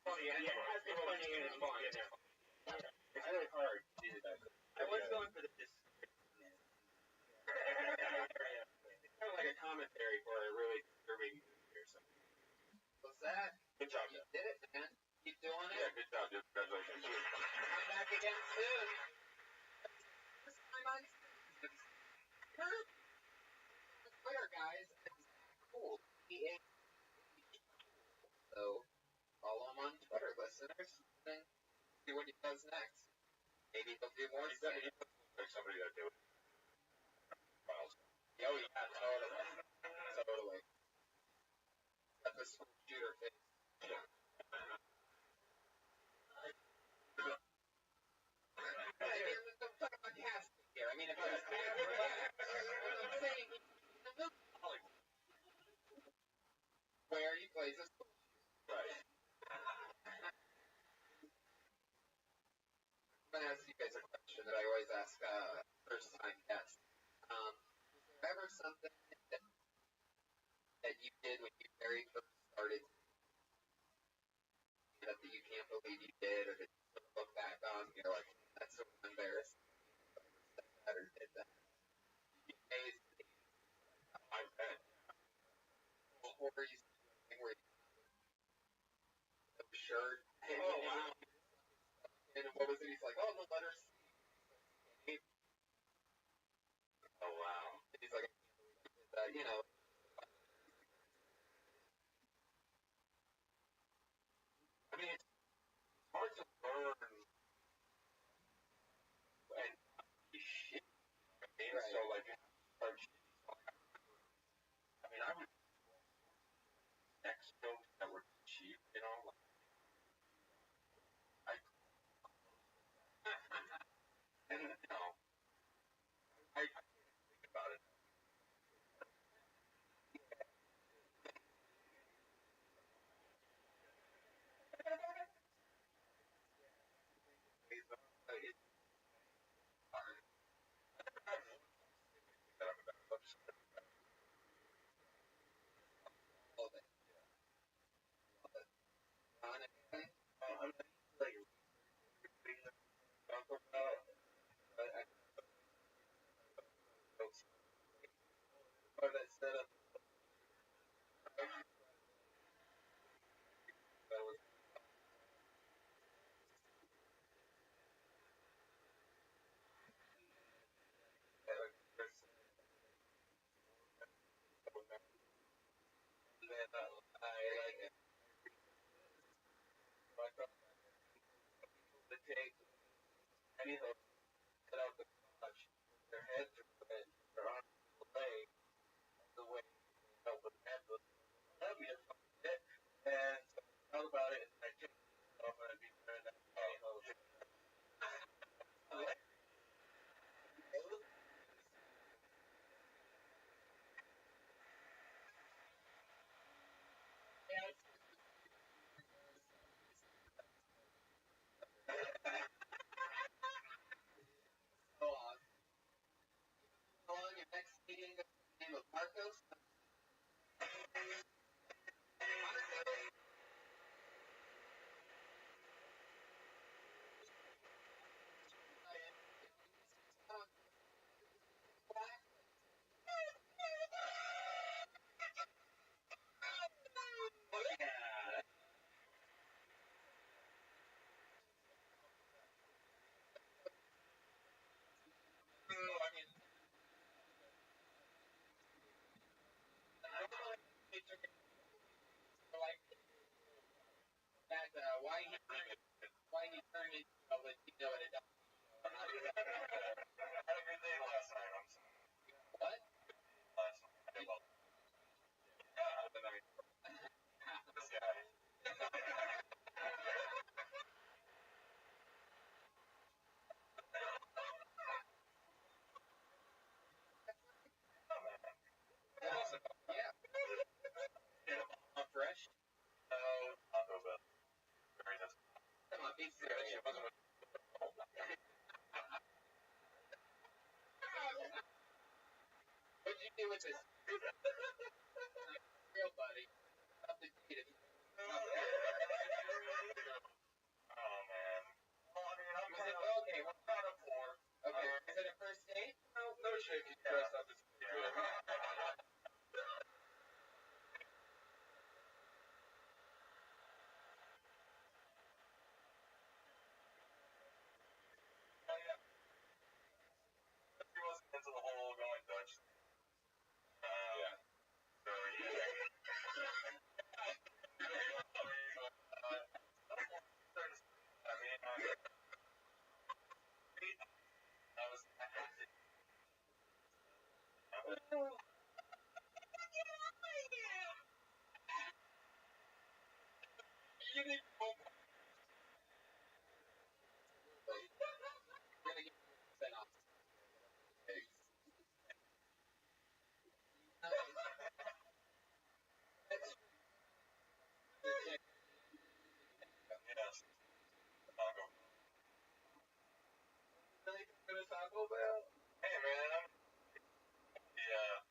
funny. Yeah, it has been funny and it's fun. It's really hard to do that. I was going for the it's kind of like a commentary for a really disturbing movie or something. What's that? Good job, You did it, man. Keep doing it. Yeah, good job, dude. Congratulations. Come back again soon. This time on Twitter, guys. It's cool. So follow him on Twitter, listeners, and see what he does next. Maybe he'll do more stuff. Like somebody that do it. Oh yeah, totally. Totally. Got the school shooter face. I'm talking about casting here. I mean, if I was I'm saying where he plays a school shooter. Right. I'm going to ask you guys a question that I always ask first-time guests. Was there ever something that you did when you very first started that you can't believe you did, or that you look back on and you're like, that's so embarrassing, that or did that? I bet. Or you where you have a shirt, and, Oh, wow. And what was it? He's like, oh, the letter C. Oh, wow. And he's like, you know. I mean, it's hard to learn and be shit. I mean, Right. so, like, I mean, I would next jokes that were cheap, you know, like, and, you know, I think about it. All of it. On it. I'm like, talk about, but I Or that set up. That was. And then I like it. The take any of those cut out the clutch. Their heads are red. Their arms are leg. The way that would have the that'd be a fun bit. And so I thought about it, and I took it off, and I'd be wearing that pantyhose. So how long your next meeting is the name of Marcos? I mean, like that. Why he turned into a Latino at a doctor. I had a good day last night, I'm sorry. What? Last night. Well, yeah, but I mean, this guy. Yeah. Fresh. No, Taco Bell. Very nice. Come on, be serious. What'd you do with this? Real buddy. Up the You need to go. We're gonna give you a set off. Yes. Taco. Really good at Taco Bell? Hey man, yeah.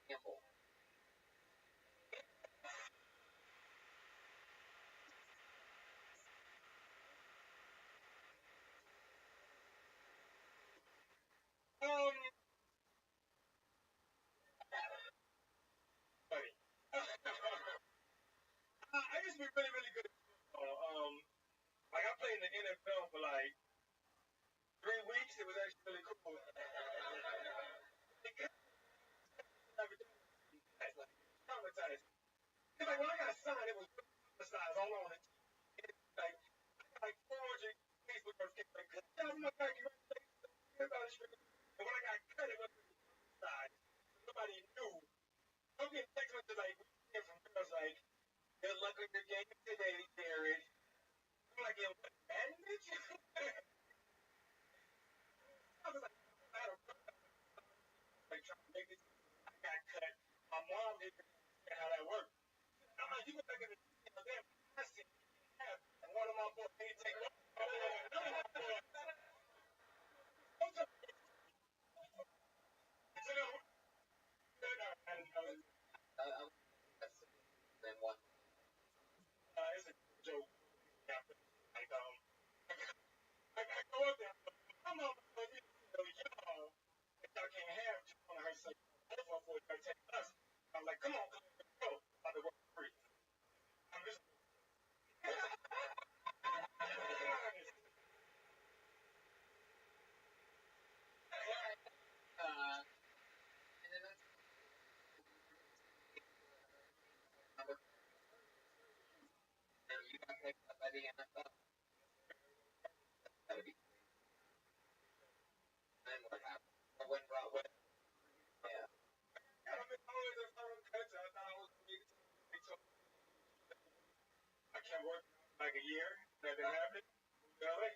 Campbell. Funny. I used to be really, really good at football. Like I played in the NFL for like 3 weeks. It was actually really cool. Because like traumatized. Because like when I got signed, it was traumatized all on the team. Like 400 Facebook notifications. Like, oh my God, congratulations. And when I got cut, it was traumatized. Nobody knew. I'm getting text messages like from girls like, good luck with your game today, Jared. I'm like, yeah, what, Madden, bitch? I was like, I had a like trying to make this. I got cut. My mom didn't understand how that worked. I'm like, you go back in the damn I said, and one of my boys didn't take one. It's a joke. Yeah, like, I go up there. I'm on the y'all. Y'all can't have two on her side. Both of them are taking us. I'm like, come on, let's go. About to work free. I'm just. And you got picked up by the NFL. Then what happened? I went Broadway. Yeah. I've been always a fun coach. I thought I was going to be I can't work like a year. That didn't happen. LA.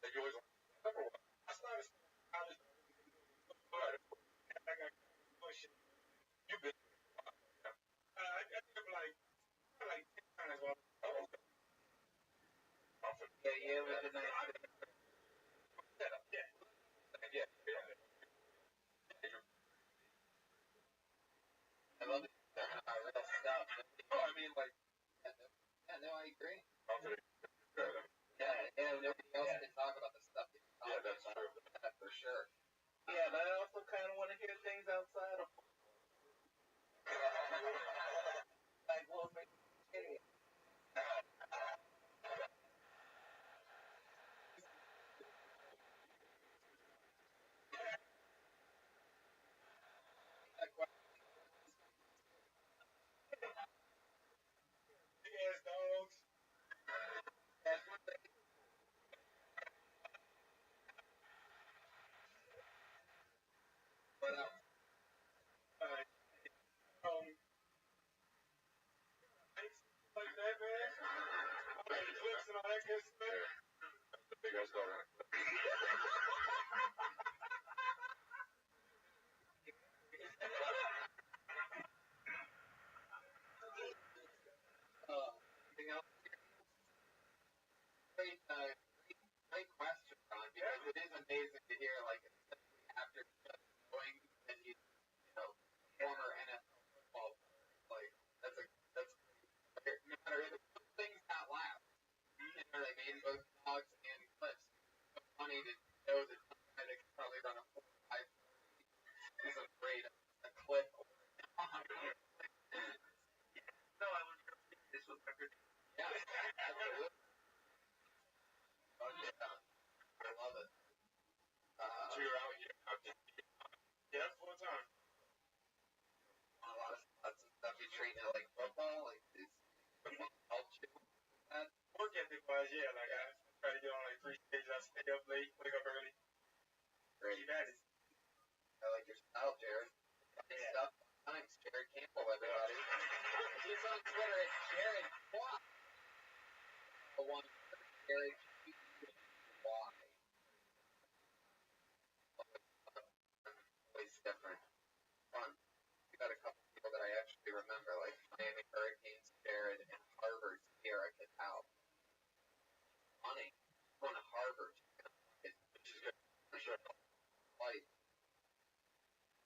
That you always I started college. I got pushing. You've been. I did like 10 times. Yeah, yeah, it was a nice setup. Yeah. Yeah. I love it. Real stuff. Oh, I mean, like, yeah, no, I agree. Yeah, yeah, nobody else can talk about the stuff that you talk about. True. That for sure. Yeah, but I also kind of want to hear things outside of like, well, hey, that question big ass dogs. That's what they. But like that, man. Clips and all that good stuff. The big ass dog. Anything else? Great, great question, Ron. Because it is amazing to hear, like, especially after just going and you know, former NFL football, like, that's no matter if things not last. You know what I mean? Both dogs and clips. So funny to know that somebody that can probably run a 4-5 is a great a clip. No, I was this was record. Yeah, absolutely. Oh yeah, I love it. So you're out here. Yeah, full time. A lot of stuff you treat it like football, like this football helps you. That work ethic wise, yeah, like I try to get on like 3 days. I stay up late, wake up early. Jared, why? The one, Jared, why? Always different. Fun. We got a couple people that I actually remember, like Miami Hurricanes, Jared, and Harvard, Sierra Catal. Funny. Going to Harvard. Which is good for sure. Like,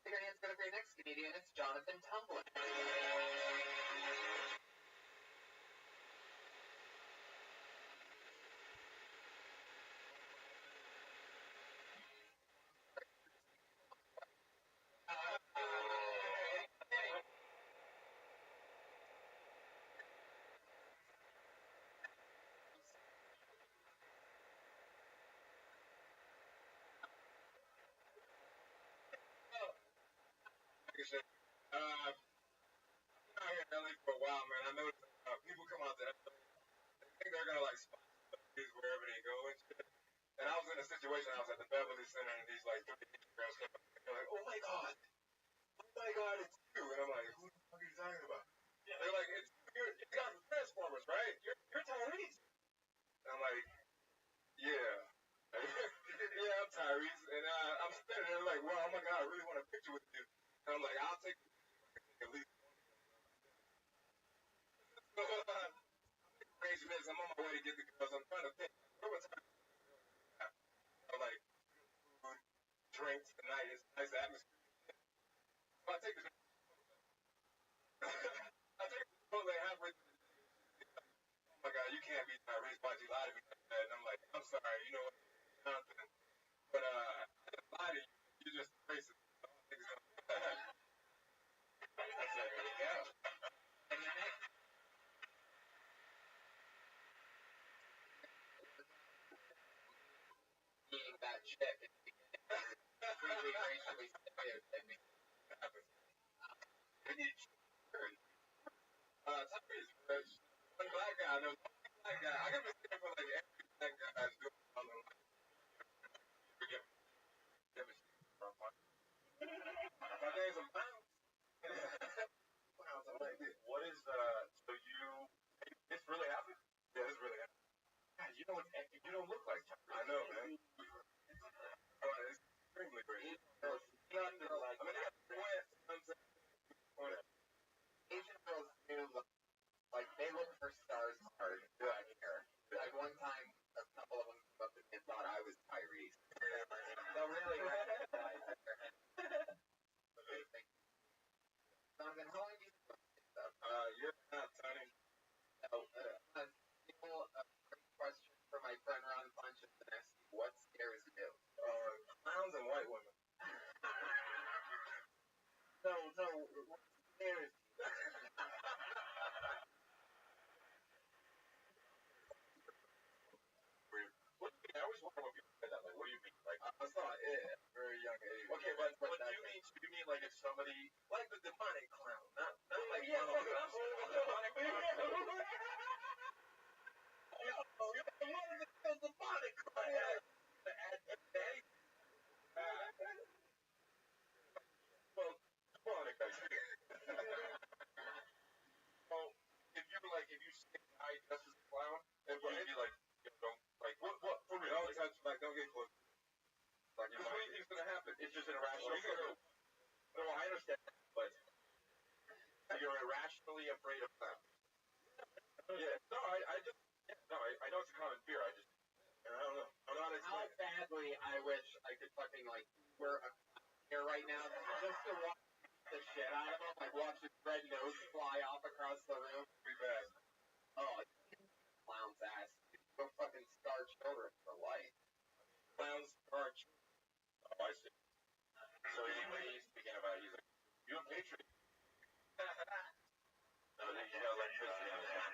your hand's gonna be our next comedian. It's Jonathan Tumblin. I've been out here in LA for a while, man. I noticed people come out to LA, they think they're gonna like sponsor these wherever they go and shit. And I was in a situation, I was at the Beverly Center, and these like 3 girls came up, and they're like, "Oh my god, it's you!" And I'm like, "Who the fuck are you talking about?" Yeah. They're like, "You got from Transformers, right? You're Tyrese." And I'm like, "Yeah." Yeah, I'm Tyrese, and I'm standing there like, "Well, oh my god, I really want a picture with you." And I'm like, "I'll take at least." Arrangements. I'm on my way to get the girls. I'm trying to think. What was time? Like food, drinks tonight. It's a nice atmosphere. So I take the I take the Chipotle halfway through the day. Oh my god, you can't be Tyrese. Why'd you lie to me like that? And I'm like, I'm sorry. You know what, Jonathan? But I didn't lie to you. You're just racist. That's it. There you go. And the next being that chick at the beginning, really racially stereotyping. Tyrese, one black guy. There's one black guy. I got to stand for like every black guy that's doing something like forget me. Give me my name's a bounce. Bounce. I'm like, what is so this really happened? Yeah, this really happened. God, you don't look like Tyrese. I know, man. It's extremely great. I mean, they got sweat. Asian girls do look like they look for stars hard right here. Like one time, a couple of them came up to me and thought I was Tyrese. They'll really recognize it. Donovan, how long have you been doing this stuff? You're not, Tony. So, a great question for my friend Ron Punch is the next. What scares you? Clowns and white women. So, what scares you? I always wonder when people say that. Like, what do you mean? Like, I saw it at a very young age. Okay, but do you mean like if somebody like the demonic clown, not like yeah, demonic clown. The demonic clown. Well, demonic, I see. Well, if you say I dress as a clown, then would you be like, don't like what for real? Don't touch, like don't get close. Like, what do you think's gonna happen? It's just an irrational. No, I understand, but you're irrationally afraid of clowns. Yeah, no, I just, yeah, no, I know it's a common fear. I don't know. I'm not explaining. How badly I wish I could fucking like wear a here right now just to watch the shit out of him, like watch his red nose fly off across the room. Pretty bad. Oh, clown's ass. Go fucking scar children for life. Clowns scar children. Oh, I see. So he's speaking about, he's like, you a patriot. No, you got electricity on that.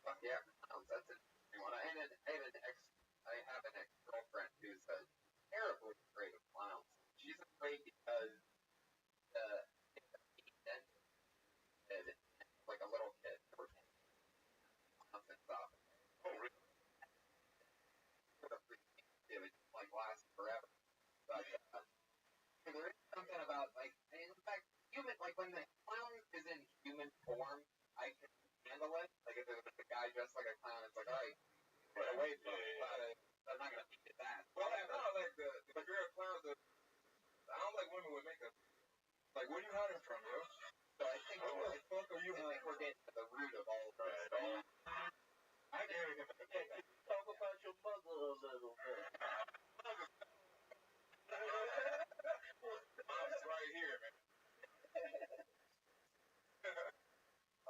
Fuck yeah, clowns, that's an interesting one. I have an ex-girlfriend who's terribly afraid of clowns. She's afraid because the dentist did, like a little kid, or clowns and stuff. Oh, really? It would like last forever. But there is something about like, in fact, human like when the clown is in human human form, I can handle it. Like if it was a guy dressed like a clown, it's like, all right, get away from me. I'm not gonna beat that. Well, I know, like if you're a clown, I don't like women with makeup. Like, where are you hiding from, yo? So I think we're getting to the root of all of this. Right. I can hear him. Talk about your mother a little bit. Mom's right here, man.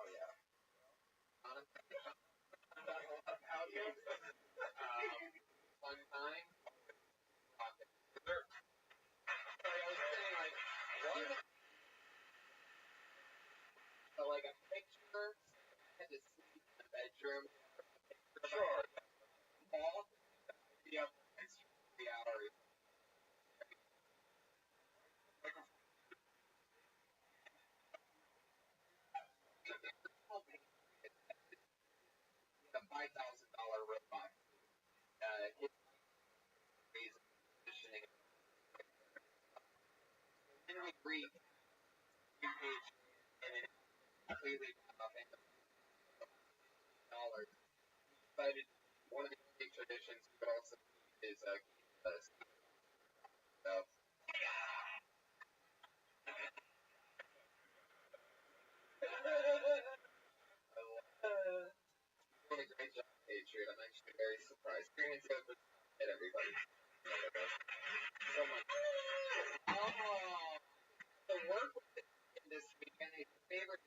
Oh yeah. How good? One time. Sorry, I was saying like one. So like a picture. I had to sleep in the bedroom. Sure. Paul. Yeah. 3 hours. A $5,000 robot. His reason positioning. Then we read page and it completely off $1,000. Decided one of the big traditions, but also is so. Doing a great job, Patriot. I'm actually very surprised. You're going to go hit everybody. So much. The work with the this weekend is your favorite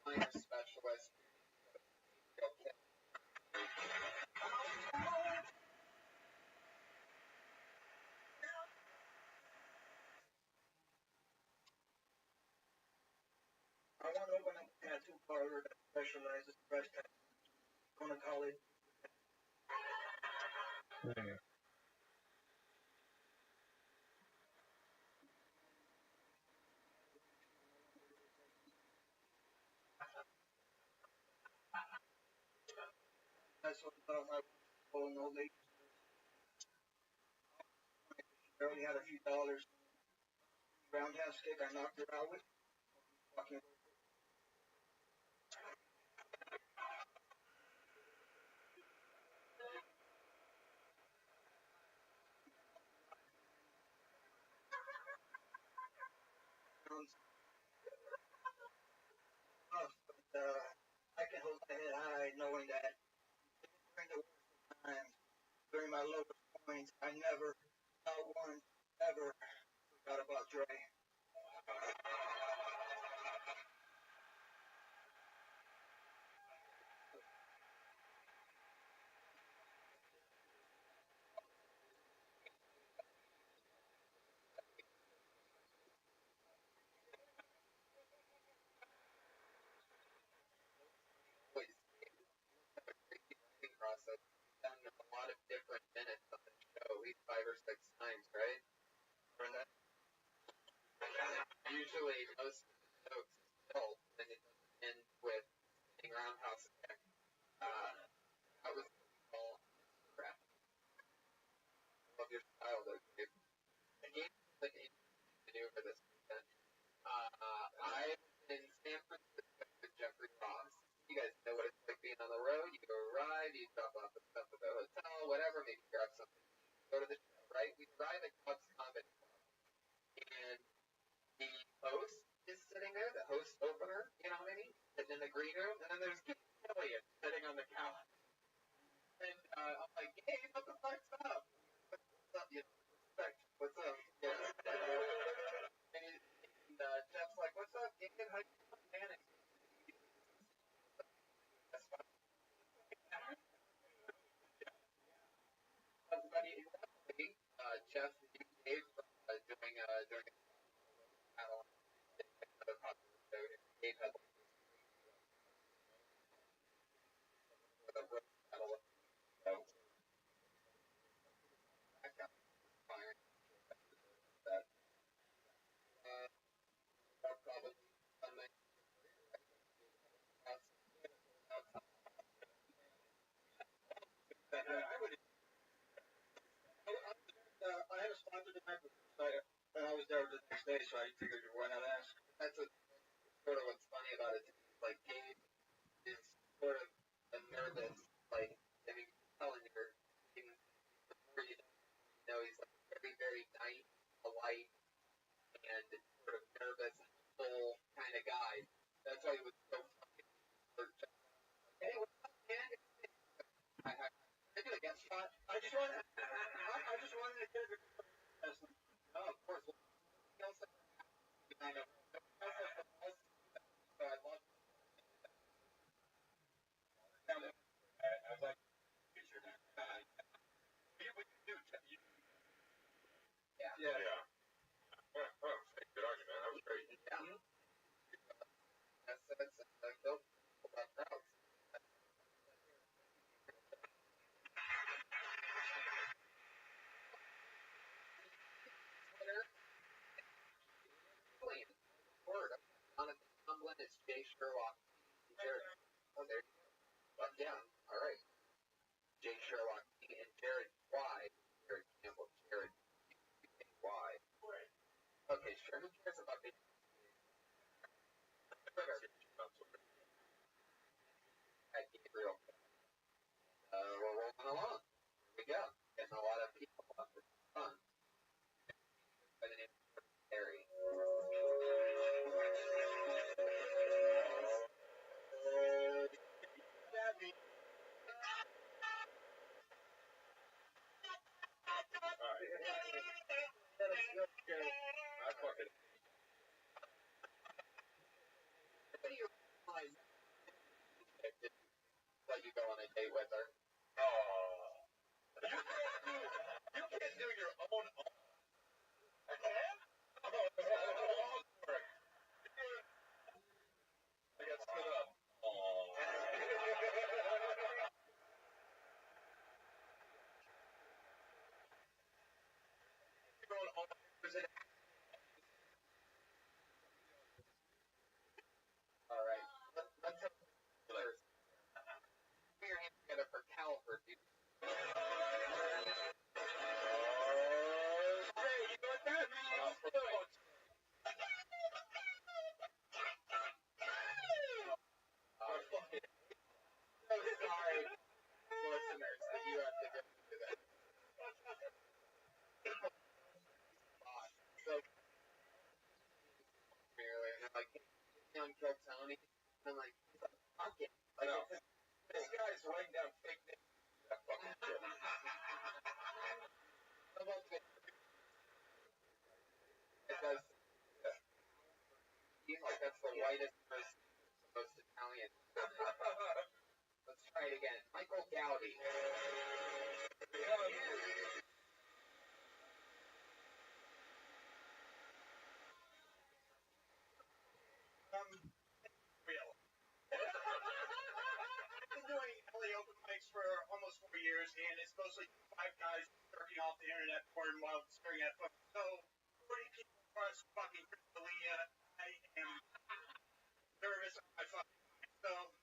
minor specialist. I want to open up a tattoo parlor that specializes in breast tattoos. I'm going to call it. That's what my old lady. I only had a few dollars. Roundhouse kick, I knocked her out with. Fucking. I can hold my head high knowing that during the worst times, during my lowest points, I never, not once, ever forgot about Dre. Process. Done a lot of different minutes on the show, at least 5 or 6 times, right? Usually, most jokes still, and it doesn't end with sitting roundhouse attack. That was all crap. Love your style, though, dude. The game like to do for this weekend. I was in San Francisco with Jeffrey Ross. You guys know what it's like being on the road. You arrive, you drop off the stuff at the hotel, whatever, maybe grab something. Go to the show, right? We arrive at Cubs Comedy Club, and the host is sitting there, the host opener, you know what I mean? Sitting in the green room, and then there's Elliot sitting on the couch. And I'm like, hey, what the fuck's up? What's up? You know, respect. What's up? Yeah. And Jeff's like, what's up, Deacon? How you doing, man? That's fine. Everybody, Jeff and Dave doing a battle. Another popular show. Dave had a roast battle. So, I got fire. That, probably something. I would. I had a sponsor tonight, and I was there the next day, so I figured why not ask. That's sort of what's funny about it to me. Like, Gabe is sort of a nervous, like, I mean, telling her, before you know, he's like very, very nice, polite, and sort of nervous, humble kind of guy. That's why he was so fucking hurt. Hey, what's up, man? I did a guest shot. I just wanted to get a oh, of course. Well, I know. So I love I'd like to get your yeah. Yeah. Oh, good argument. That was great. Yeah. That's dope about crowds. Twitter, million word on a Tomlin is Jay Sherlock. Jared. Oh, there you go. Fuck yeah. All right. Jay Sherlock and Jared Y. Jared Campbell. Jared Y. Okay, sure. Who cares about the at Gabriel? We're rolling along. Here we go. Getting a lot of people up for fun. By the name of Harry. I fucking What do you realize? Let you go on a date with her. you can't do your own. I can? I got stood up. All right. Let's have first. Put your hands together for Calvert, dude. Hey, you know what that means? So sorry, listeners, that you have to go through that. So, merely, and I'm like, young kill Tony. And I'm like, fuck it. Like, No. This guy's writing down fake names. That fucking shit. Because he's like, that's the whitest, most Italian. Let's try it again. Michael Gowdy. Real. I've been doing LA open mics for almost 4 years, and it's mostly 5 guys jerking off the internet porn while staring at fucking. So, 40 people plus fucking Crystalia. I am nervous. I fucking. So,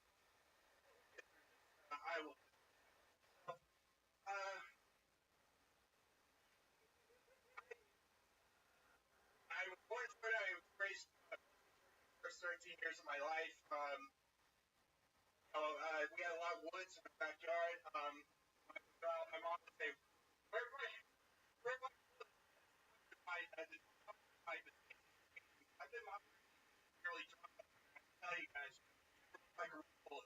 I will. I was born in Florida. I was raised the first 13 years of my life. We had a lot of woods in the backyard. My mom would say, where I've been really trying to tell you guys, like a rule.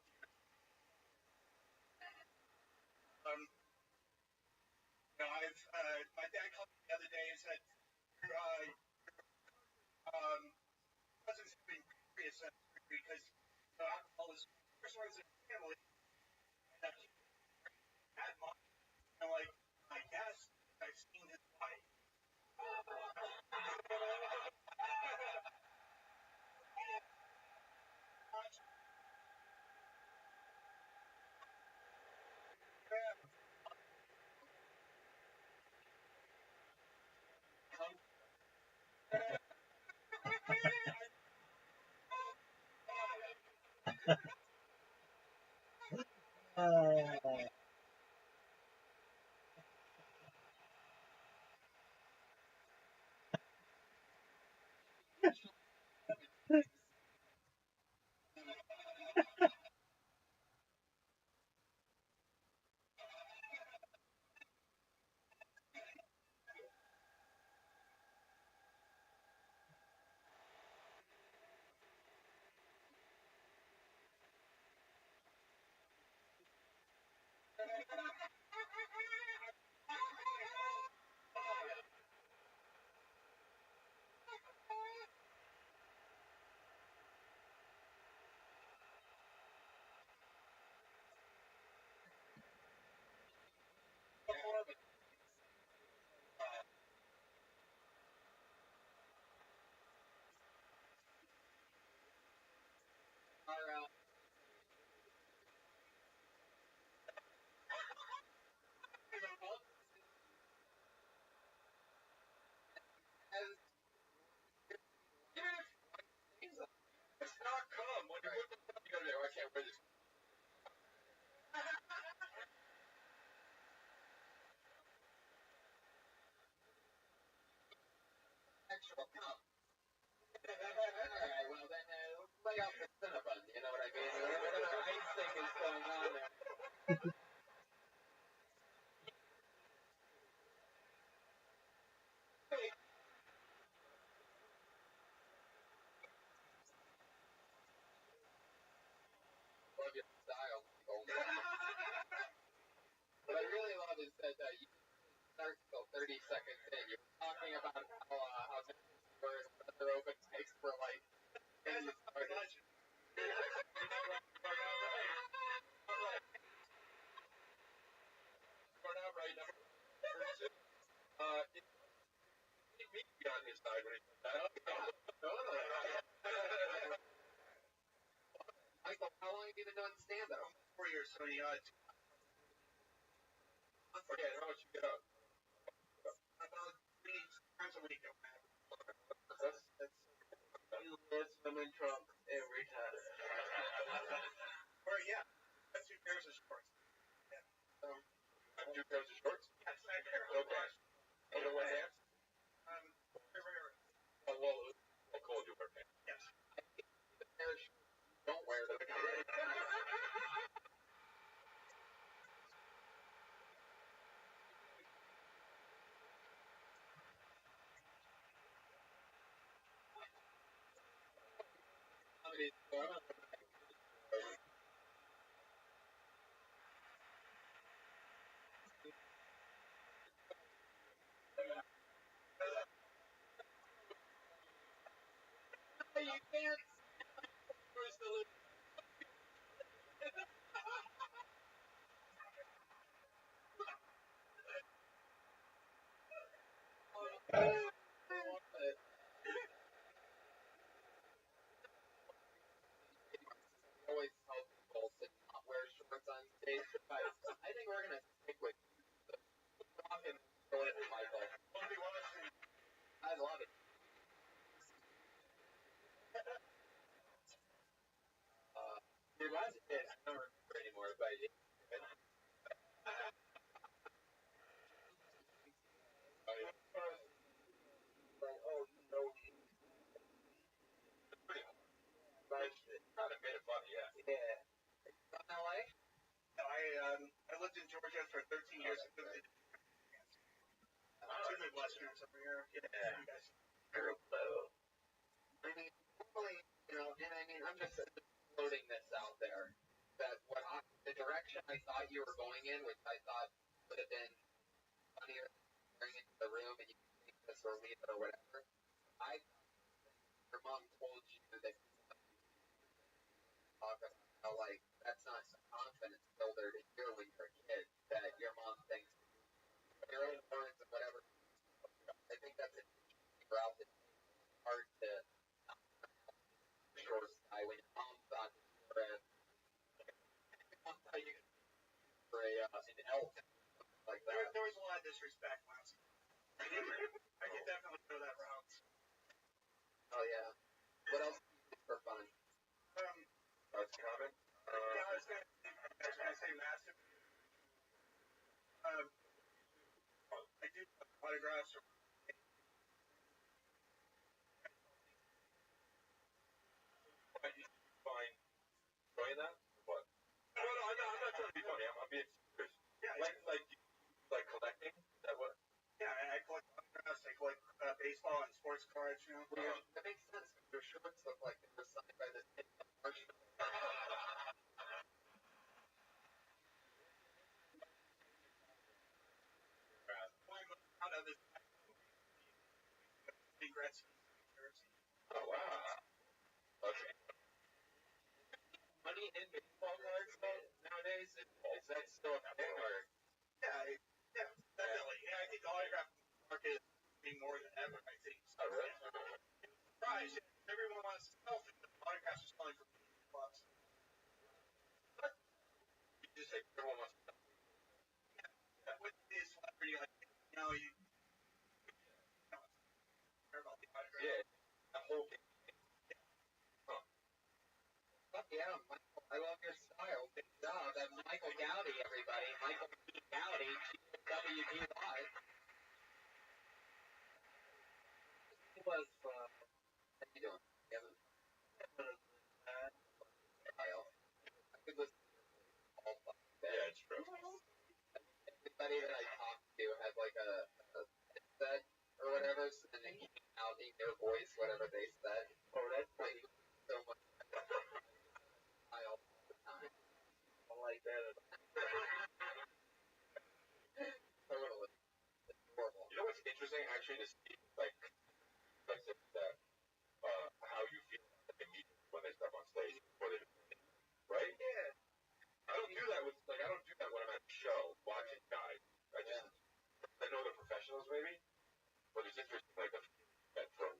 My dad called me the other day and said, cousins have been curious because alcohol is the first ones in the family. And that mom, like, I guess I've seen his wife. actual cup. Alright, well then, lay out the Cinnabon, you know what I mean? Whatever icing is going on there. Love your style, Michael. What I really love is that you didn't start till 30 seconds in. You were talking about how nervous you were and what other open mics were like. And you started. Me on his side when he said that. Michael, how long have you been doing stand-up? 4 years, so yeah, Yeah, how much you get up? about 3 times a week. You live swimming trunk every time. Or yeah, that's 2 pairs of shorts. Yeah. 2 pairs of shorts? Yes, I care. Okay. And the what pants? Very. Oh, well, how cold you wear pants? Yes. The pair of shorts don't wear them. You can't. Always tell people to not wear shorts on stage, but I think we're gonna stick with talking shorts, Michael. I love it. Dude, when I was a kid, I don't remember anymore, but oh, no. Not a bit of fun, yeah. Yeah. From LA? No, I lived in Georgia for 13 years. I lived in two Midwesterners over here. Yeah, you guys. I mean, normally, you know, and I mean, I'm just floating this out there, that the direction I thought you were going in, which I thought would have been funnier bring it to the room and you can take this or leave it or whatever. I thought your mom told you that you talk about how, like, that's not a confidence builder to hear when you're a kid, that your mom thinks your own words and whatever. I think that's a route that's hard to short guy when your mom thought you were an elf like that. There was a lot of disrespect last time. I could definitely go that route. Oh yeah. What else do you do for fun? That's common. Yeah, I was gonna say massive. I do autographs. What you find enjoying that? What? No, I'm not trying to be funny. I'm being serious. Yeah, like collecting. Is that what? Yeah, I collect autographs. I collect baseball and sports cards. You know. That makes sense. Your shorts look like they were signed by the state of Marshall. Out of this regrets. Oh wow. Okay. Money in baseball cards nowadays? Is that still a thing or? Yeah, definitely. Yeah, I think the autograph market is being more than ever. I think. Oh really? Surprise! Everyone wants to sell things. Autographs are selling for $50. You just say everyone wants to. Yeah. With the celebrity, like you care about the autograph. Yeah. The whole game. Huh. Yeah, Michael, I love your style. Good job. That's Michael Gowdy, everybody. Michael Gowdy, WD Live. their voice, whatever they said. Oh, that's Like, so much. I all the time. I like that. Totally. It's horrible. You know what's interesting, actually, to see, like that, how you feel about the comedians when they step on stage before they do it, right? Yeah. I don't do that when I'm at a show watching guys. I know they're professionals maybe, but it's interesting, like the feeling you get from.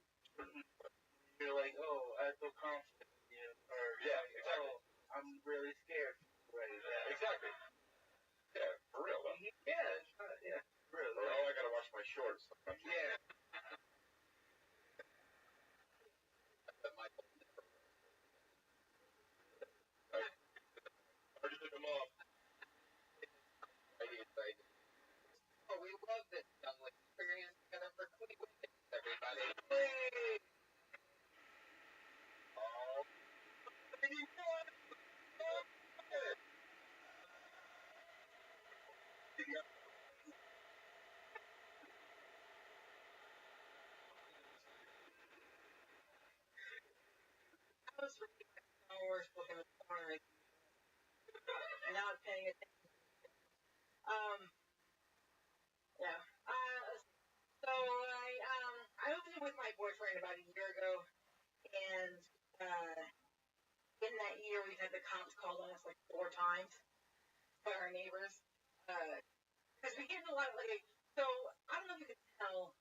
You're like, oh, I feel confident, or Yeah, exactly. oh, I'm really scared. Right. Yeah, exactly. Yeah, for real though. Yeah, yeah, really. Or, oh, I gotta wash my shorts. Yeah. But Michael never. I just took them off. Right. Oh, we love this young experience together for Quick Weekends, everybody. Hey. Oh, I was reading Star Wars book in the corner, not paying attention. Yeah. I moved in with my boyfriend about a year ago, and in that year we've had the cops call on us like 4 times by our neighbors, because we get in a lot of like. So I don't know if you can tell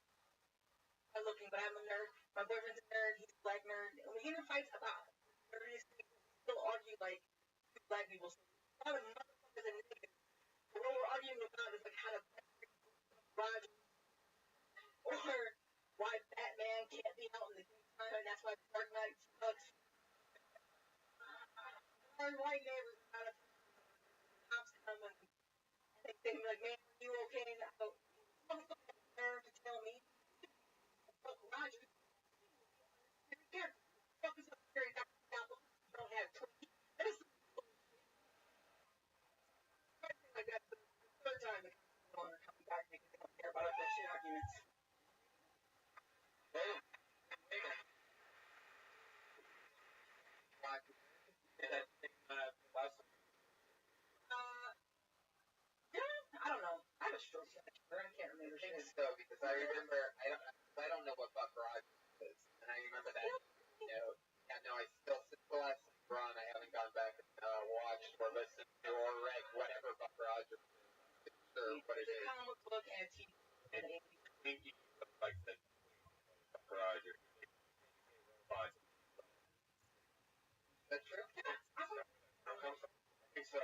by looking, but I'm a nerd. My boyfriend's a nerd. He's a black nerd. And we get in fights about nerdiest things. We still argue like black people. So a lot of motherfuckers and niggas. What we're arguing about is like how to Roger or why Batman can't be out in the daytime, and that's why Dark Knight sucks. Our white neighbors got us cops come and they say like, man, are you okay? And I go, motherfucker, nerve to tell me, fuck Roger. Here, fuck is up here and don't have tweets. That is some bullshit. Like that's the third time the cops are coming back because they don't care about our bullshit arguments. I don't know. I have a stroke I can't remember. I think so, because I remember, I don't know what Buck Rogers is, and I remember that note. Yeah, no, I still, since the last run, I haven't gone back and watched or listened to or read whatever Buck Rogers is. Sure, what it is. It's a comic book and TV. Pinky, like the Roger. Is that true? I think so.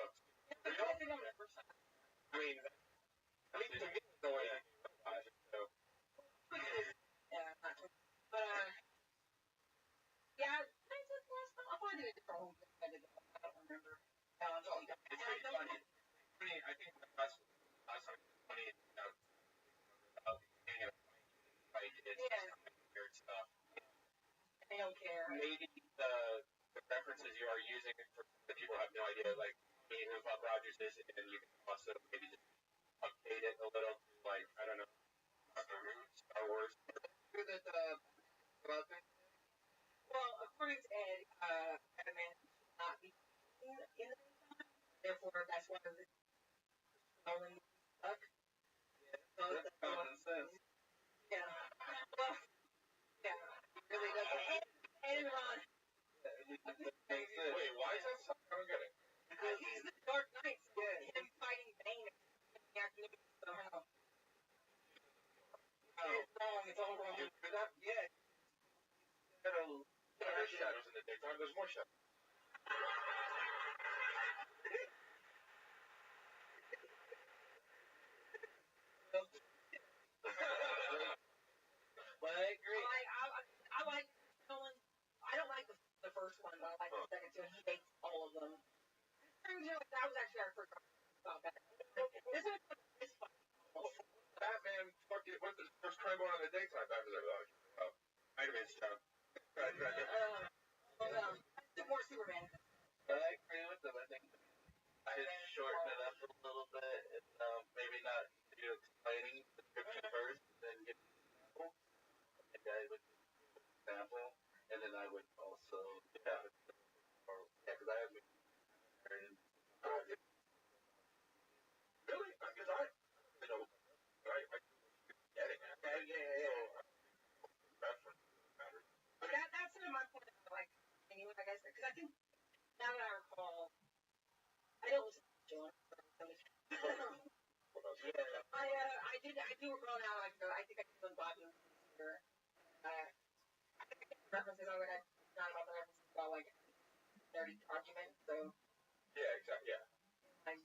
I think I'm the first time. I mean, to me, there's no way I can realize it, so. Yeah, not too. But, yeah, I took last time. I'll probably do a different home thing. I don't remember. It's pretty funny. I think the last time it's funny about being in a fight, it's weird stuff. They don't care. Maybe the references you are using for the people who have no idea, like, who Bob Rogers is, and you can also maybe just update it a little, like, I don't know, Star Wars. True that, Well, according to Ed, Batman should not be in the daytime. Therefore, that's why the Nolan movie stuck. Yeah, that's common sense. Yeah. Well, yeah. Really doesn't. And Ron. Wait, why is that so? I don't get it. Because he's the Dark Knight, so him fighting Bane in the afternoon somehow. It's wrong, it's all wrong. You do that? Yeah. There's shadows in the daytime, there's more shadows. But I agree. I like Nolan. I don't like the first one, but I like the second two. He hates all of them. That was actually our first about that. This one is fun. Batman, fucking, what's the first crime going on in the daytime? Batman's like, oh, Spider-Man's job. Took more super grown out. Like, I think I even bought you here. References I would have not about the references about like dirty argument. So Yeah, exactly. Yeah. like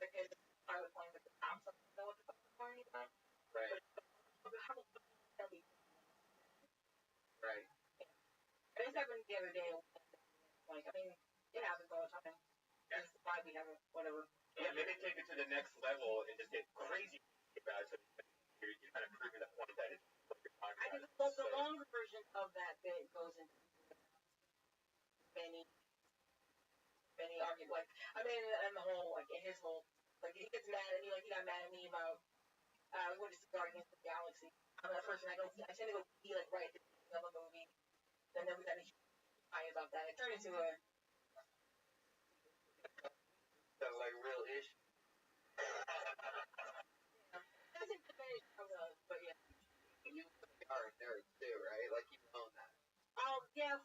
the kids I was playing with the cops. I don't know what the fuck they're talking about. Right. But how tell me? Right. And this happened the other day. Like I mean, it happens all the time. That's why we have it. Whatever. Yeah, maybe take it to the next level and just get crazy about it. So you're kind of proving the point that it's what you're talking I about. think the longer version of that bit goes into many argument. Like I mean, and the whole like in his whole like he gets mad at me like he got mad at me about we went to see Guardians of the Galaxy. I'm that person I tend to go pee like right at the beginning of a movie. And then we got a huge fight about that. It turned into a like real issue. doesn't diminish but yeah. You are a nerd too, right? Like you own that. Oh yeah.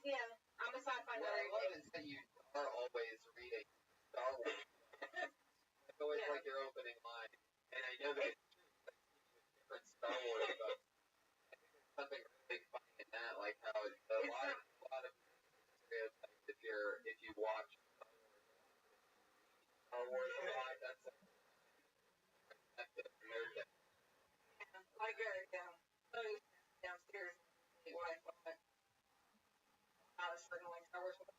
I'm a sci-fi What I nerd. love is that you are always reading Star Wars. It's always like your opening line. And I know that it's true, like different Star Wars, but I think there's something really funny in that, like how a lot of stereotypes if you watch Star Wars a lot, that's a nerd thing. Like downstairs Wi-Fi. Certain like Star Wars with the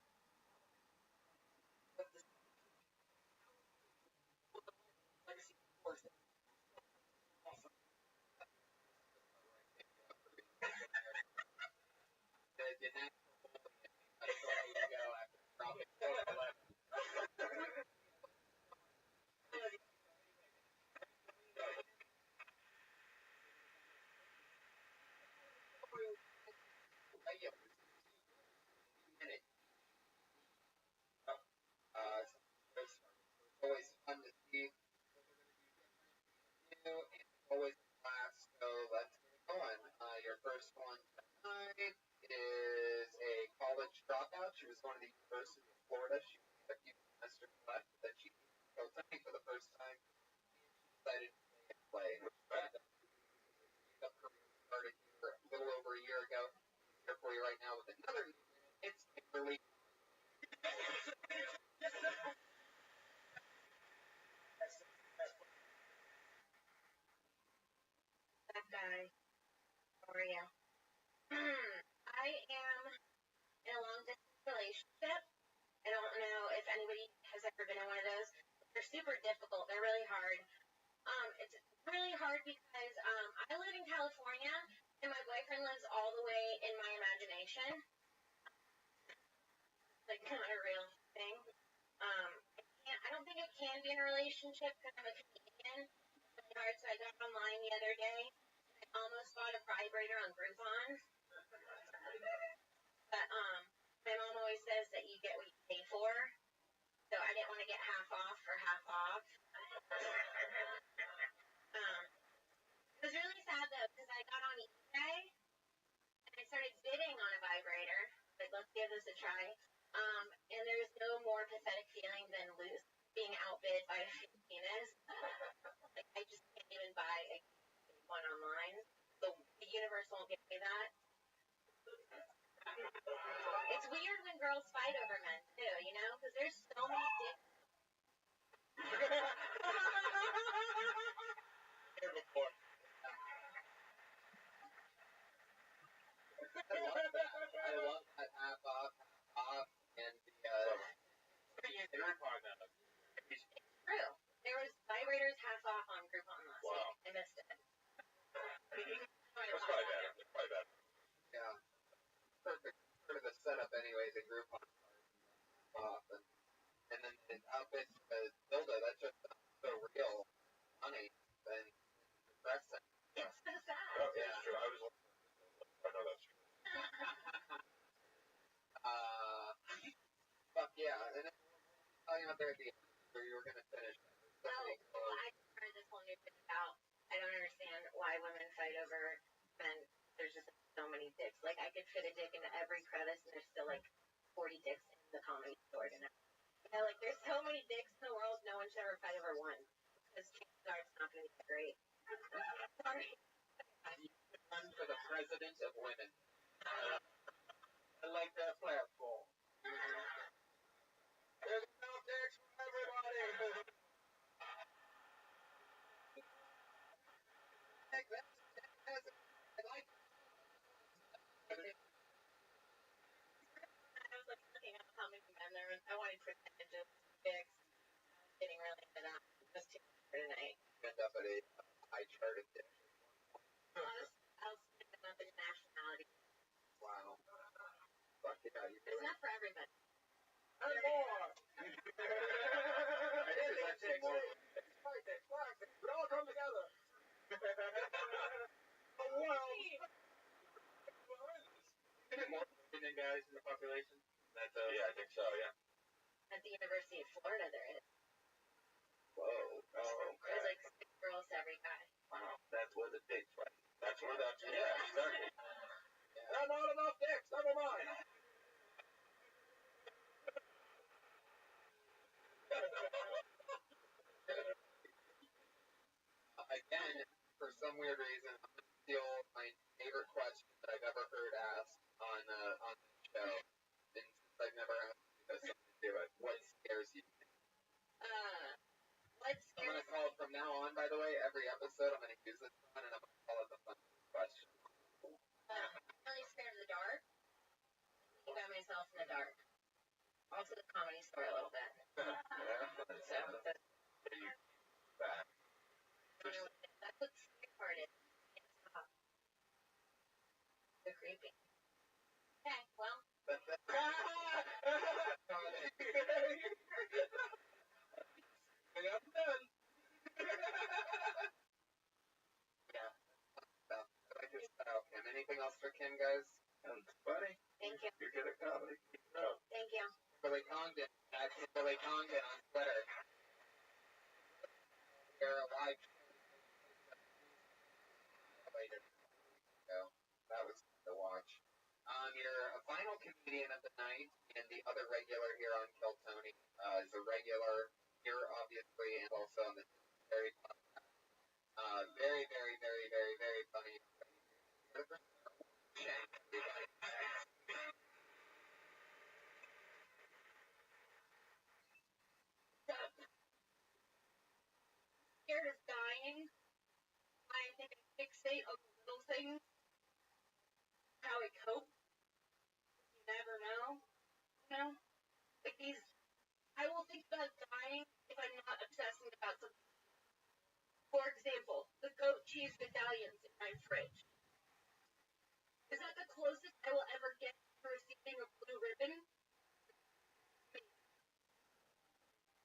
legacy force. The natural bully, that's where you go after dropping so left. It's always fun to see what they're going to do different, new, and it's always a class. So let's get it going. Your first one tonight is a college dropout. She was going to the University of Florida. She had a few semesters left, but then she so tonight for the first time, she decided to stay and play, which is up career started here a little over a year ago. She's here for you right now with another new minute. It's Kimberly. That guy. How are you? I am in a long distance relationship. I don't know if anybody has ever been in one of those. They're super difficult. They're really hard. It's really hard because I live in California and my boyfriend lives all the way in my imagination. Like not a real thing. I don't think I can be in a relationship because I'm a comedian. It's really hard. So I got online the other day. I almost bought a vibrator on Groupon. But my mom always says that you get what you pay for. So I didn't want to get half off for half off. It was really sad though because I got on eBay and I started bidding on a vibrator. Like, let's give this a try. And there's no more pathetic feeling than being outbid by a fake penis. Like, I just can't even buy a one online. The universe won't give me that. It's weird when girls fight over men too, you know, because there's so many dicks. I love that half off, and the Groupon now. It's true. There was vibrators half off on Groupon last week. I missed it. That's probably better. That's probably better. yeah, perfect. Sort of the setup, anyway. The Groupon off, and then the outfit, the dildo. That's just so real, funny, and depressing. It's so sad. Oh, yeah, true. I know that's true. Fuck yeah, and then talking about there at the end where you were gonna finish. I heard this whole new thing about. I don't understand why women fight over men. There's just so many dicks. Like I could fit a dick into every crevice, and there's still like 40 dicks in the comedy store. You know, like there's so many dicks in the world. No one should ever fight over one because chances are it's not going to be great. Sorry. You can run for the president of women. I like that platform. There's enough dicks for everybody. I was like looking up how many men there was. I wanted percentages fixed. I was getting really into that. Just too much for tonight. End up at a high chart of dicks. I was looking up in nationality. Wow. Fuck yeah, you It's not for everybody. and more. That's it, more. It all come together. The world. Is it more Indian guys in the population? That's yeah, I think so. Yeah. At the University of Florida, there is. Whoa. Oh, okay. There's like 6 girls to every guy. Wow. That's where the dicks right. That's where that's yeah, exactly. Yeah. Not enough dicks. Never mind. Again, for some weird reason, I'm gonna steal my favorite question that I've ever heard asked on the show, and since I've never asked you this, I'm gonna do it. What scares you? What I'm scares gonna call it from now on. By the way, every episode I'm gonna use this one, and I'm gonna call it the fun question. I'm really scared of the dark. Thinking about myself in the dark. Also the comedy store a little bit. Yeah. So that's Back. that's what the scary part is. Can't stop. So creepy. Okay, well, I'm done. Yeah. I like your style, Kim. Anything else for Kim, guys? Buddy, thank you. you're good at comedy. Keep it up. Thank you. Kimberly Congdon at Kimberly Congdon on Twitter. You're a live later. That was fun to watch. You're a final comedian of the night, and the other regular here on Kill Tony is a regular here, obviously, and also on the very very, very, very, very, very funny. Scared of dying. I think I fixate on the little things. How I cope. You never know. You know? Like these, I will think about dying if I'm not obsessing about something. For example, the goat cheese medallions in my fridge. Is that the closest I will ever get to receiving a blue ribbon?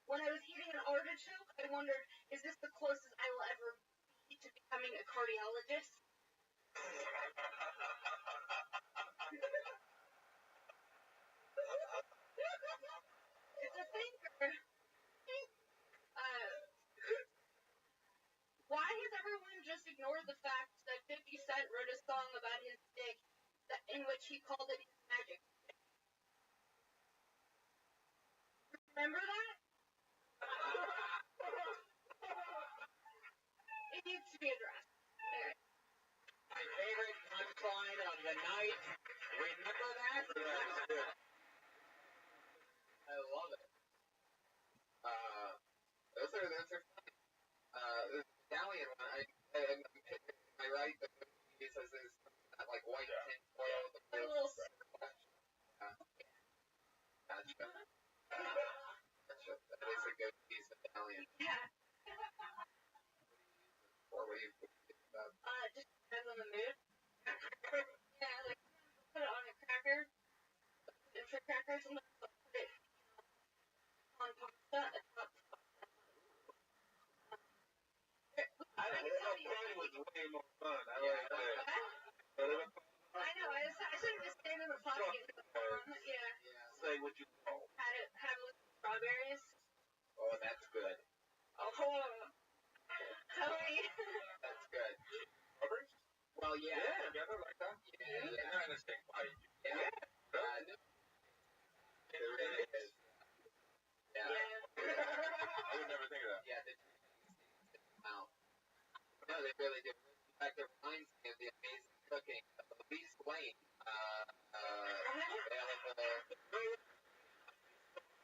When I was eating an artichoke, I wondered, is this the closest I will ever be to becoming a cardiologist? It's a thinker. Why has everyone just ignored the fact that 50 Cent wrote a song about his dick in which he called it his magic? Remember that? It needs to be addressed. There. My favorite punchline of the night. Remember that? I love it. Those are funny. The medallion one, I'm picking my right, the movie says is that like white tin foil, the Like a little. Gotcha. Gotcha. That is a good piece of medallion. Yeah. Or what do you think about? Just depends on the mood. Yeah, like put it on a cracker. It's a cracker. Sometimes I'll put it on pasta. It's not pasta. I think it was way more fun. I like that. I know. I said it just stand in the pot and get it on. Yeah. Say what you call. Had it with strawberries. Oh, that's good. Oh, tell me. That's good. Strawberries? Well, yeah. Yeah, together like that? Yeah. I understand why you do Yeah. It really is. Yeah. Yeah. I would never think of that. Yeah. Wow. No, they really do. In fact, it reminds me of the amazing cooking of Elise Lane. Available.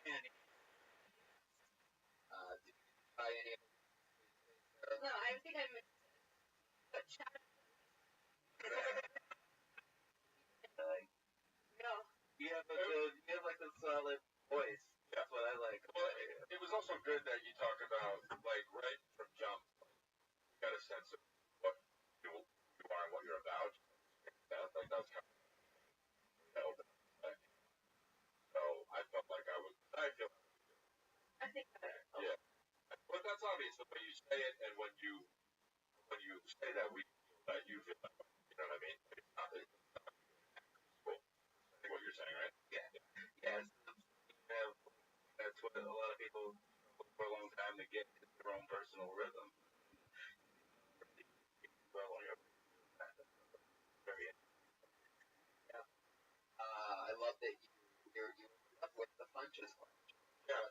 Did you buy any of those? No, I think I missed it. But shout out. No. You have like a solid voice. That's what I like. Well, it was also good that you talk about, like, right from jump, you got a sense of what you are and what you're about. That was kind of held. So I felt like I feel. I think better. Yeah. But that's obvious the way you say it, and when you say that, we feel that you feel that way. You know what I mean? It's not cool. I think what you're saying, right? Yeah. Yes. That's what a lot of people struggle for a long time to get into their own personal rhythm. Yeah. I love that you up with the punches. Yeah.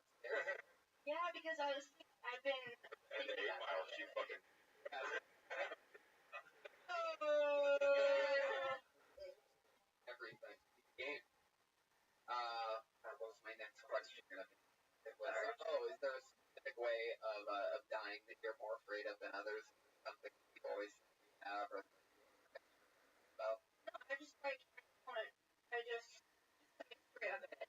Yeah, because I've been And the 8 miles, she fucking. Everything. Game. That was my next question. It was, is there a specific way of dying that you're more afraid of than others? Something you always have or about? No, I just like I just afraid of it.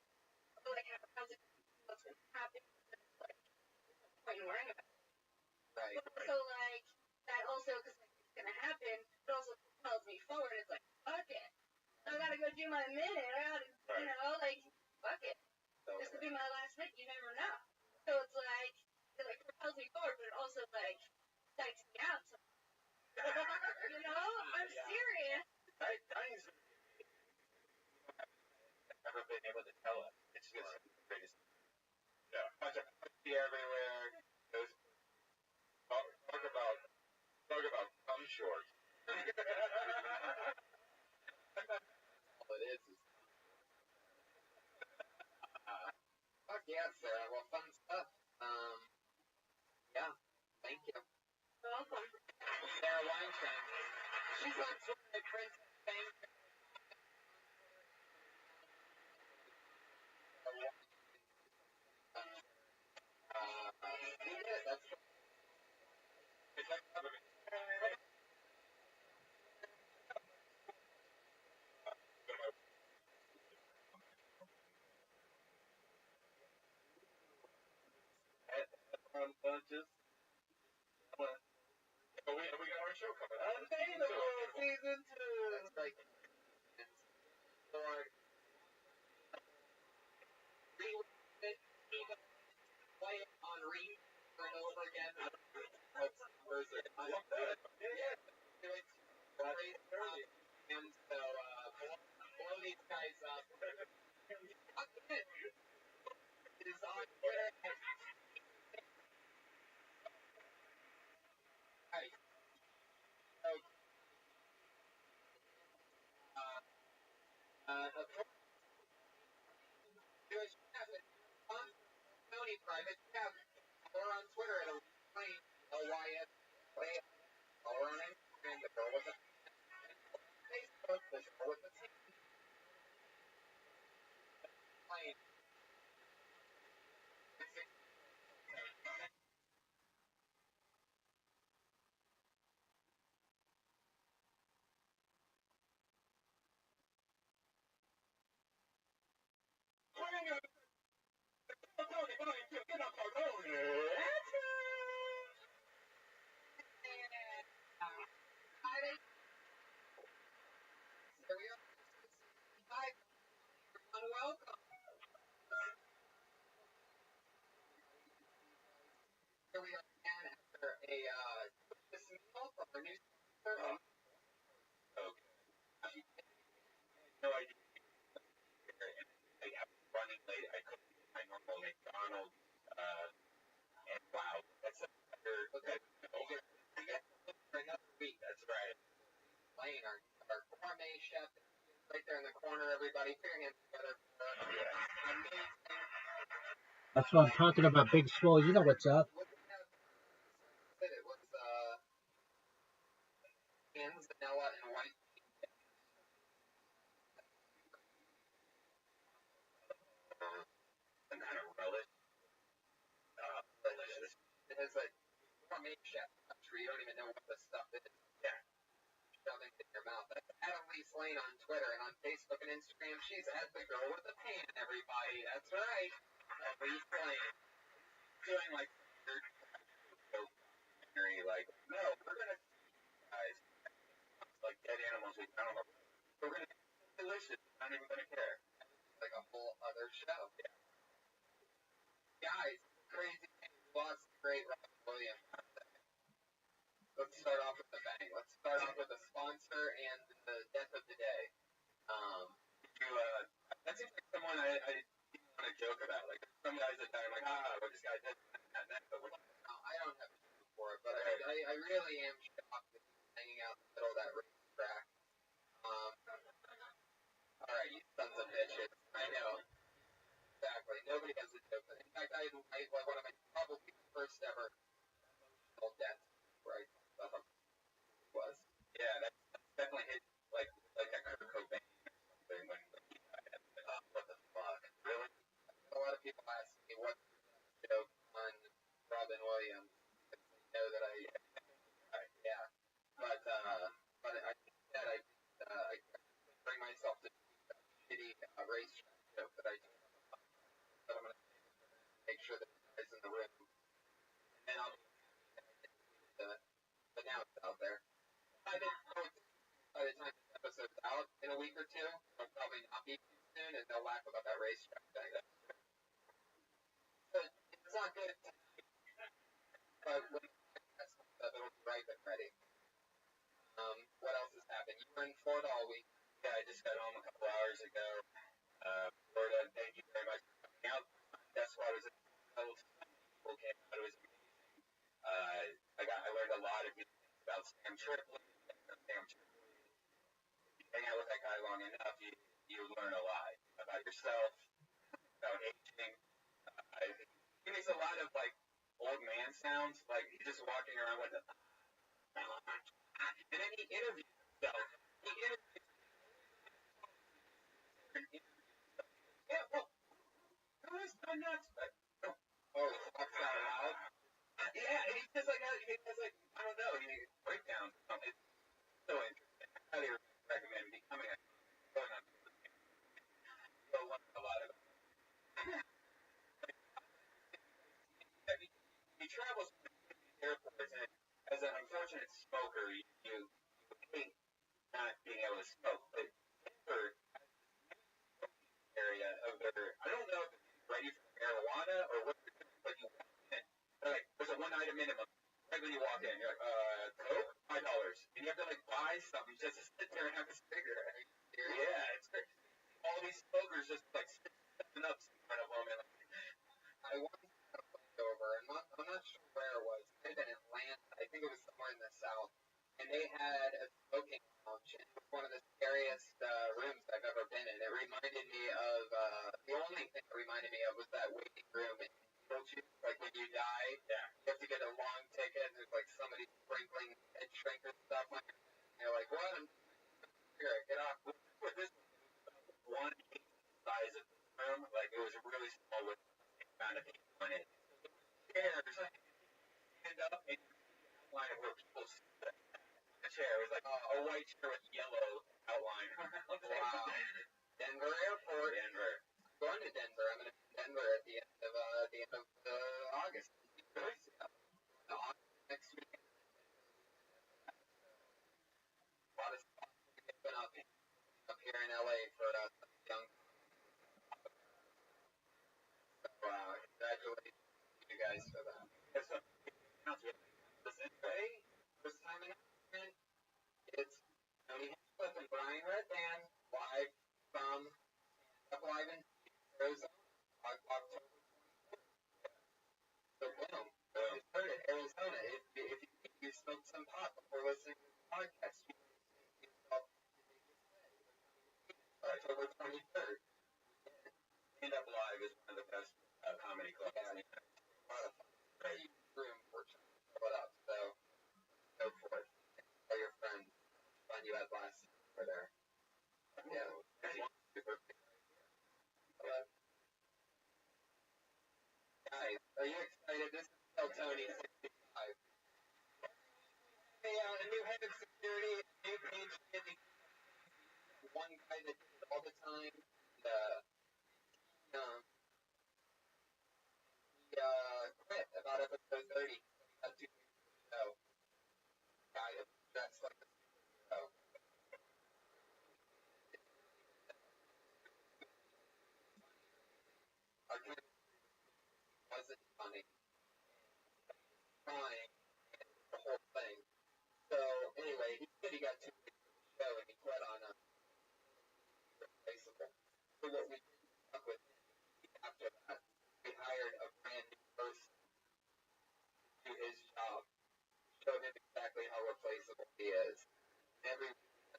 Like how's it what's gonna happen? It's like there's no point in worrying about it. Right. But also like that also because like it's gonna happen, it also propels me forward. It's like fuck it. I gotta go do my minute. I gotta like fuck it. So, This could be my last minute. You never know. So it's like it like propels me forward, but it also like psychs me out. So, I'm serious. Dying's never been able to tell us. It's just the greatest. Yeah. Be everywhere. Talk about come short. All it is. Fuck yeah, Sarah. Well, fun stuff. Yeah. Thank you. You're welcome. Sarah Weinstein. She's on Twitter at Princess Bang. That's just we got our show coming up. Unbelievable season 2. That's right. Lord. Play it on read over and over again. And so, blow these guys up. It is on Twitter. Right. So, of course, Jewish Catholic on Tony Private Catholic. Or on Twitter at LYS. Or on Instagram, the girl with the Facebook, the girl with the plane. Here we are. Hi, everyone. Welcome. Here we are again after a this meal from our new sponsor. No idea. I have running late. I couldn't get my normal McDonald's. And wow, that's a better. You get for another week. That's right. Lane, our gourmet chef, right there in the corner. Everybody, put your hands together. Amazing. That's what I'm talking about, Big Swole. You know what's up. It was Heinz vanilla and white some kind of relish. Delicious. It has a gourmet chef where you don't even know what the stuff is. Yeah. Shoving it in your mouth. That's Annalise Lane on Twitter, and on Facebook and Instagram, she's at the girl with the pan, everybody. That's right. Annalise Lane. Doing like weird documentary, like, no, we're gonna guys like dead animals we found. We're gonna get delicious. I'm not even gonna care. It's like a whole other show. Yeah. Guys, crazy things. Lots of great Robin Williams. Let's start off with the bang. Let's start off with a sponsor and the death of the day. That seems like someone I didn't want to joke about. Like some guys that die, I'm like, well, this guy did that, but we're not. I don't have a joke for it, but I really am shocked that he's hanging out in the middle of that racetrack. All right, you sons of bitches. I know. Exactly. Nobody has a joke. In fact, I like one of my probably first ever emotional deaths where I was. Yeah, that's definitely hit like a Kurt Cobain or something when he died. What the fuck? Really? A lot of people ask me what's the best joke on Robin Williams because they know that I yeah. But I said I bring myself to shitty racetrack joke that I do. But I'm gonna make sure that the guys in the room, and then I'll but now it's out there. I didn't know by the time this episode's out in a week or two, it'll probably not be too soon, and they'll laugh about that racetrack thing. So it's not good tonight, but when the podcast comes up, it'll be ripe and ready. What else has happened? You were in Florida all week. Yeah, I just got home a couple hours ago. Florida, thank you very much for coming out. That's why I was able to people came out. It was amazing. I learned a lot of new things about Sam Tripoli. If you hang out with that guy long enough, you learn a lot about yourself, about aging. He makes a lot of like old man sounds, like he's just walking around with a. And then he interviews himself. Yeah, well, who is so nuts? Oh, talks out loud. Yeah, and he's just like, I don't know, breakdowns. It's so interesting. I highly recommend becoming a going on. You'll learn a lot of it. He travels to airports, and as an unfortunate smoker, you hate not being able to smoke. But Denver has this area of I don't know if it's ready for marijuana or what, but you walk in, they're like, there's a one-item minimum. Right when you walk in, you're like, Coke, $5. And you have to, like, buy something just to sit there and have a cigarette. Yeah, it's great. All these smokers just, like, stepping up in front of them. And, like, I once had a layover, and I'm not sure where it was. It might have been Atlanta. I think it was somewhere in the South. And they had a smoking lounge, and it was one of the scariest rooms I've ever been in. It reminded me of, the only thing it reminded me of was that waiting room in Beetlejuice. Like when you die, you have to get a long ticket, and there's like somebody sprinkling head shrinker stuff on your head. And you're like, what? I'm here, get off. with this one size of this room, like, it was really small with the amount of people in it. Chairs, stand up, and outline of where people sit. The chair was like a white chair with yellow outline around it. Wow. Denver Airport. Denver. I'm going to Denver. I'm going to be in Denver at the end of August. Really? Next week. A lot of spots have been up here in LA for young. So congratulations to you guys for that. First time in announcement. It's Tony Hinchcliffe and Brian Redband live from Up Live in Arizona, October 24th. So boom, you just heard it, Arizona. If you smoked some pot before listening to the podcast, you think to yourself, October 23rd. Stand Up Live is one of the best comedy clubs. Yeah, a lot of fun. Very room, fortunately, to fill it up. So go for it. Tell your friends. you had last year there. Yeah. Super. Guys, are you excited? This is Tell Tony 65. Hey, a new head of security, a new patriot. One guy that did it all the time. He quit about episode 30. He got 2 weeks of the show. Guy dressed like a superhero. Our chemistry wasn't funny. Crying and the whole thing. So anyway, he said he got 2 weeks of the show and he quit on replaceable. So what we did stuck with him after that, we hired a brand new person to do his job. Showed him exactly how replaceable he is. Every week,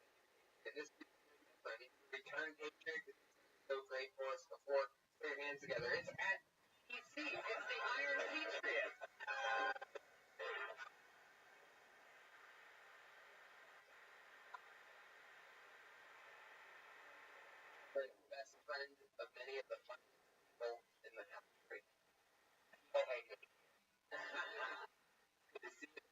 and this week is different. He's a return patriot. It's so great for us before. Put your hands together. It's at PC. It's the Iron Patriot. Best friend of many of the funniest people in the country. Oh, hey, good. Good to see you.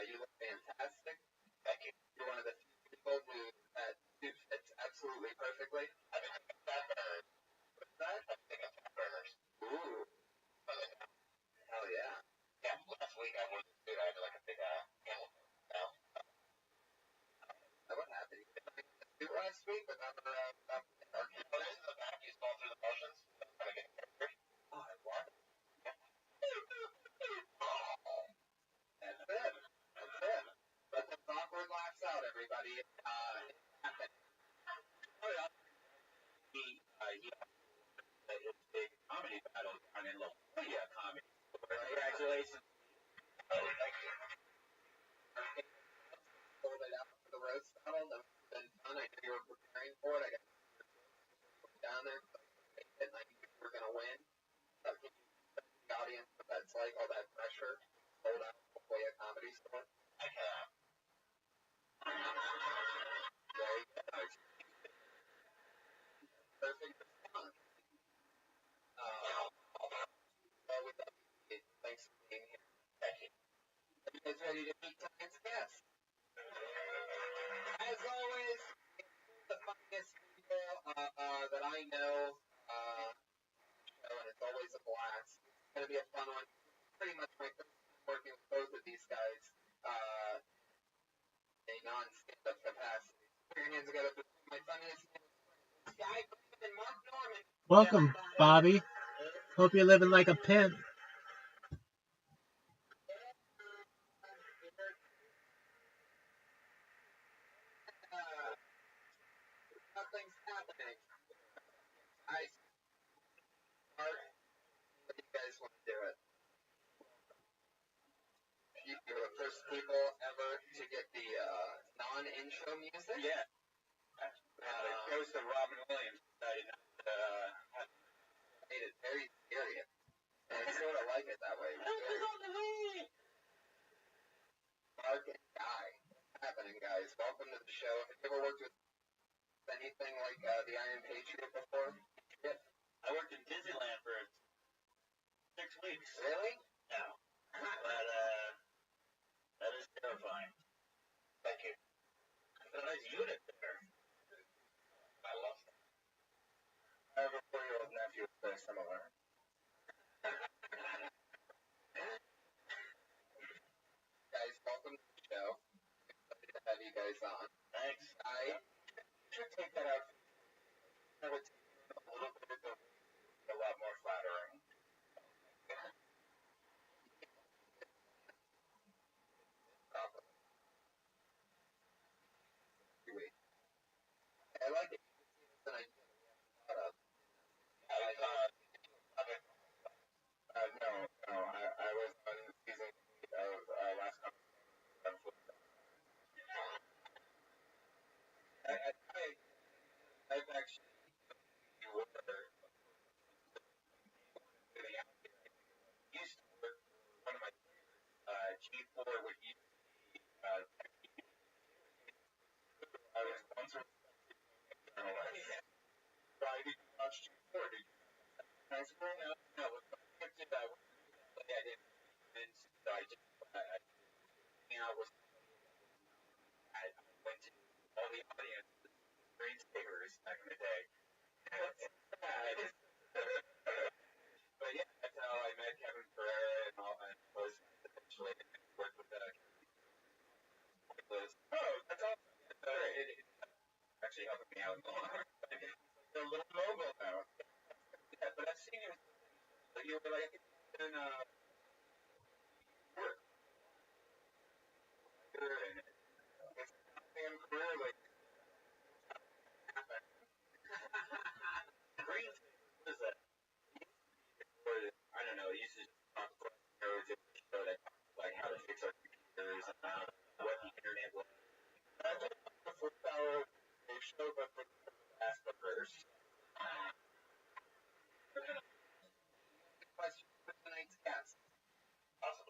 You look fantastic. Thank you. You're one of the few people who suit fits absolutely perfectly. I think I'm fat burners. What's that? I think I'm fat burners. Ooh. Hell yeah. Yeah, last week I wore this suit. I had like a big camel now. What happened? You didn't make the suit last week without the well, this is the back. You saw through the motions. That's kind of getting character. Oh, I what? That's it. That's it. Let those awkward laughs out, everybody. It happened. Oh, yeah. He his big comedy battle down in La Jolla Comedy. Congratulations. Oh, thank you. Pulled it out for the roast battle. That was been fun. I knew you were preparing for it. I got down there, so I knew you were going to win. Can you tell the audience what that's like, all that pressure? Sold out La Jolla Comedy Store? I have. There you go. Perfect response. Well, we love you. Thanks for being here. Thank you. Are you guys ready to meet tonight's guest? As always, the funniest people that I know, and it's always a blast. It's going to be a fun one. Pretty much my first time working with both of these guys in a non-stand-up capacity. Put your hands together for my funniest guy, and Mark Norman. Welcome, Bobby. Hope you're living like a pimp. Nothing's happening. Mark, what do you guys want to do it? You're the first people ever to get the non-intro music? Yeah. The ghost of Robin Williams decided not to made it very serious. And I sort of like it that way. Mark and Guy. What's happening, guys? Welcome to the show. Have you ever worked with anything like the Iron Patriot before? Yep. I worked in Disneyland for 6 weeks. Really? No. But that is terrifying. Thank you. There's a nice unit there. I love it. I have a 4-year-old nephew who's very similar. Guys, welcome to the show. Excited to have you guys on. Thanks. I should take that out. I would take it a little bit of a lot more flattering. I like it. It's an idea that we haven't thought of. No. I was on season 8 of last summer. I've actually worked ounce of journalist. Why did you watch G4? Did you nice girl? No, I did that. I didn't. And so I just, hang out with somebody that was I went to all the audience screensavers back in the day. But yeah, that's how I met Kevin Pereira and all, and was eventually worked with was, oh, that's awesome. It actually helping me out a lot. They're a little mobile now. Yeah, but I've seen you. You were like in work. And it's damn career like green. What is that? I don't know. It used to just talk about roads and show that like how to fix our computers and what the internet was. I just the first hour they show but for the last first. Question for tonight's guest. Awesome.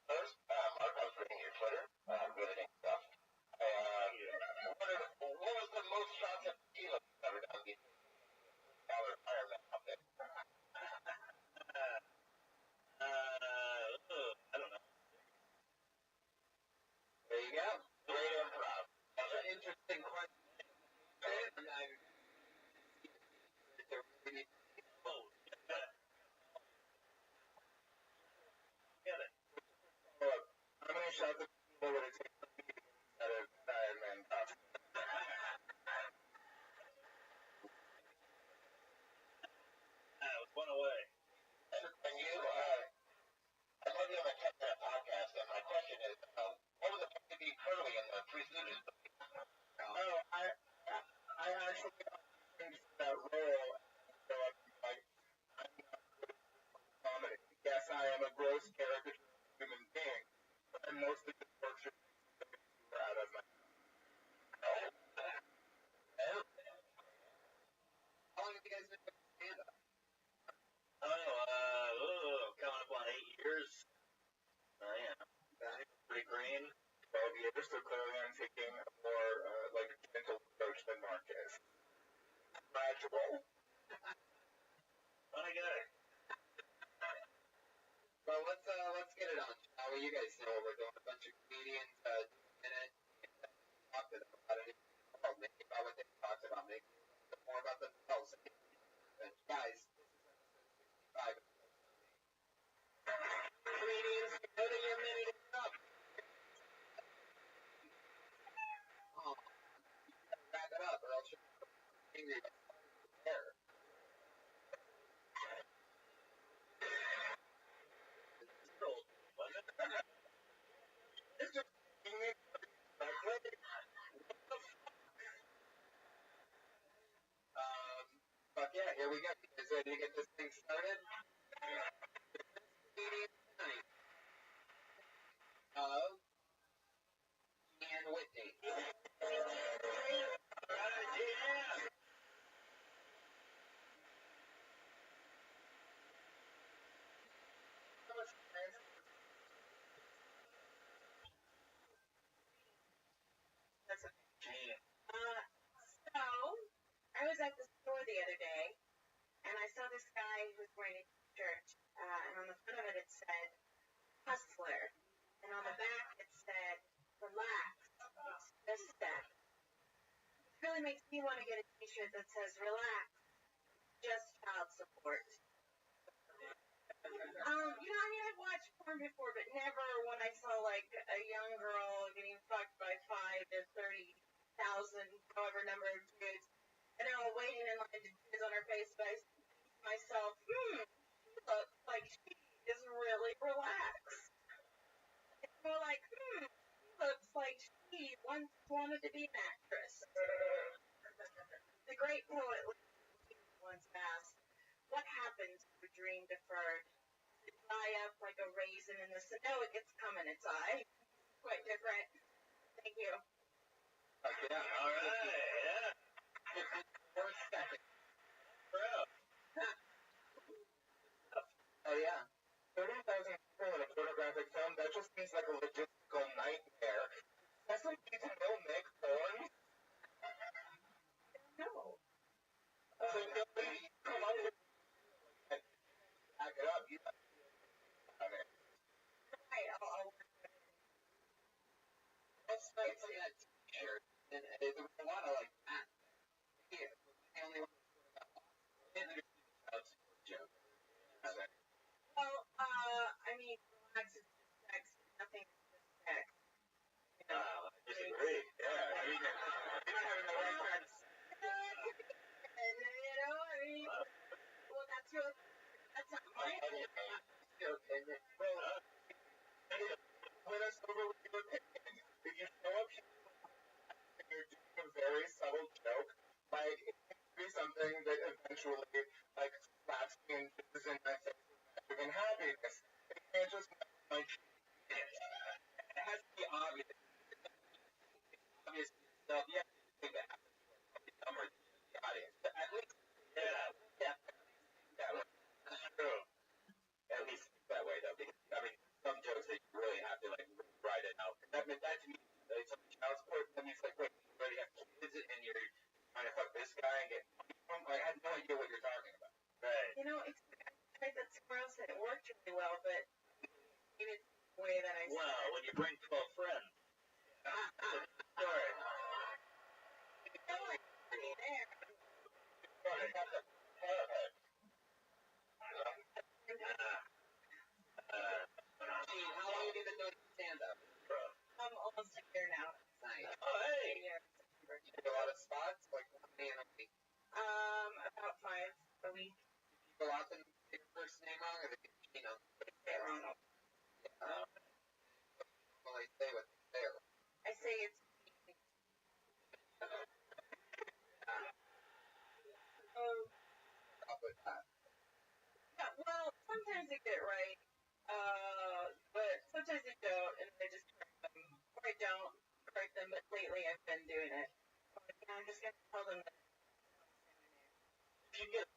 First, Mark, I was reading your Twitter, visiting stuff. What was the most shots of tequila you've ever done before? Retirement out there. I don't know. There you go. Great improv. That's an interesting question. How many shots of tequila would it take for me to get out of retirement? It was one away. And you, I love you on a 10-minute podcast, and my question is, what was it like to be Curly in the Three Stooges? Oh, I actually auditioned for that role, so I'm not good at comedy. Yes, I am a gross caricature of a human being, but I mostly just torture things out of my. How long have you guys been doing stand-up? Coming up on 8 years. Yeah. Pretty green. 12 years, so clearly I'm taking a more, like, gentle approach than Mark is. Gradual. Funny guy. Well, let's get it on, shall we? You guys know what we're doing. A bunch of comedians, in it, and talk to them about it. Maybe about what they talked about, maybe more about themselves. And guys, this is episode 65. Comedians, you know that your minute is up. Oh, you gotta wrap it up, or else you're angry by there. It's just but yeah, here we go. You guys ready to get this thing started? Comedian tonight. And Whitney. So, I was at the store the other day, and I saw this guy who was wearing a t-shirt, and on the front of it it said, Hustler, and on the back it said, Relax, it's just a step. It really makes me want to get a t-shirt that says, Relax, just child support. I've watched porn before, but never when I saw, like, a young girl getting fucked by 5 to 30,000, however number of dudes, and now waiting in line to jizz on her face, but I think to myself, she looks like she is really relaxed. It's more like, she looks like she once wanted to be an actress. The great poet once asked, what happens to a dream deferred? Does it dry up like a raisin in the sun? No, it gets cum in its eye. Quite different. Thank you. Yeah, all right, yeah. 54 seconds. Bro. Oh, yeah. 30,000 people in a photographic film, that just seems like a logistical nightmare. Does somebody need to know make porn? eventually, like, slaps me and kisses in my face with magic and happiness. It can't just be like, it has to be obvious. It's obvious to yourself. Yeah, you think that happens to us, probably dumber than the audience. But at least, yeah, that way. That's true. At least think that way, though. Because, I mean, some jokes that you really have to, like, write it out. That to me, it's like child support. That means, like, wait, you already have kids and you're trying to fuck this guy and get money from him? Like, I had no idea what you're talking about. Right. You know, I tried that somewhere else and it worked really well, but it's the way that I said Well, when you bring 12 friends. Sorry. it. No, I'm already there. Sorry. Gene, how long have you been doing stand-up? I'm almost a year now. Nice. Oh, hey. A year. You do a lot of spots? Like, how many in a week? About 5 a week. People often say your first name wrong, or they get Gene on the Say it wrong. well, they say what they say. I say it's Up with that. yeah, well, sometimes I get it right, but sometimes I don't, and I just correct them, or I don't correct them, but lately I've been doing it. I'm just going to tell them that If you get a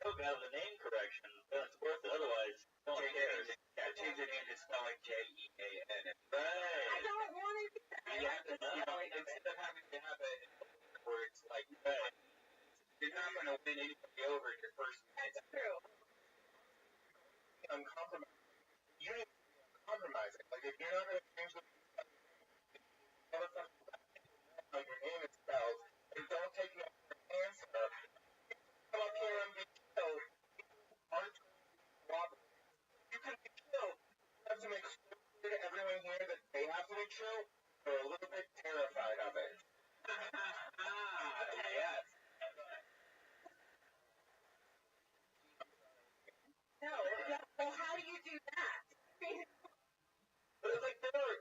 joke out of the name correction, then it's worth it. Otherwise, no one cares. Yeah, change your name to spell like Jean. Right. I don't want to do that. I You like have the to, spelling of it. instead of having to have it where it's like, right, you're not going to win anybody over in your first minute. That's true. Uncompromising. You need to be uncompromising. Like, if you're not going to change the motherfucker how your name is spelled, and don't take no for an answer, come up here and be killed. Aren't going to cooperate. You can be killed. You have to make sure to everyone here that they have to be killed. They're a little bit terrified of it. Yes. No, yeah, well, how do you do that? But it's like, there are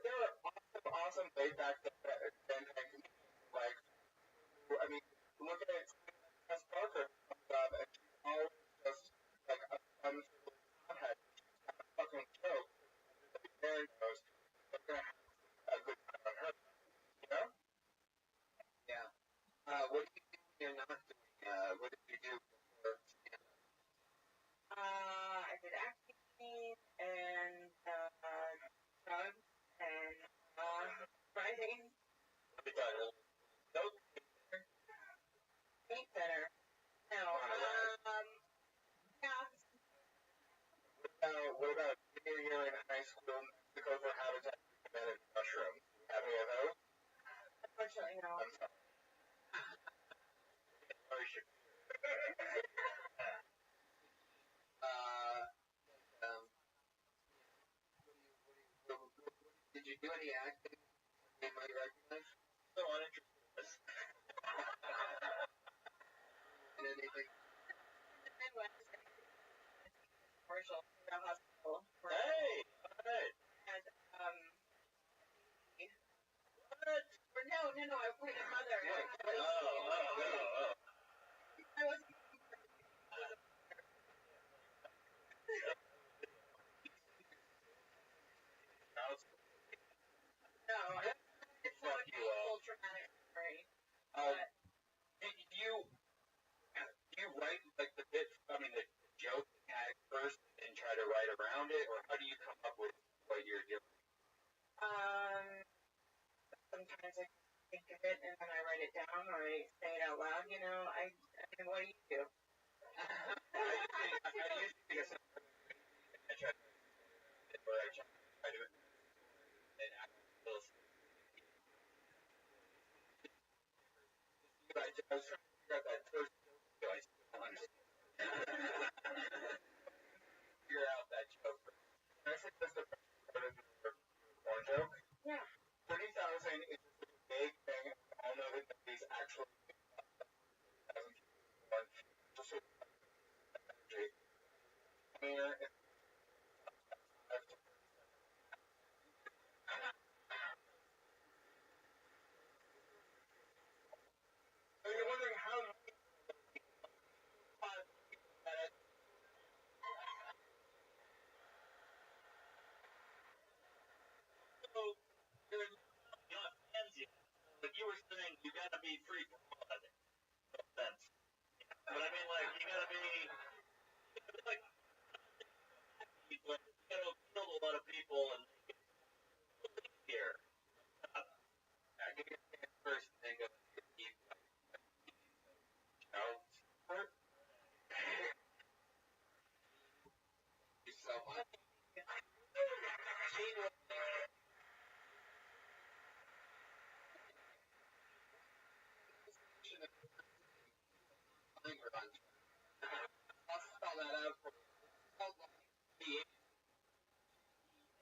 awesome laid-back then like, I mean, look at it, Tess Parker comes up, and she's always just, like, a fun sort of hothead. She's got a fucking joke, everybody there knows they're gonna have a good time on her, you know? Yeah. What do you do when you're not doing, what did you do before stand-up? I did acting and drugs and writing. Paint better. No. Yeah. What about senior year in high school, Mexico for Habitat for Humanity mushrooms? Do you have any of those? Unfortunately, no. I'm sorry. Did you do any acting you might recognize? So uninterested. In anything? The Midwest commercial for a hospital. Hey! Alright. And, What? or no, I played a mother. Oh. I was no, it's not a painful, traumatic story. Do you write like the bit, the joke tag first and try to write around it, or how do you come up with what you're doing? Sometimes I think of it and then I write it down or I say it out loud, you know. I mean, what do you do? I usually think of something and I try to do it and I feel I was trying to figure out that first joke, so I still don't understand. Figure out that joke. Can I say this the first part of your porn joke? Yeah. 30,000 is just like a big thing, and we all know that nobody's actually 30,000 porn. Just sort of energy. Here is so you're wondering how many were saying you gotta be free from blood. No offense. But I mean, like, you gotta be like, you gotta kill a lot of people and make it easier. Give your hand first and then go to your teeth. Support. Thank you so much. Gene, I'll spell that out for you. It's spelled like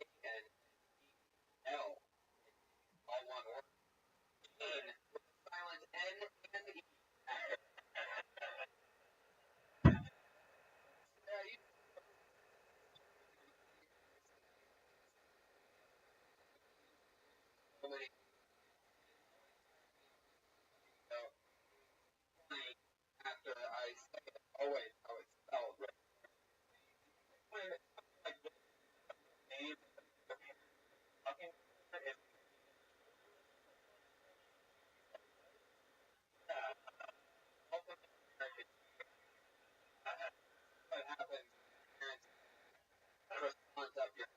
B-A-N-L. All one word. Gene with a silent N and E. So many after I say it, always how it's spelled. Right? Like the name talking is what happens when parents response up your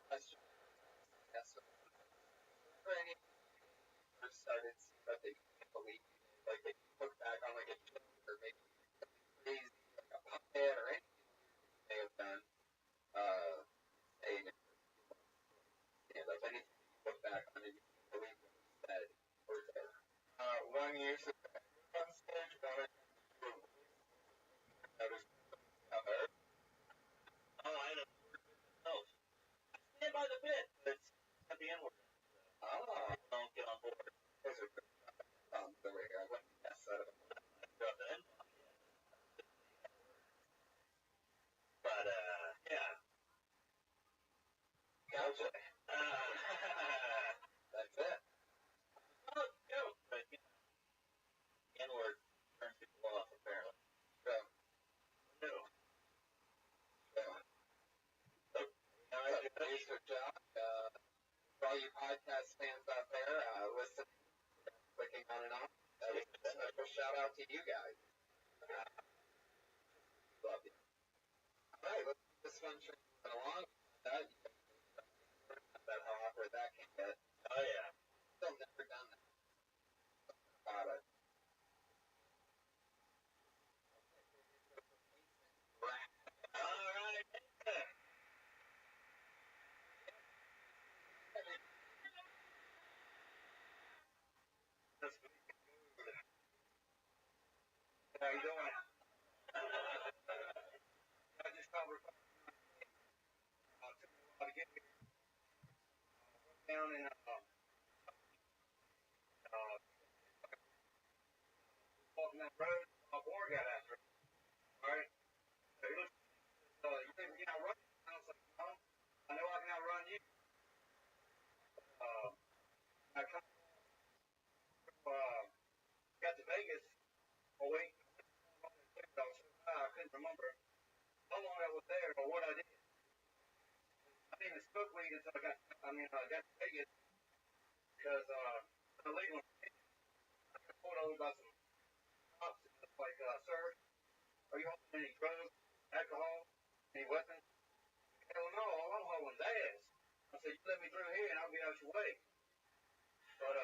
question. Yes, for any first started but they can't believe like they look back on like a joke or maybe something crazy like a puppet or anything they have done saying it like anything you look back on and you can't believe what you said or there. One year so on stage one other. Oh, I know. Oh, stand by the bit, but it's at the end word. Oh, don't get on board. Those are good over here. I wouldn't guess that. But yeah. Gotcha. That's it. Oh, no, but you know, the N-word turns people off apparently. So, no. So, producer Josh, for all you podcast fans out there, listening, clicking on and off, that was a special shout out to you guys. Love you. All right, let's keep this one train along. That how awkward that can get. Oh yeah. Still never done that. About it. All right. How you doing? I just thought we're took me a while to get here. Down in walking that road, my boy got after it. All right. So he looked. You think we can outrun you? I was like, no. I know I can outrun you. I come got to Vegas. Oh wait. I couldn't remember how long I was there or what I did. I didn't even smoke weed until I got to Vegas because illegal. I got pulled over by some cops. Like, sir, are you holding any drugs, alcohol, any weapons? Hell no, all I'm holding is ass. I said, you let me through here and I'll get out your way. But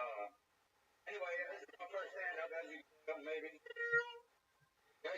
anyway, this is my first stand up as you know, maybe. Yeah,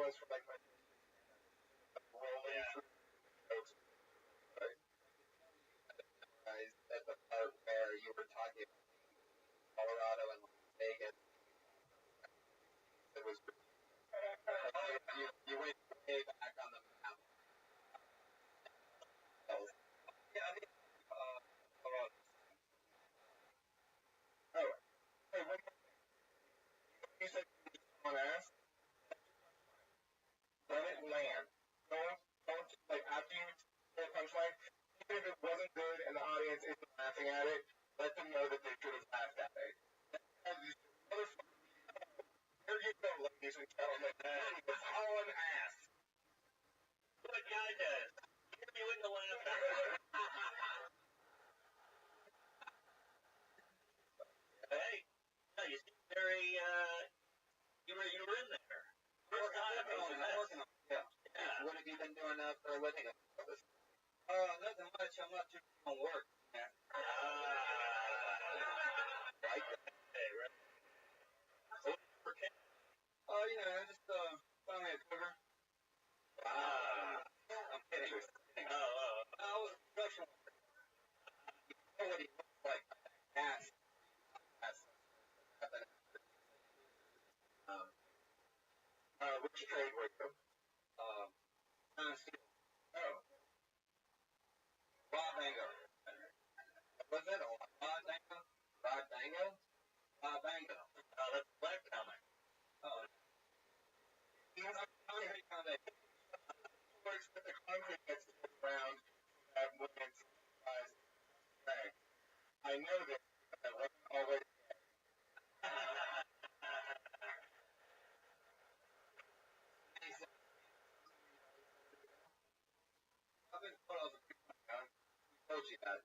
was for like my rolling through jokes, right? Guys, at the part where you were talking about Colorado and Las Vegas, it was you went way back on the map. Yeah, I mean, Colorado. Oh, hey, one more thing. You said someone asked, let it land. Don't just like after you say a punchline, even if it wasn't good and the audience isn't laughing at it, let them know that they should have laughed at it. Here you go, ladies and gentlemen. He was hauling ass. What guy does? You wouldn't laugh at it. Hey, no, you seem very, you were in there. First time. I'm working on it. Yeah. What have you been doing for a living? Nothing much. I'm not too on work. Yeah. Right. Hey, right. You know, I just found me a cougar. I'm kidding. I was a production worker. You know what he looks like? Ass. Which trade were you? Steel. Oh. Raw Bango. Was it a Raw Dango? Raw Dango? Raw Bango. That's a black comic. Oh. He's a concrete foundation. Works with the concrete gets around that when it's drag. I know this because I wasn't always there. I've been told I was a big guy. Who told you that?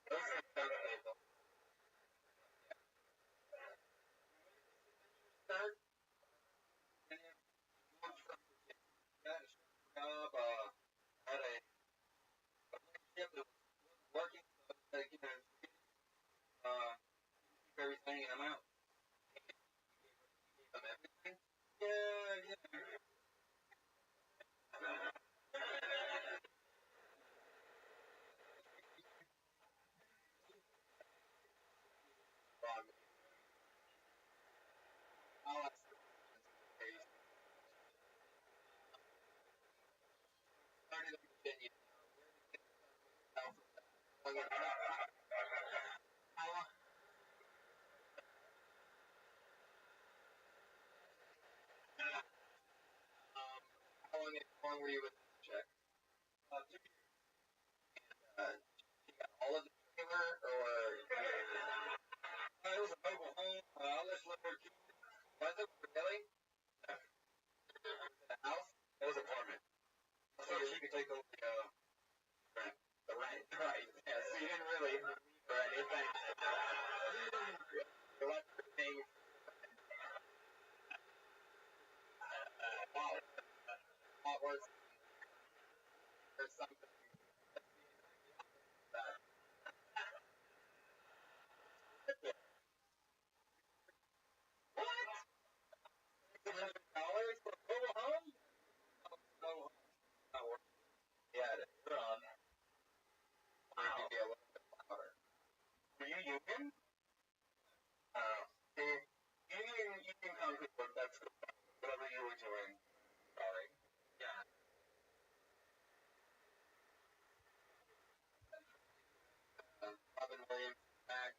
Those are dumb people. Start. And then moved from that job, had a relationship that was working, so like, you know, keep everything, and I'm out. Give them everything? Yeah, yeah. Wrong. I'll ask the questions. Started in Virginia. How long were you with Check? 2 years. You got all of the trailer, or it was a mobile home. I'll just let her keep it. Was it really? No. Was it a house? It was an apartment. So she could take over the rent. The rent, right? Yeah. So you didn't really leave or anything. You left her paying. Wow. Hot works or something. What? $600 for a mobile home? No, not worth it. Yeah, it is. Maybe a little bit louder. Were you union? Union concrete work, that's good. Whatever you were doing. Sorry. Yeah. Robin Williams back.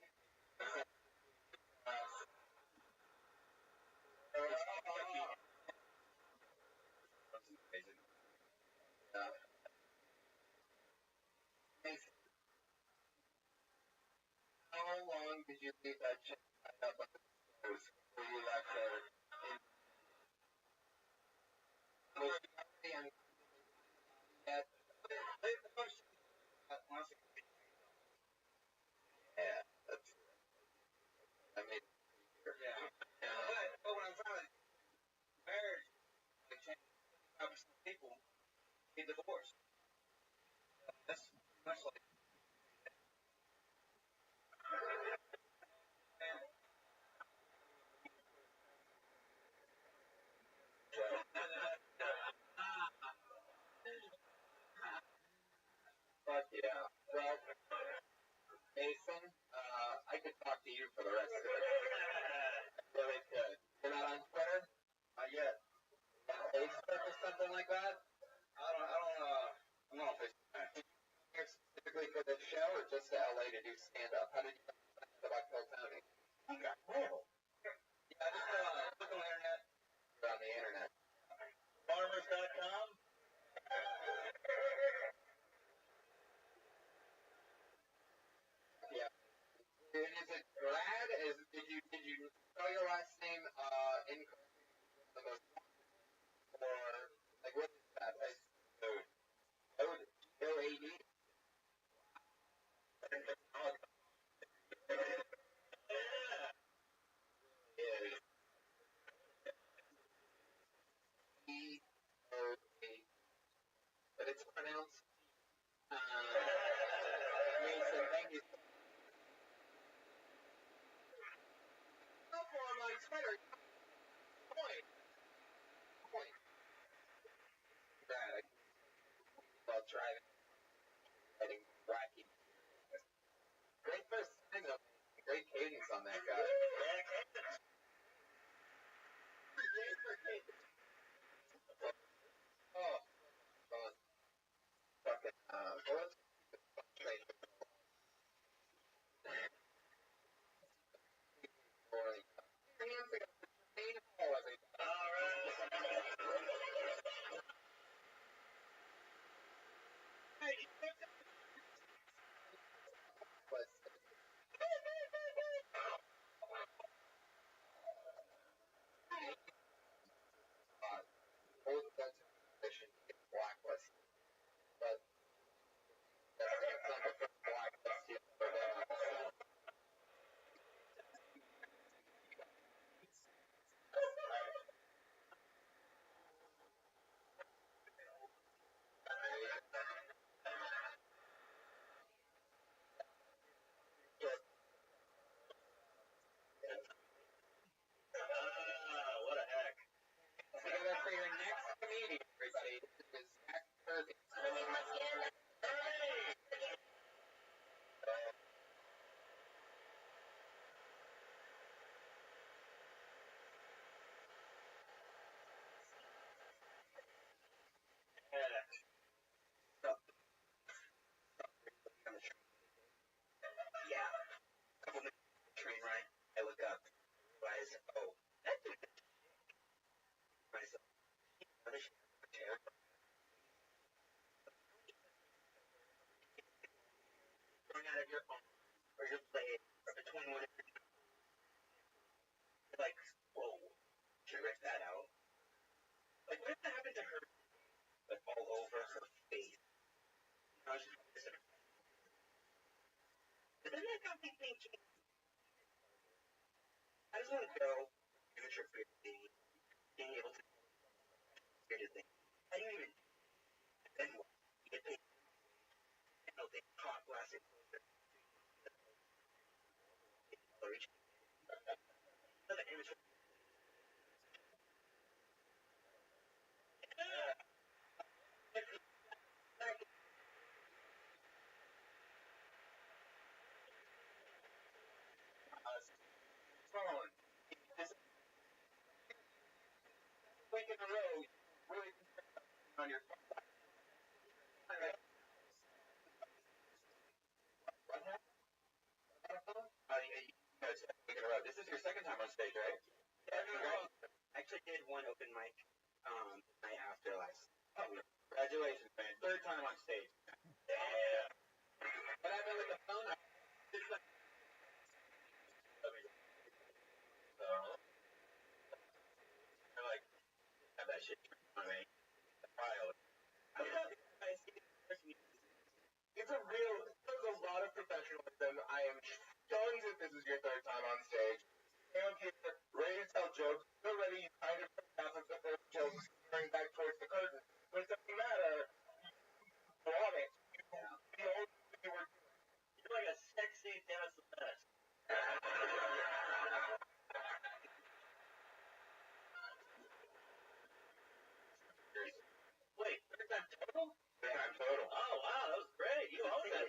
How long did you leave that chick tied up on the stairs before you left her? Was she already on yet? Yeah, that's. I mean, yeah. But what I'm trying to marriage, like, change 5% of people get divorced. That's much like. talk to you for the rest of the day. Really good. You're not on Twitter? Not yet. Facebook or something like that? I'm not on Facebook. Here specifically for this show or just to LA to do stand-up? How did you find about Kill Tony? Okay. Cool. Yeah, just look on the internet. You're on the internet. Farmers.com. Yeah. Is it Brad? Did you spell your last name incorrectly? The most or like what is that? O-A-D? Is E-O-A, but it's pronounced Mason, thank you. Go for him on Twitter. Point. Brad, I love driving, getting wacky. Great first time though. Great cadence on that guy. Oh, fun. Fucking, bullets. Train. Boring. Hands ago, train hole, everybody. All right. Was old Dutch tradition to get blacklist, but that's not the first blacklist you've ever been on. What a heck. Together for your next comedian, everybody. This is Zach Kirby. Yeah. Couple minutes on the train ride, I look up, realize, oh, that dude is myself. Another chair. Going out of your arm or your leg or between whatever. You're like, whoa, should rip that out. Like, what happened to her? Like, all over her face. You know, she's just but then that got me thinking, I just want to go amateur being able to do things. I didn't even, then what? You get paid, you know, they hot glass enclosure. Another amateur. Phone. This week in a row, really on your phone. What happened? This is your second time on stage, right? Yeah, I actually did one open mic night after last. Congratulations, man. Third time on stage. Yeah. What happened with the phone? I like have that shit on me. Wild. It's a real, there's a lot of professionalism. I am stunned that this is your third time on stage. Stand here, ready to tell jokes. Already you kind of put half of the first joke staring back towards the curtain. But it doesn't matter. You want it. You know what you were doing. You're like a sexy Dennis the Best. Wait, third time total? Third time total. Oh, wow, that was great. You owned it.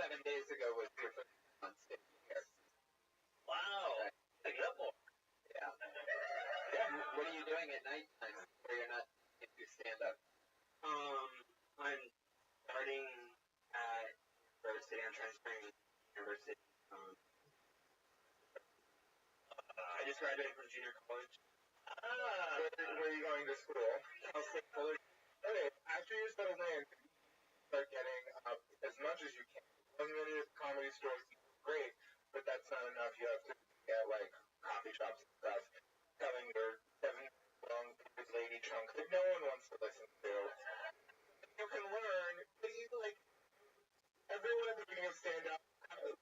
7 days ago was your first time on stage here. trying at night time where you're not into stand-up? I'm starting at university. I'm transferring to university. I just graduated from junior college. Where are you going to school? Cal State Fuller. Okay, after you settle in, start getting as much as you can. Going into comedy stores, great, but that's not enough. You have to get like coffee shops and stuff, telling your 7-long lady chunk that no one wants to listen to. You can learn, but you like everyone at the beginning of stand-up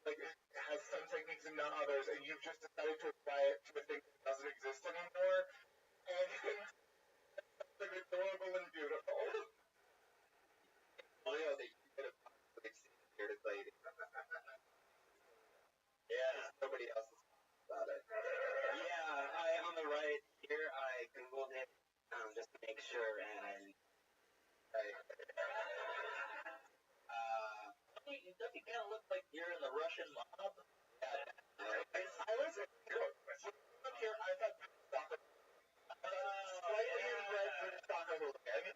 like has some techniques and not others, and you've just decided to apply it to a thing that doesn't exist anymore, and it's like adorable and beautiful. Real that you could have possibly seen a bearded lady. Yeah. Nobody else is talking about it. Yeah, on the right here, I Googled it just to make sure, and does it kind of look like you're in the Russian mob? I was up here, I thought soccer. Slightly inbred British soccer hooligan.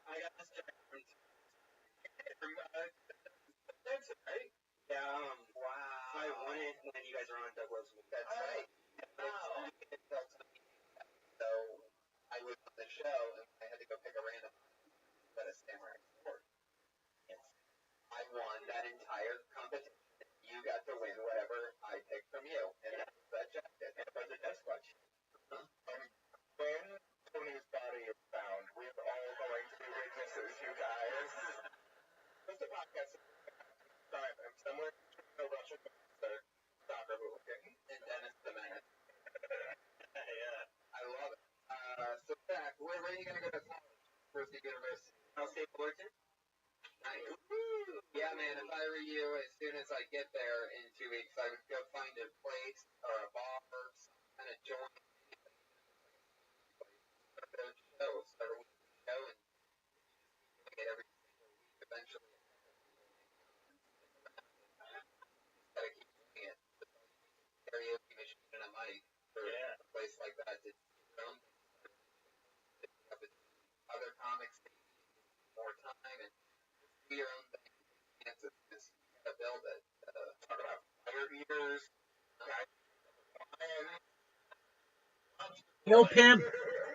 I got this jacket from That's right. Yeah, wow. I won it when you guys were on Douglas. That's right. Wow. So I was on the show and I had to go pick a random at a samurai sport. I won that entire competition. You got to win whatever I picked from you. And that's that jacket. And it was a death watch. When Tony's body is found, we're all going to be witnesses, you guys. Just a podcast. I'm somewhere in a Russian soccer hooligan. And Dennis the Menace. Yeah. I love it. So Zach, where are you going to go to college? Where's the university? Cal State Fullerton. Nice. Woo! Yeah, man, if I were you, as soon as I get there in 2 weeks, I would go find a place or a bar or some kind of joint. Start a weekly show, and doing it every single week eventually. Gotta keep doing it. Karaoke machine and a mic for a place like that. It's your own thing. Other comics need more time and do your own thing. Just gotta build it. Talk about fire eaters. Yo, Pimp.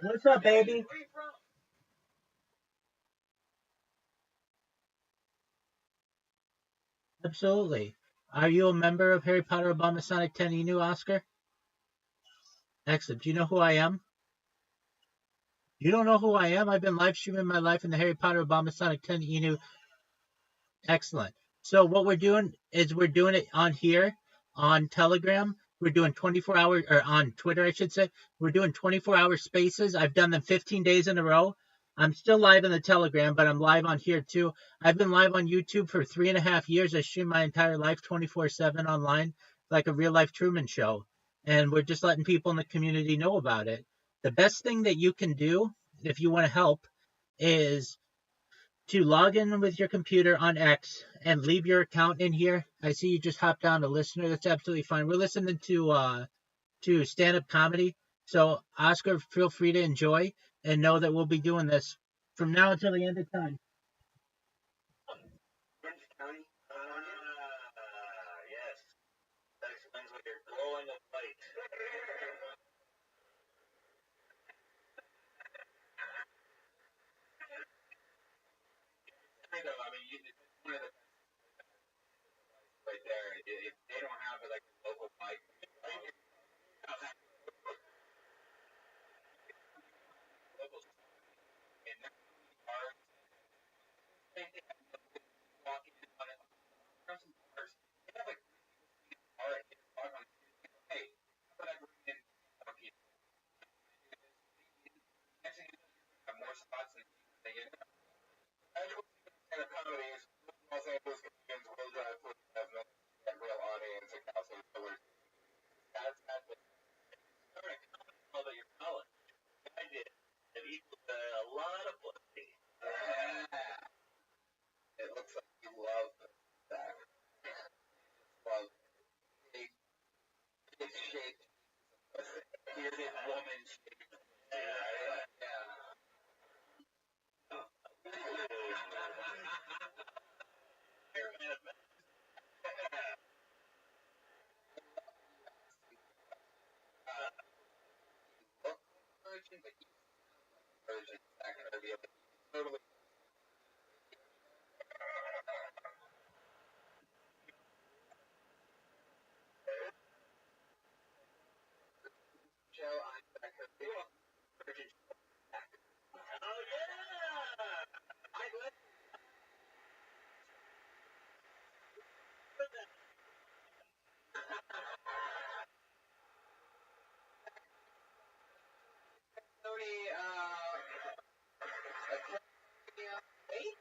What's up, baby? Where you from? Absolutely. Are you a member of Harry Potter Obama Sonic 10 Inu, Oscar? Excellent. Do you know who I am? You don't know who I am? I've been live streaming my life in the Harry Potter Obama Sonic 10 Inu. Excellent. So what we're doing is we're doing it on here, on Telegram. We're doing 24-hour, or on Twitter, I should say. We're doing 24-hour spaces. I've done them 15 days in a row. I'm still live in the Telegram, but I'm live on here too. I've been live on YouTube for 3.5 years. I stream my entire life 24/7 online, like a real-life Truman Show. And we're just letting people in the community know about it. The best thing that you can do, if you want to help, is to log in with your computer on X and leave your account in here. I see you just hopped on a listener. That's absolutely fine. We're listening to stand-up comedy. So Oscar, feel free to enjoy and know that we'll be doing this from now until the end of time. Orange County. Yes. That explains why you're glowing of light. I mean, it's one of the right there. If they don't have like a local mic, local and bars, walking on it. Bars, they have like bar at 8 o'clock on Tuesday. Hey, how about I bring in talkie? Next thing you know, you have more spots than you know. Kind of comedies, Los Angeles comedians will drive to a real audience in Cal State Fuller. That's happening. Sorry, all about your college. I did. It equals a lot of pussy. It looks like you love that. Love big shaped, bearded woman shaped. but you version is not going to be able to totally. Joe, I'm back here. Virgin. Oh yeah! I live. Tony, wait,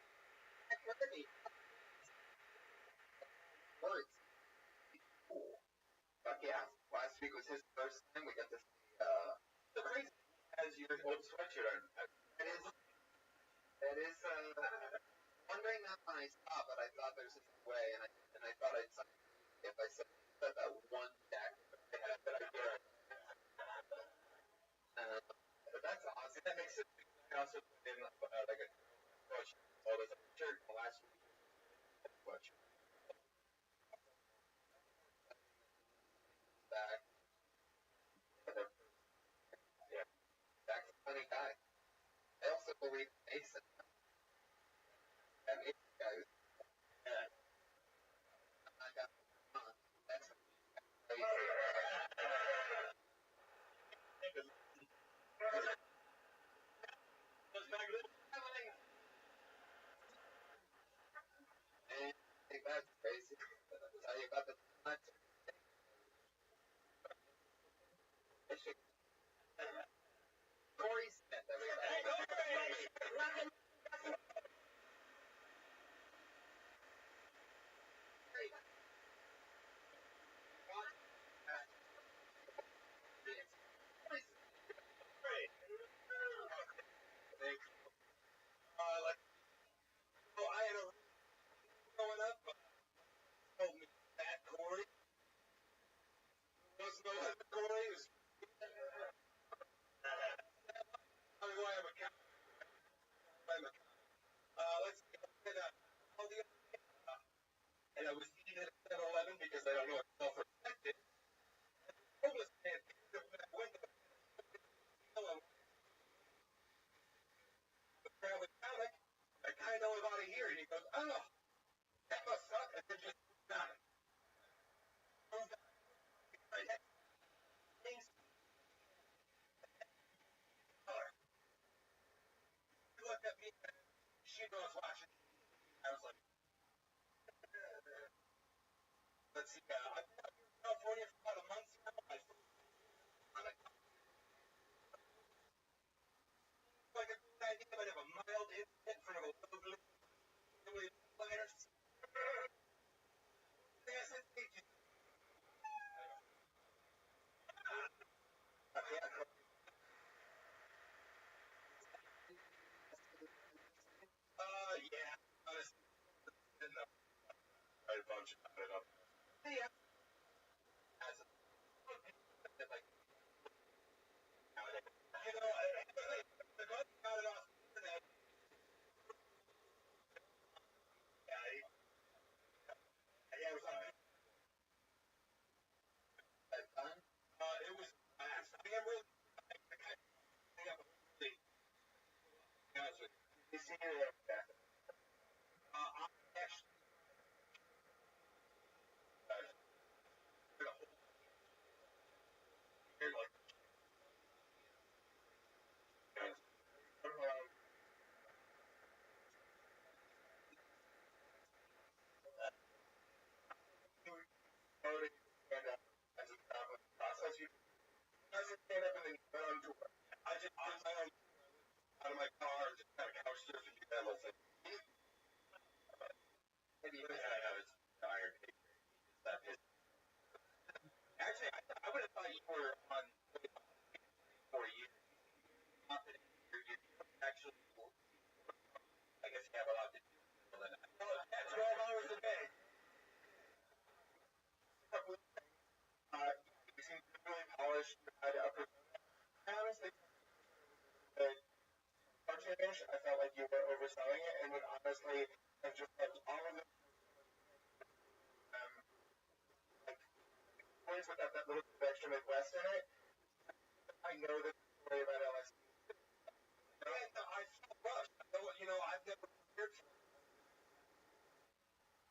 Kirby. Words. Cool. Fuck yeah. Last week was his first time. We got to see, The crazy has your old sweatshirt on. that is, wondering that when I saw, but I thought there's another way, and I thought I'd sign if I said that one jacket I had that I wear. But that's awesome. That makes sense. I also put in like a sweatshirt. Oh, there's a shirt from last week. Sweatshirt. Back. Yeah. Jack's a funny guy. I also believe Mason. That Mason guy was. Yeah. I got. That's crazy. And I think that's crazy. I'll tell you about the time. Corey Smith, everybody. Like, oh, I had a growing up. Told me Fat Corey. Was no other Corey. Was. I'm going to have a count. Let's see. And I was eating at 7-Eleven because I don't know if it's self-respected. Homeless man picked up that window. Traveling comic. I kind of know about it here. And he goes, oh, that must suck. And then just got it. Things. He looked at me. She knows watching. I was like, let's see. I've been out here in California for about a month now. Like a good idea, but have a mild incident in front of a lovely lighters. Yes, it's teaching. Yeah. Honestly, didn't know. I had a bunch of it up. Yeah. As a like, you know, the guy got it off the internet. Yeah, it was on. It was fast. I mean, I'm really. I got really. Honest with you. You see it. I actually. Like. As a process, you stand up and then you go on tour. I just on my own out of my car, just kind of couch surf and do that whole thing. Maybe I was tired. Actually, I would have thought you were on 4 years. You're actually, I guess you have a lot to do. 12 hours a day. You seem really polished. Honestly, finish, I felt like you were overselling it and would honestly have just left all of the like points without that little bit of extra Midwest in it. I know the story about LSD I've never prepared for it.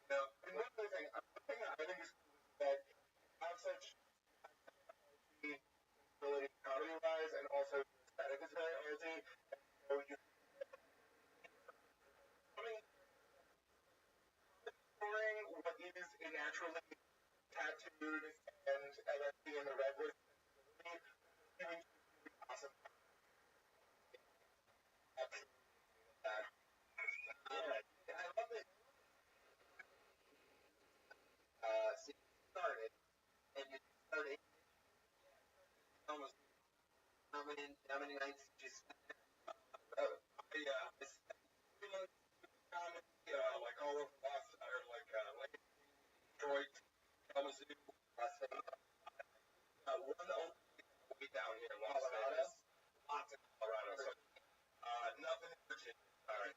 And one other thing, I think is cool is that I have such ability comedy-wise, and also your aesthetic is very artsy, and so you're coming exploring what is a naturally tattooed and LSD in the redwood sensibility, giving you awesome. I love it. So you started, and you started almost how many nights did you spend? I spent 3 months comedy, like all over Boston, or like Detroit, Kalamazoo, one way down here in Las Vegas, lots of Colorado, so nothing in Virginia. All right.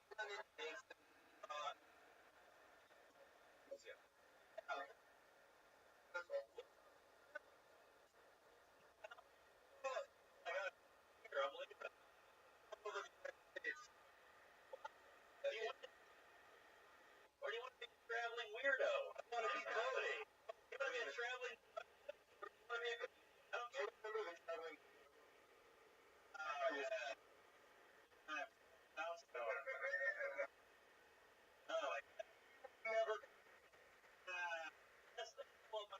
Or do you want to be a traveling weirdo? I want to be comedy. You want to be a traveling. I mean, I don't care. Remember the traveling? Yeah. House door. Oh, like Never. that's the well, my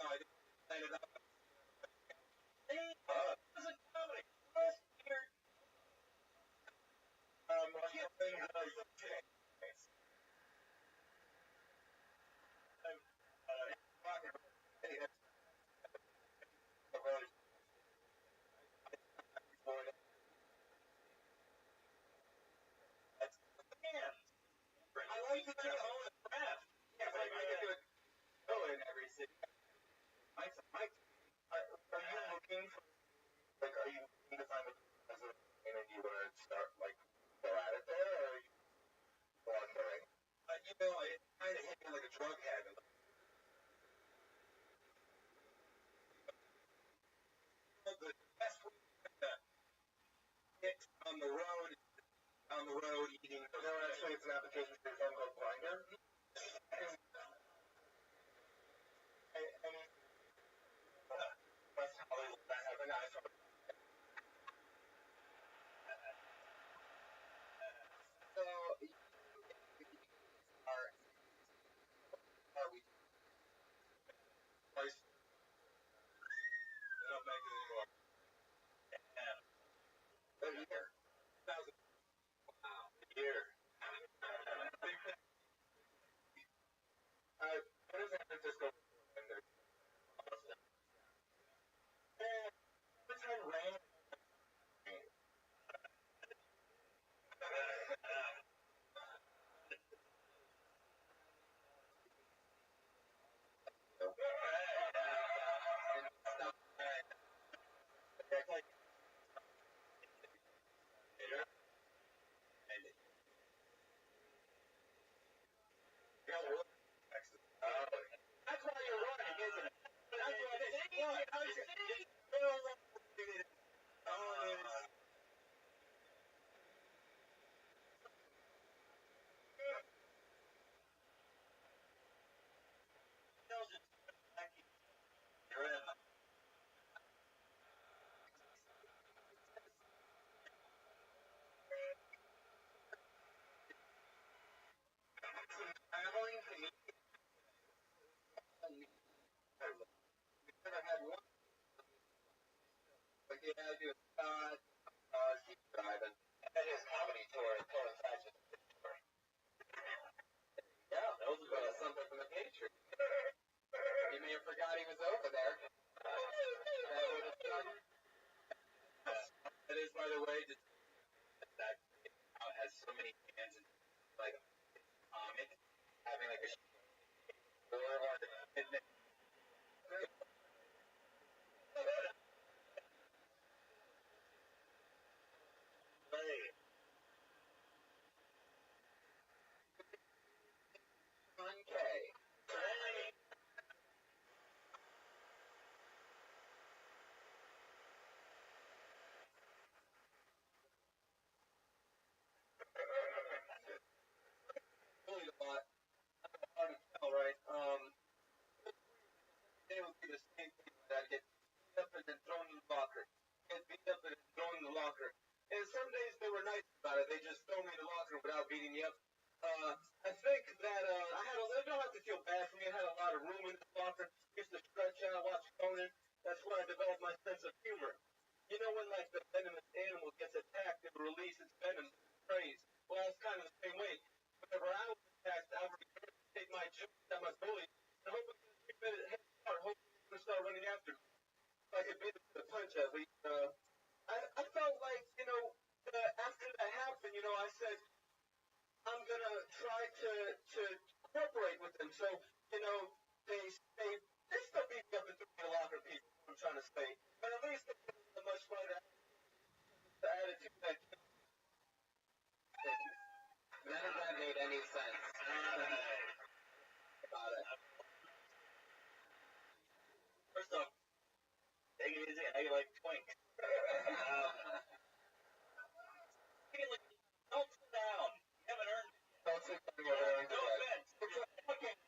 No, I didn't line it up. thing is a comedy. Last year, hands. I like to do own a craft. Yeah, but I could go in every city. Are you looking for, like, are you looking to find a president and you want to start, like, go at it there, or are you wandering? It kind of hit me like a drug habit. The best way to get on the road eating. No, actually, it's an application for your phone called Blinder. West Hollywood, I have a nice one. So, are we twice? They don't make it anymore. A year. 2000. Wow. A year. What is San Francisco? And there's every time rain. That's why you're running, isn't it? That's what it is. You're in. Traveling to me. We've never had one. But yeah, I do a keep driving. And his comedy tour coincides with the tour. Yeah, that was something from the Patriot. He may have forgot he was over there. That is, by the way, just that has so many fans and like comic having like a or play. 1K. got my goalie. I hope I get a 3-minute head start. Hopefully he's gonna start running after me. If I could beat him to the punch at least. I felt like, after that happened, I said I'm gonna try to cooperate with them. So, they still beat me up and threw me in the locker, people. I'm trying to say, but at least they gave me a much better attitude that. None of that made any sense. About it. First off, take it easy. I like twink. Secondly, don't sit down. You haven't earned it. Don't sit down. No offense. It's a fucking.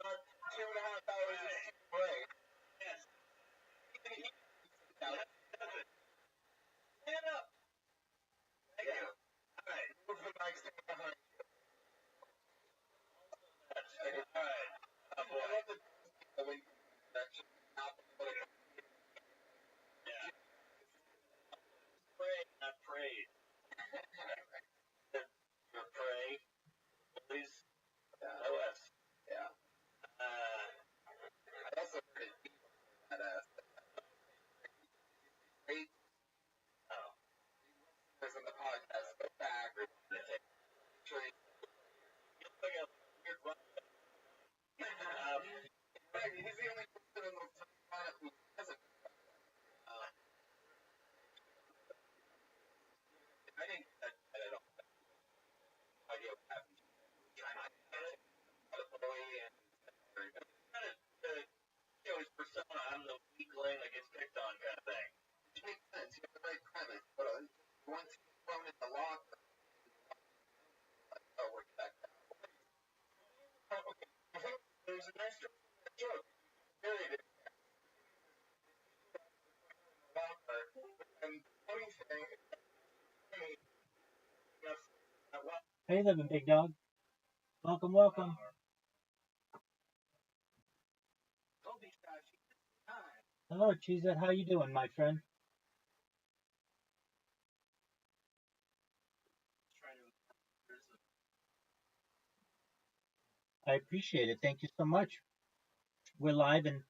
Not 2.5 hours of break. Yes. Stand up. Thank you. All right. Move the mic stand behind you. All right. I love the when actually not Pray, not prayed. Your pray, please. No less. Yeah. I also heard it deep on that great listeners in the podcast go back or sure You look like a weird one. right, he's the only person in the planet who hasn't. I didn't get that at all. No idea what happened. The bully and kind of show his persona. I'm the weakling that gets picked on kind of thing. Which makes sense. You have the right premise. But once you're thrown in the locker, oh, we're back. Okay. There's an extra joke. Very good. And funny thing, How you living, big dog? Welcome, welcome. Hello, Cheez-It. How you doing, my friend? I appreciate it. Thank you so much. We're live in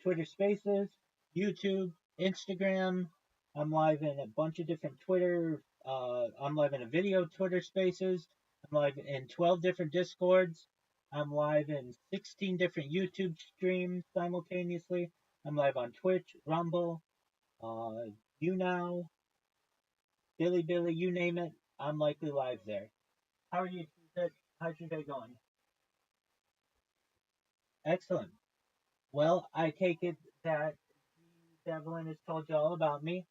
Twitter Spaces, YouTube, Instagram. I'm live in a bunch of different Twitter. I'm live in a video Twitter Spaces. I'm live in 12 different Discords. I'm live in 16 different YouTube streams simultaneously. I'm live on Twitch, Rumble, YouNow, Billy, you name it. I'm likely live there. How are you? How's your day going? Excellent. Well, I take it that Devlin has told you all about me,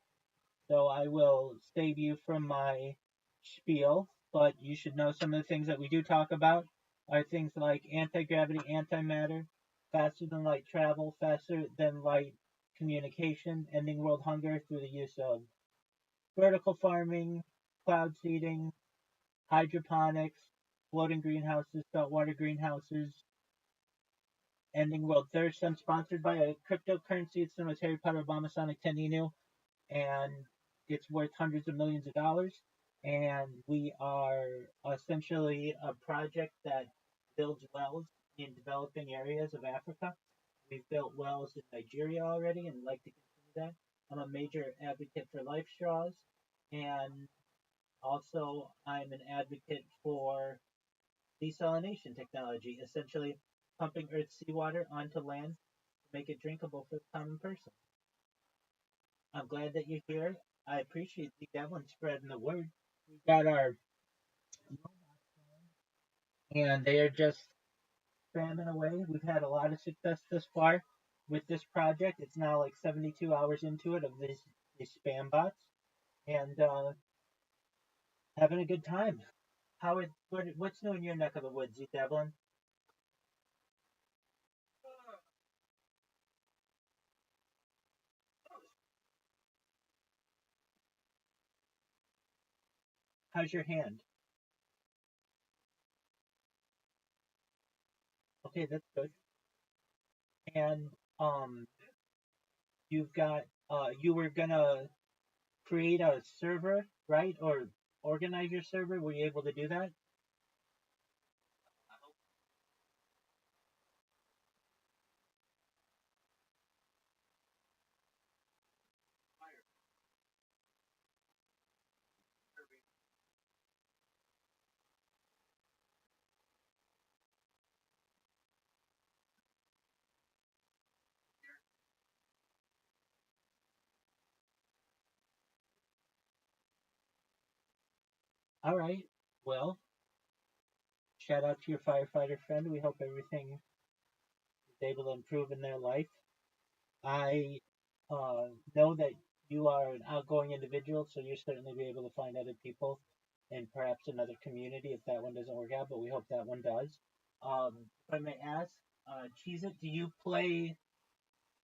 so I will save you from my spiel, but you should know some of the things that we do talk about are things like anti-gravity, antimatter, faster than light travel, faster than light communication, ending world hunger through the use of vertical farming, cloud seeding, hydroponics, floating greenhouses, saltwater greenhouses, ending world thirst. I'm sponsored by a cryptocurrency. It's known as Harry Potter Obama Sonic 10 Inu, and it's worth hundreds of millions of dollars. And we are essentially a project that builds wells in developing areas of Africa. We've built wells in Nigeria already and like to continue that. I'm a major advocate for life straws, and also I'm an advocate for desalination technology, essentially pumping Earth's seawater onto land to make it drinkable for the common person. I'm glad that you're here. I appreciate the Devlin spreading the word. We got our and they are just spamming away. We've had a lot of success thus far with this project. It's now like 72 hours into it of these spam bots, and having a good time. What's new in your neck of the woods, Devlin? How's your hand? Okay, that's good. And you've got you were gonna create a server, right? Or organize your server. Were you able to do that? All right. Well, shout out to your firefighter friend. We hope everything is able to improve in their life. I know that you are an outgoing individual, so you'll certainly be able to find other people and perhaps another community if that one doesn't work out, but we hope that one does. If I may ask, Cheez It, do you play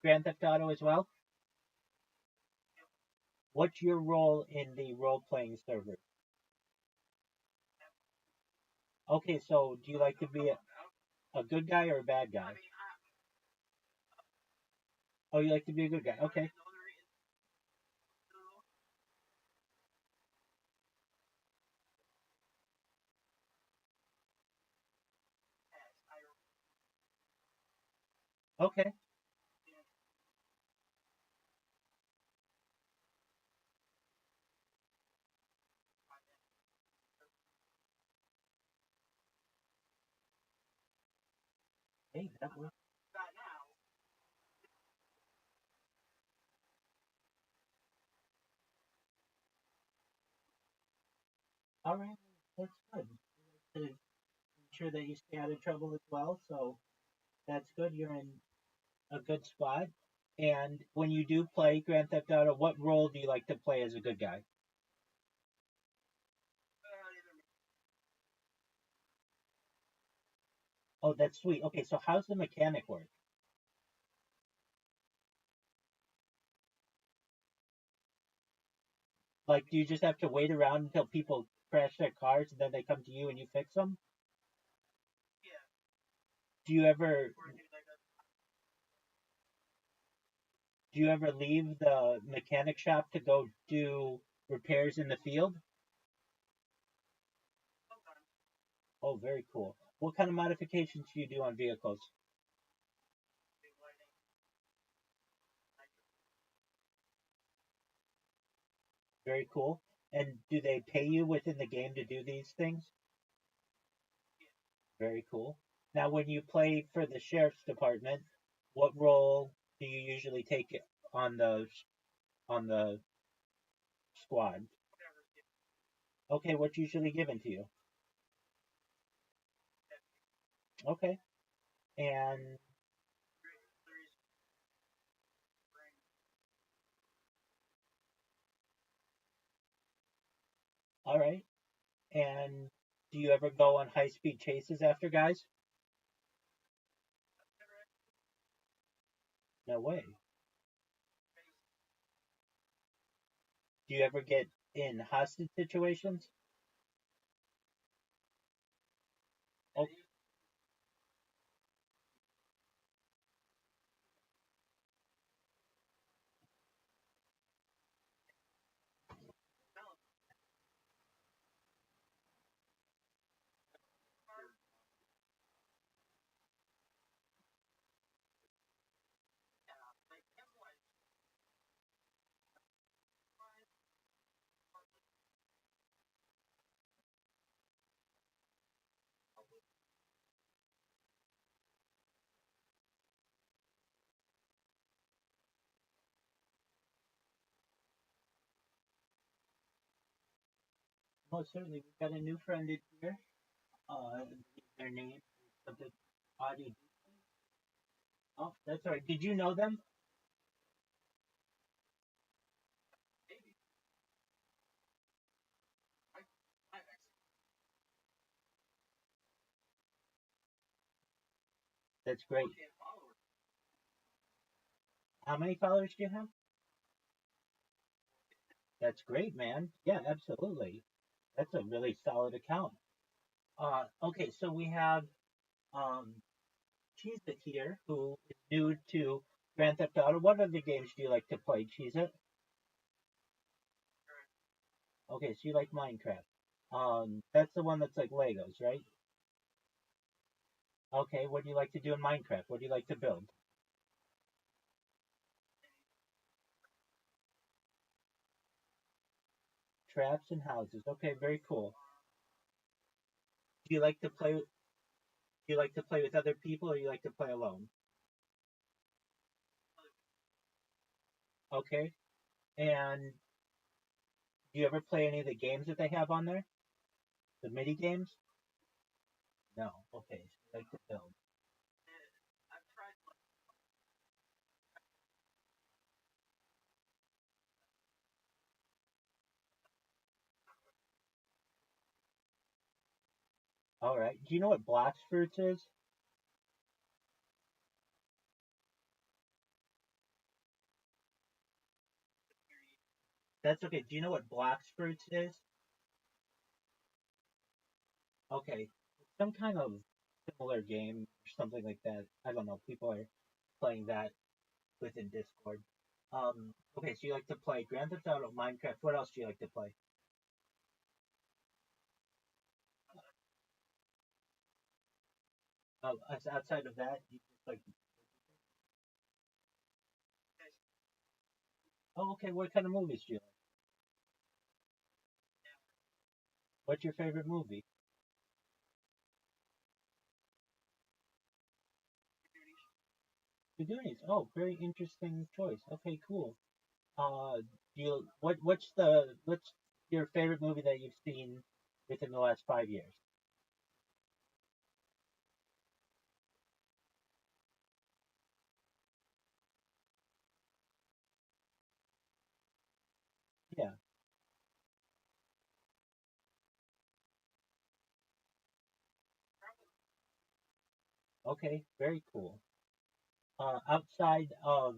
Grand Theft Auto as well? What's your role in the role playing server? Okay, so do you like to be a good guy or a bad guy? Oh, you like to be a good guy. Okay. Okay. Hey, that works. All right. That's good. To ensure that you stay out of trouble as well. So that's good. You're in a good spot. And when you do play Grand Theft Auto, what role do you like to play as a good guy? Oh, that's sweet. Okay, so how's the mechanic work? Like, do you just have to wait around until people crash their cars and then they come to you and you fix them? Do you ever do you ever leave the mechanic shop to go do repairs in the field? Oh, very cool. What kind of modifications do you do on vehicles? Very cool. And do they pay you within the game to do these things? Very cool. Now, when you play for the sheriff's department, what role do you usually take on the squad? Okay, what's usually given to you? Okay, and all right. And do you ever go on high speed chases after guys? No way. Do you ever get in hostage situations? Oh, most certainly. We've got a new friend in here. Their name is something Audie. Oh, that's all right. Did you know them? That's great. How many followers do you have? That's great, man. Yeah, absolutely. That's a really solid account. Okay, so we have um, Cheez It here, who is new to Grand Theft Auto. What other games do you like to play, Cheez It? Okay, so you like Minecraft. That's the one that's like Legos, right? Okay, what do you like to do in Minecraft? What do you like to build? Traps and houses. Okay, very cool. Do you like to play? Do you like to play with other people, or you like to play alone? Okay. And do you ever play any of the games that they have on there? The mini games? No. Okay. So you like to build. I've tried like All right. Do you know what Black's Fruits is? That's okay. Do you know what Black's Fruits is? Okay. Some kind of similar game or something like that. I don't know. People are playing that within Discord. Okay, so you like to play Grand Theft Auto, Minecraft. What else do you like to play? Outside of that, you just like. Oh, okay. What kind of movies do you like? What's your favorite movie? The Goonies. Oh, very interesting choice. Okay, cool. What's your favorite movie that you've seen within the last 5 years? Yeah. Okay, very cool. Outside of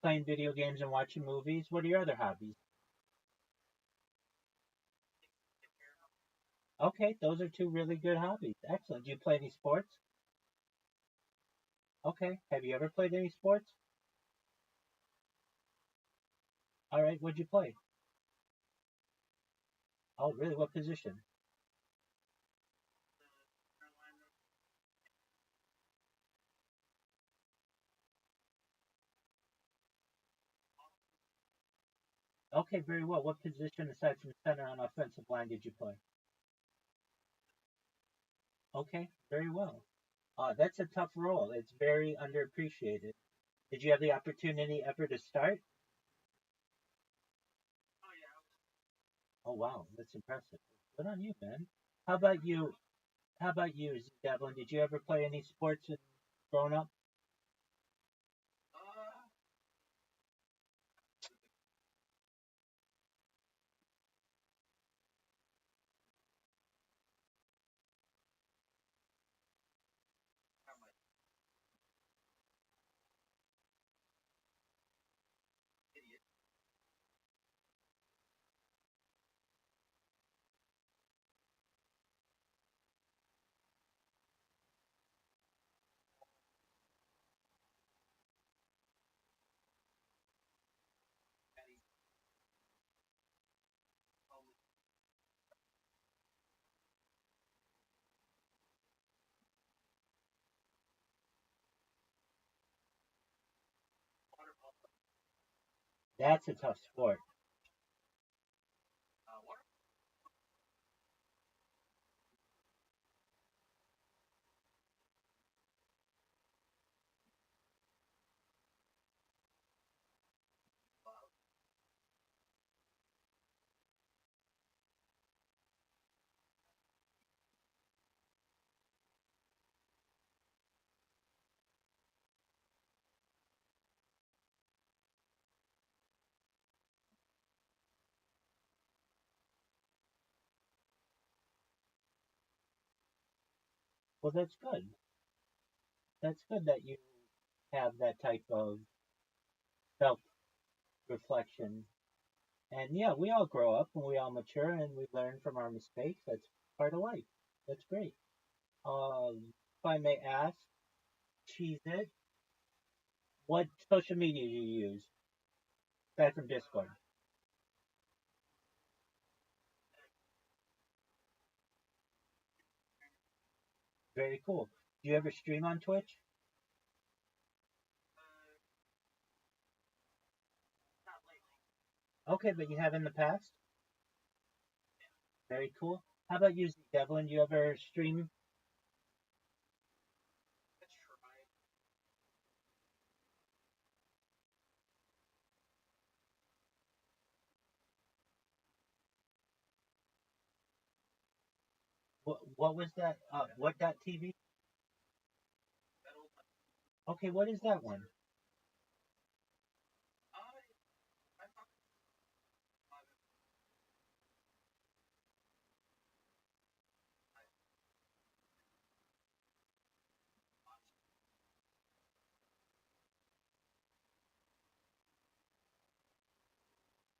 playing video games and watching movies, what are your other hobbies? Okay, those are two really good hobbies. Excellent. Do you play any sports? Okay. Have you ever played any sports? All right. What'd you play? Oh, really? What position? Okay, very well. What position aside from center on offensive line did you play? Okay, very well. That's a tough role. It's very underappreciated. Did you have the opportunity ever to start? oh yeah, Oh wow, that's impressive. Good on you, man. How about you? How about you, Devlin? Did you ever play any sports growing up? uh I'm like idiot. Water polo. That's a tough sport. Water. Well, that's good. That's good that you have that type of self reflection. And yeah, we all grow up and we all mature and we learn from our mistakes. That's part of life. That's great. If I may ask, Cheese It, what social media do you use aside from Discord? Very cool. Do you ever stream on Twitch? Not lately. Okay, but you have in the past? Very cool. How about you, Devlin? Do you ever stream? I tried. What was that? What that TV? Okay, what is that one?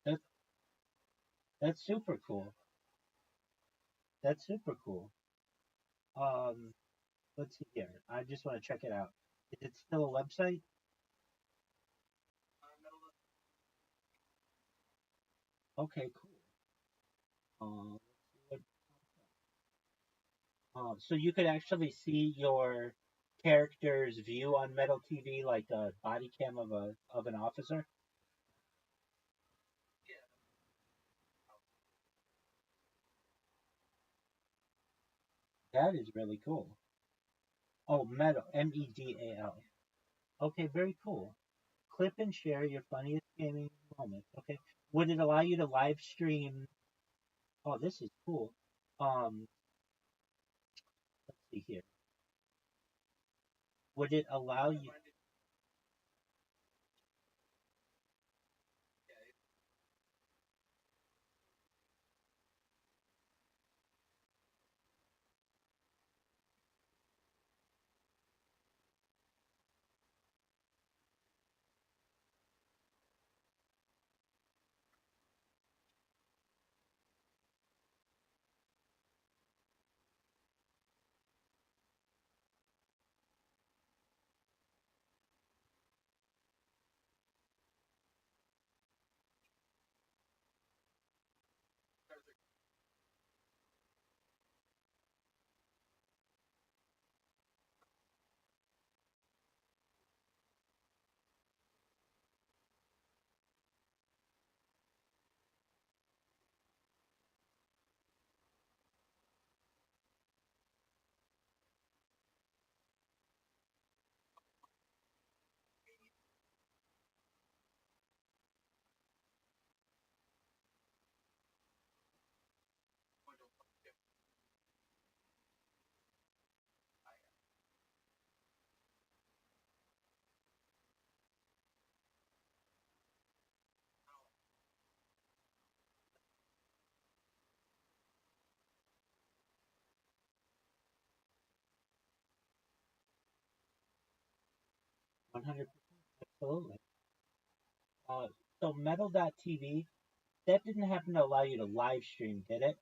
That that's super cool. That's super cool. Um, let's see here. I just want to check it out. Is it still a website? Okay, cool. Let's see so you could actually see your character's view on Metal TV, like a body cam of an officer. That is really cool. Oh, Metal, Medal. Okay, very cool. Clip and share your funniest gaming moments. Okay. Would it allow you to live stream? Oh, this is cool. Um, let's see here. Would it allow you? 100%, absolutely. Uh, so Metal.tv, that didn't happen to allow you to live stream, did it?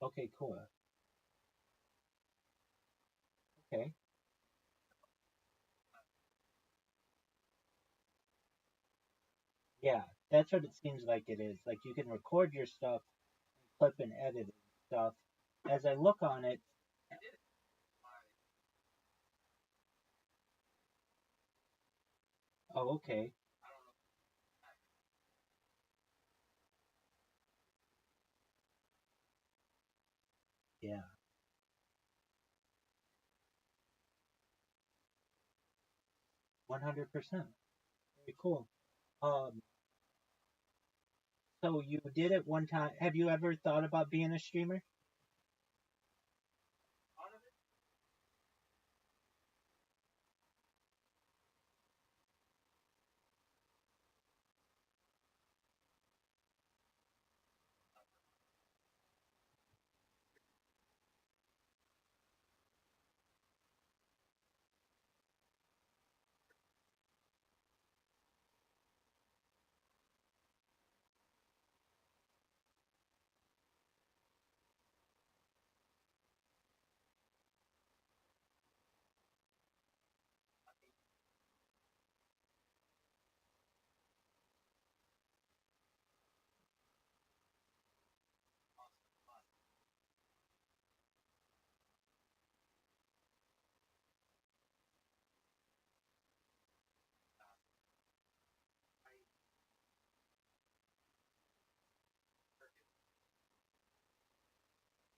Okay, cool. Okay. Yeah, that's what it seems like it is. Like you can record your stuff, clip and edit and stuff. As I look on it, oh, okay. Yeah, 100%. Very cool. Um, so you did it one time. Have you ever thought about being a streamer? On it,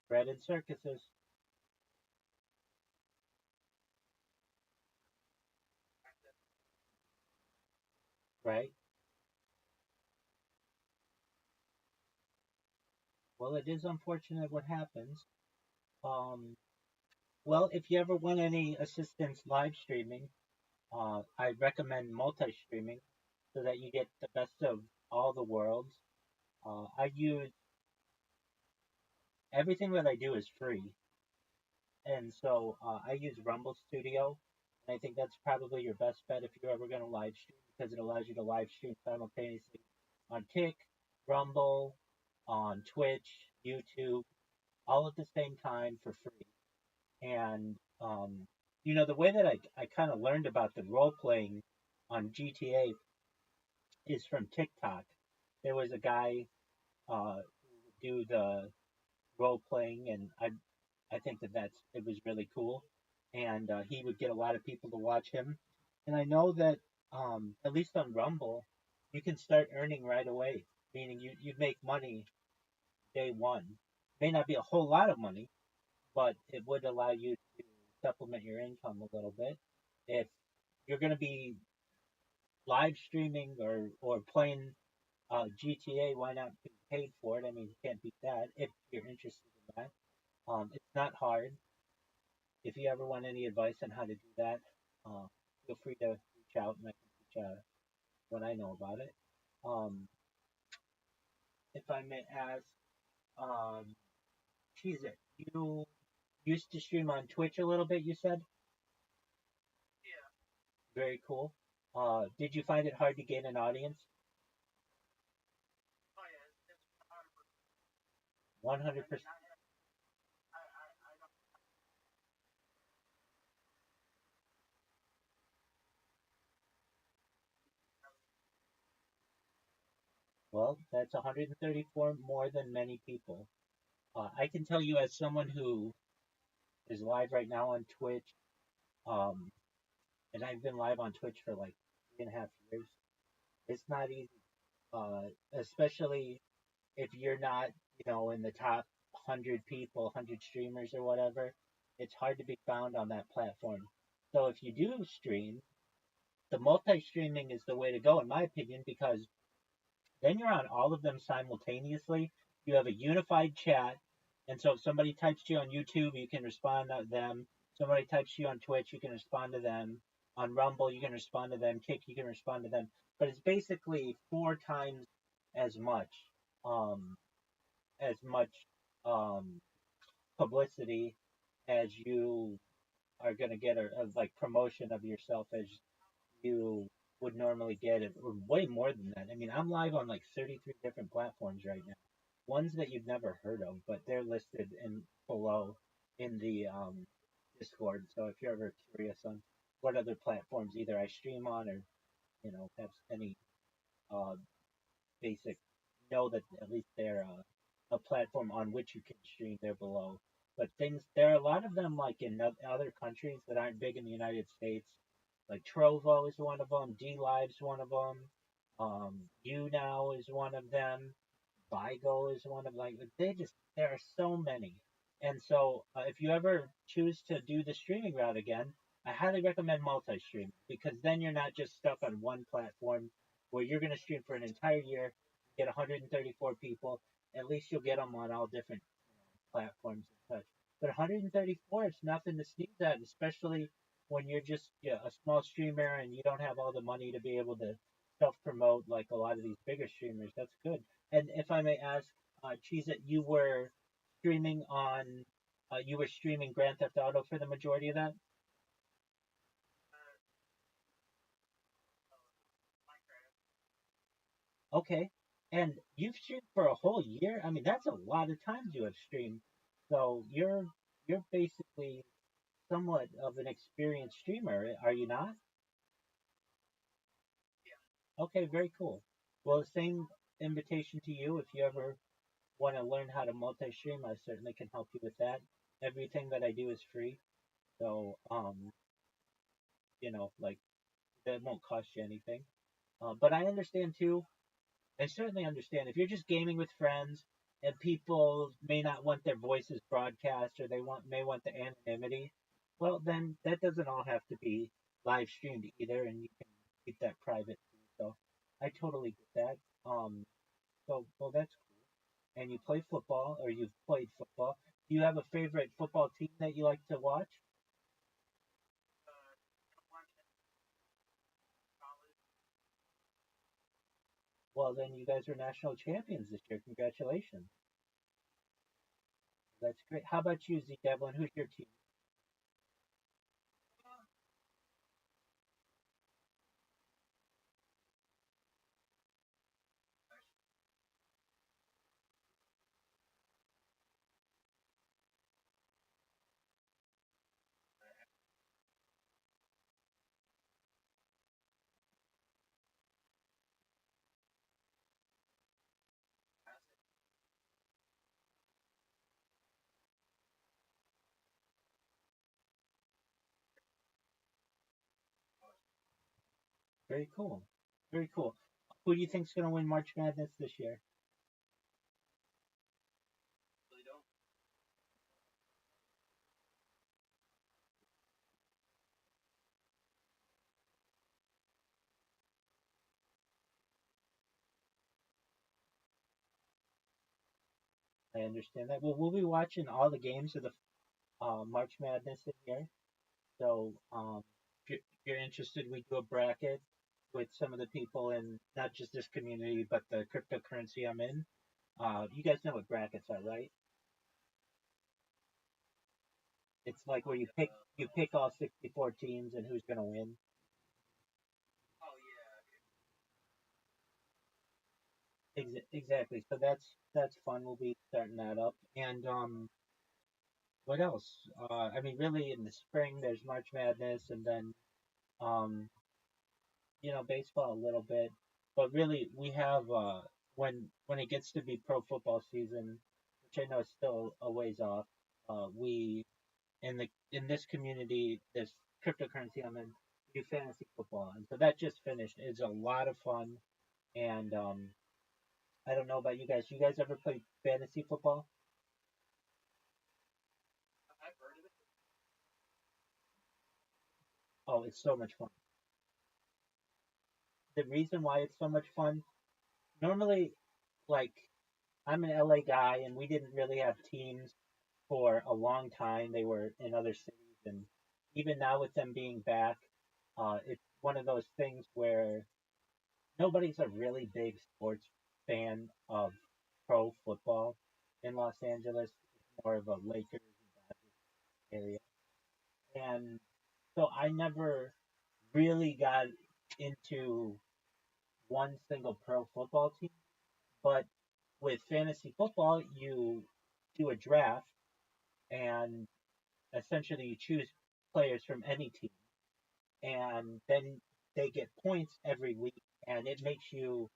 Bread and circuses, right? Well, it is unfortunate what happens. Um, well, if you ever want any assistance live streaming, I recommend multi-streaming so that you get the best of all the worlds. I use everything that I do is free, and so I use Rumble Studio, and I think that's probably your best bet if you're ever going to live stream because it allows you to live stream simultaneously on Kick, Rumble, on Twitch, YouTube, all at the same time for free. And the way that I kind of learned about the role playing on GTA is from TikTok. There was a guy who would do the role playing, and I think that it was really cool, and he would get a lot of people to watch him. And I know that at least on Rumble, you can start earning right away, meaning you make money day one. May not be a whole lot of money, but it would allow you to supplement your income a little bit. If you're going to be live streaming or playing GTA, why not be paid for it? I mean, you can't beat that if you're interested in that. It's not hard. If you ever want any advice on how to do that, uh, feel free to reach out and I can teach what I know about it. Um, if I may ask, um, geez, you used to stream on Twitch a little bit, you said? Yeah. Very cool. Did you find it hard to gain an audience? Oh yeah, it's 100%. I mean, 100%. I don't. Well, that's 134 more than many people. I can tell you as someone who is live right now on Twitch, um, and I've been live on Twitch for like 3.5 years. It's not easy, especially if you're not, in the top 100 people, 100 streamers or whatever. It's hard to be found on that platform. So if you do stream, the multi-streaming is the way to go, in my opinion, because then you're on all of them simultaneously. You have a unified chat. And so if somebody types to you on YouTube, you can respond to them. Somebody types to you on Twitch, you can respond to them. On Rumble, you can respond to them. Kick, you can respond to them. But it's basically 4 times as much, um, as much um, publicity as you are going to get, a like promotion of yourself as you would normally get it, or way more than that. I mean, I'm live on like 33 different platforms right now. Ones that you've never heard of, but they're listed in below in the Discord. So if you're ever curious on what other platforms either I stream on or have any uh, basic, know that at least they're a platform on which you can stream. They're below. But there are a lot of them like in other countries that aren't big in the United States. Like Trovo is one of them. D Live's one of them. YouNow is one of them. Vigo is one of like there are so many. And so if you ever choose to do the streaming route again, I highly recommend multi-streaming because then you're not just stuck on one platform where you're going to stream for an entire year, get 134 people. At least you'll get them on all different platforms and such. But 134 is nothing to sneeze at, especially when you're just a small streamer and you don't have all the money to be able to self promote like a lot of these bigger streamers. That's good. And if I may ask, Cheese, that you were streaming Grand Theft Auto for the majority of that. Minecraft. Okay. And you've streamed for a whole year? I mean, that's a lot of times you have streamed. So you're basically somewhat of an experienced streamer, are you not? Yeah. Okay, very cool. Well, the same invitation to you. If you ever want to learn how to multi-stream, I certainly can help you with that. Everything that I do is free, so like that won't cost you anything. But I understand too. I certainly understand if you're just gaming with friends and people may not want their voices broadcast or may want the anonymity. Well, then that doesn't all have to be live streamed either, and you can keep that private too. So I totally get that. So well, that's cool. and you play football or you've played football, do you have a favorite football team that you like to watch? Well, then you guys are national champions this year. Congratulations. That's great. How about you, Z Devlin? Who's your team? Very cool. Very cool. Who do you think's going to win March Madness this year? Really don't. I understand that. Well, we'll be watching all the games of the March Madness this year. So, if you're interested, we do a bracket with some of the people in not just this community, but the cryptocurrency I'm in. You guys know what brackets are, right? It's like where you pick all 64 teams and who's going to win. Oh yeah. Exactly. So that's fun. We'll be starting that up. And what else? I mean, really, in the spring there's March Madness, and then um, baseball a little bit. But really, we have when it gets to be pro football season, which I know is still a ways off. We in this community, this cryptocurrency I'm in, we do fantasy football, and so that just finished. It's a lot of fun, and I don't know about you guys. You guys ever play fantasy football? I've heard of it. Oh, it's so much fun. The reason why it's so much fun, normally, like, I'm an LA guy, and we didn't really have teams for a long time. They were in other cities, and even now with them being back, it's one of those things where nobody's a really big sports fan of pro football in Los Angeles. It's more of a Lakers area, and so I never really got into one single pro football team. But with fantasy football, you do a draft, and essentially you choose players from any team, and then they get points every week, and it makes you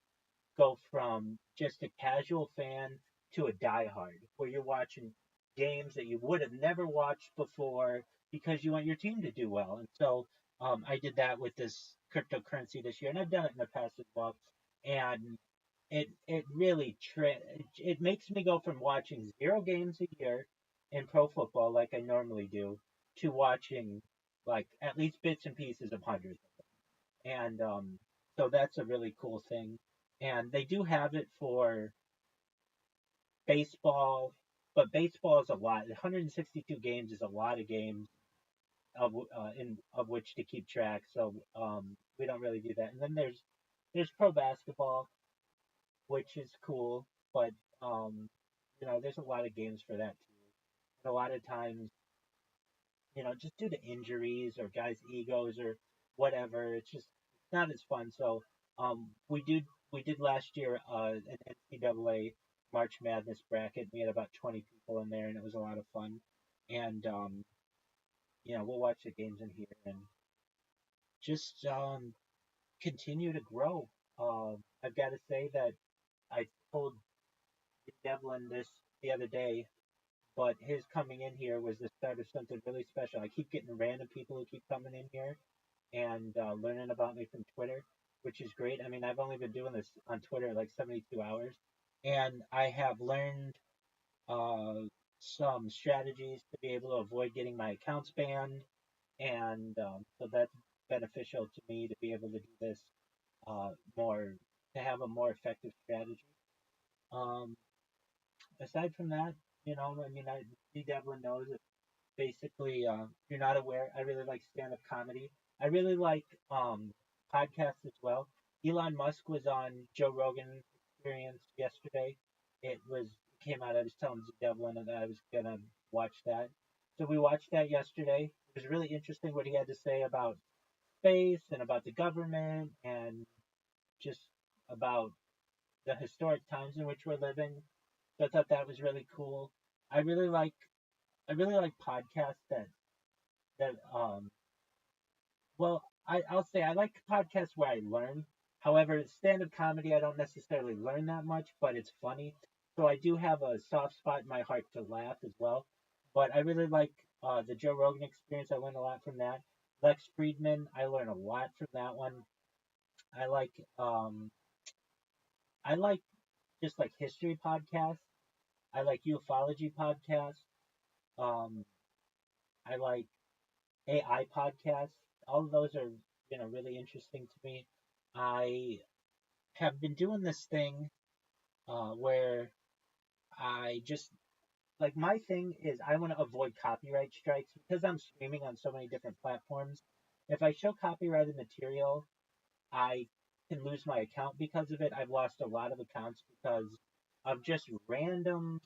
go from just a casual fan to a diehard, where you're watching games that you would have never watched before because you want your team to do well. And so I did that with this cryptocurrency this year, and I've done it in the past as well. And it really it makes me go from watching 0 games a year in pro football like I normally do to watching like at least bits and pieces of hundreds. And so that's a really cool thing. And they do have it for baseball, but baseball is a lot. 162 games is a lot of games of which to keep track. So we don't really do that. And then there's pro basketball, which is cool, but there's a lot of games for that too. And a lot of times, just due to injuries or guys' egos or whatever, it's not as fun. So we did last year an NCAA March Madness bracket. We had about 20 people in there, and it was a lot of fun. And we'll watch the games in here and just continue to grow. I've got to say that I told Devlin this the other day, but his coming in here was the start of something really special. I keep getting random people who keep coming in here and learning about me from Twitter, which is great. I mean, I've only been doing this on Twitter like 72 hours, and I have learned uh, some strategies to be able to avoid getting my accounts banned, and so that's beneficial to me to be able to do this more, to have a more effective strategy. Um, aside from that, I mean, D. Devlin knows it. Basically, if you're not aware, I really like stand-up comedy. I really like podcasts as well. Elon Musk was on Joe Rogan Experience yesterday. It came out. I was telling Z Devlin that I was gonna watch that. So we watched that yesterday. It was really interesting what he had to say about space and about the government and just about the historic times in which we're living. So I thought that was really cool. I really like I really like podcasts that well, I'll say I like podcasts where I learn. However, stand-up comedy I don't necessarily learn that much, but it's funny. So I do have a soft spot in my heart to laugh as well. But I really like the Joe Rogan Experience. I learned a lot from that. Lex Friedman, I learn a lot from that one. I like um I like just like history podcasts. I like ufology podcasts. Um, I like AI podcasts. All of those are, really interesting to me. I have been doing this thing where I just like my thing is I want to avoid copyright strikes because I'm streaming on so many different platforms. If I show copyrighted material, I can lose my account because of it. I've lost a lot of accounts because of just random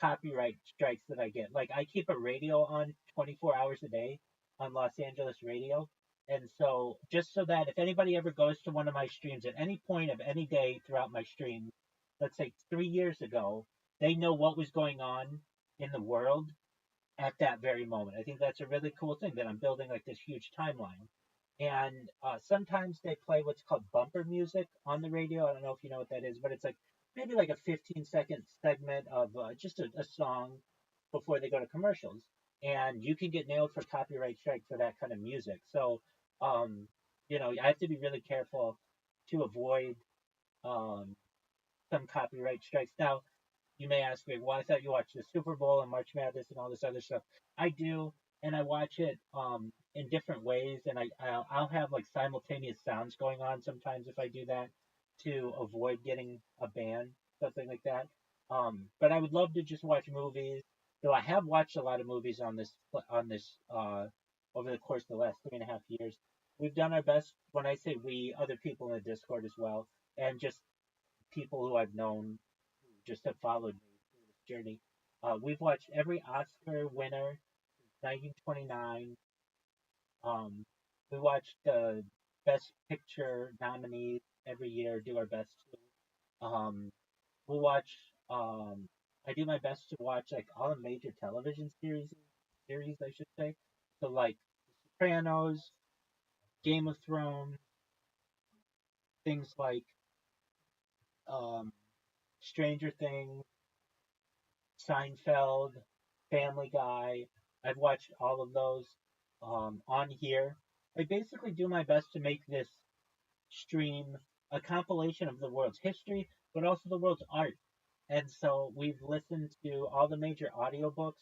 copyright strikes that I get. Like I keep a radio on 24 hours a day on Los Angeles radio. And so just so that if anybody ever goes to one of my streams at any point of any day throughout my stream, let's say 3 years ago, they know what was going on in the world at that very moment. I think that's a really cool thing that I'm building like this huge timeline. And sometimes they play what's called bumper music on the radio. I don't know if you know what that is, but it's like maybe like a 15-second segment of just a song before they go to commercials. And you can get nailed for copyright strike for that kind of music. So, I have to be really careful to avoid um, some copyright strikes. Now, you may ask me, well, I thought you watched the Super Bowl and March Madness and all this other stuff. I do, and I watch it in different ways, and I'll have like simultaneous sounds going on sometimes if I do that to avoid getting a ban, something like that. But I would love to just watch movies. Though I have watched a lot of movies on this over the course of the last 3.5 years. We've done our best. When I say we, other people in the Discord as well, and just people who I've known just have followed me through this journey. We've watched every Oscar winner since 1929. Um, we watch the Best Picture nominees every year. Do our best to. We watch. Um, I do my best to watch like all the major television series I should say. So like The Sopranos, Game of Thrones, things like um, Stranger Things, Seinfeld, Family Guy. I've watched all of those on here. I basically do my best to make this stream a compilation of the world's history, but also the world's art. And so we've listened to all the major audiobooks,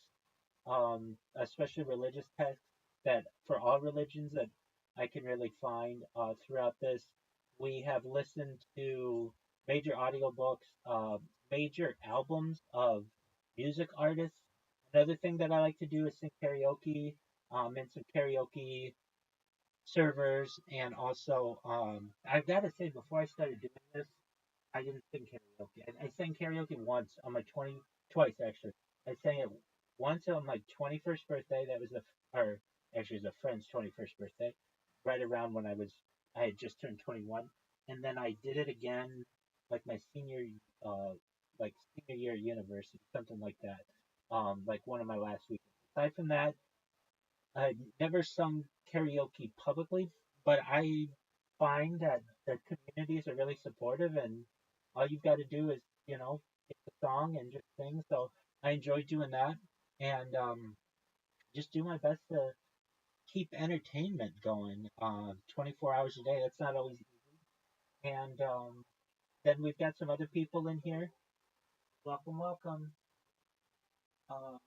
especially religious texts that for all religions that I can really find throughout this. We have listened to major audiobooks, major albums of music artists. Another thing that I like to do is sing karaoke, in some karaoke servers, and also I've got to say before I started doing this, I didn't sing karaoke. I sang karaoke once on my twice actually. I sang it once on my 21st birthday. That was or actually it was a friend's 21st birthday, right around when I had just turned 21, and then I did it again like my uh, senior year at university, something like that. Like one of my last weekends. Aside from that, I've never sung karaoke publicly, but I find that the communities are really supportive, and all you've got to do is, pick a song and just sing. So I enjoy doing that, and just do my best to keep entertainment going 24 hours a day. That's not always easy. And then we've got some other people in here. Welcome, welcome. Uh,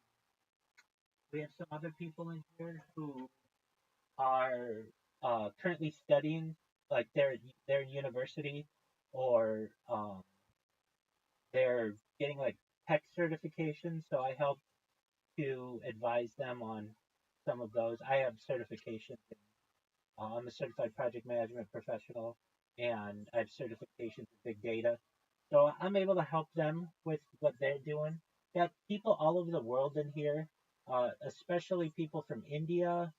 we have some other people in here who are currently studying, like they're in university, or they're getting like tech certifications, so I help to advise them on some of those. I have certifications. I'm a certified project management professional, and I have certifications in big data. So I'm able to help them with what they're doing. Got people all over the world in here, especially people from India,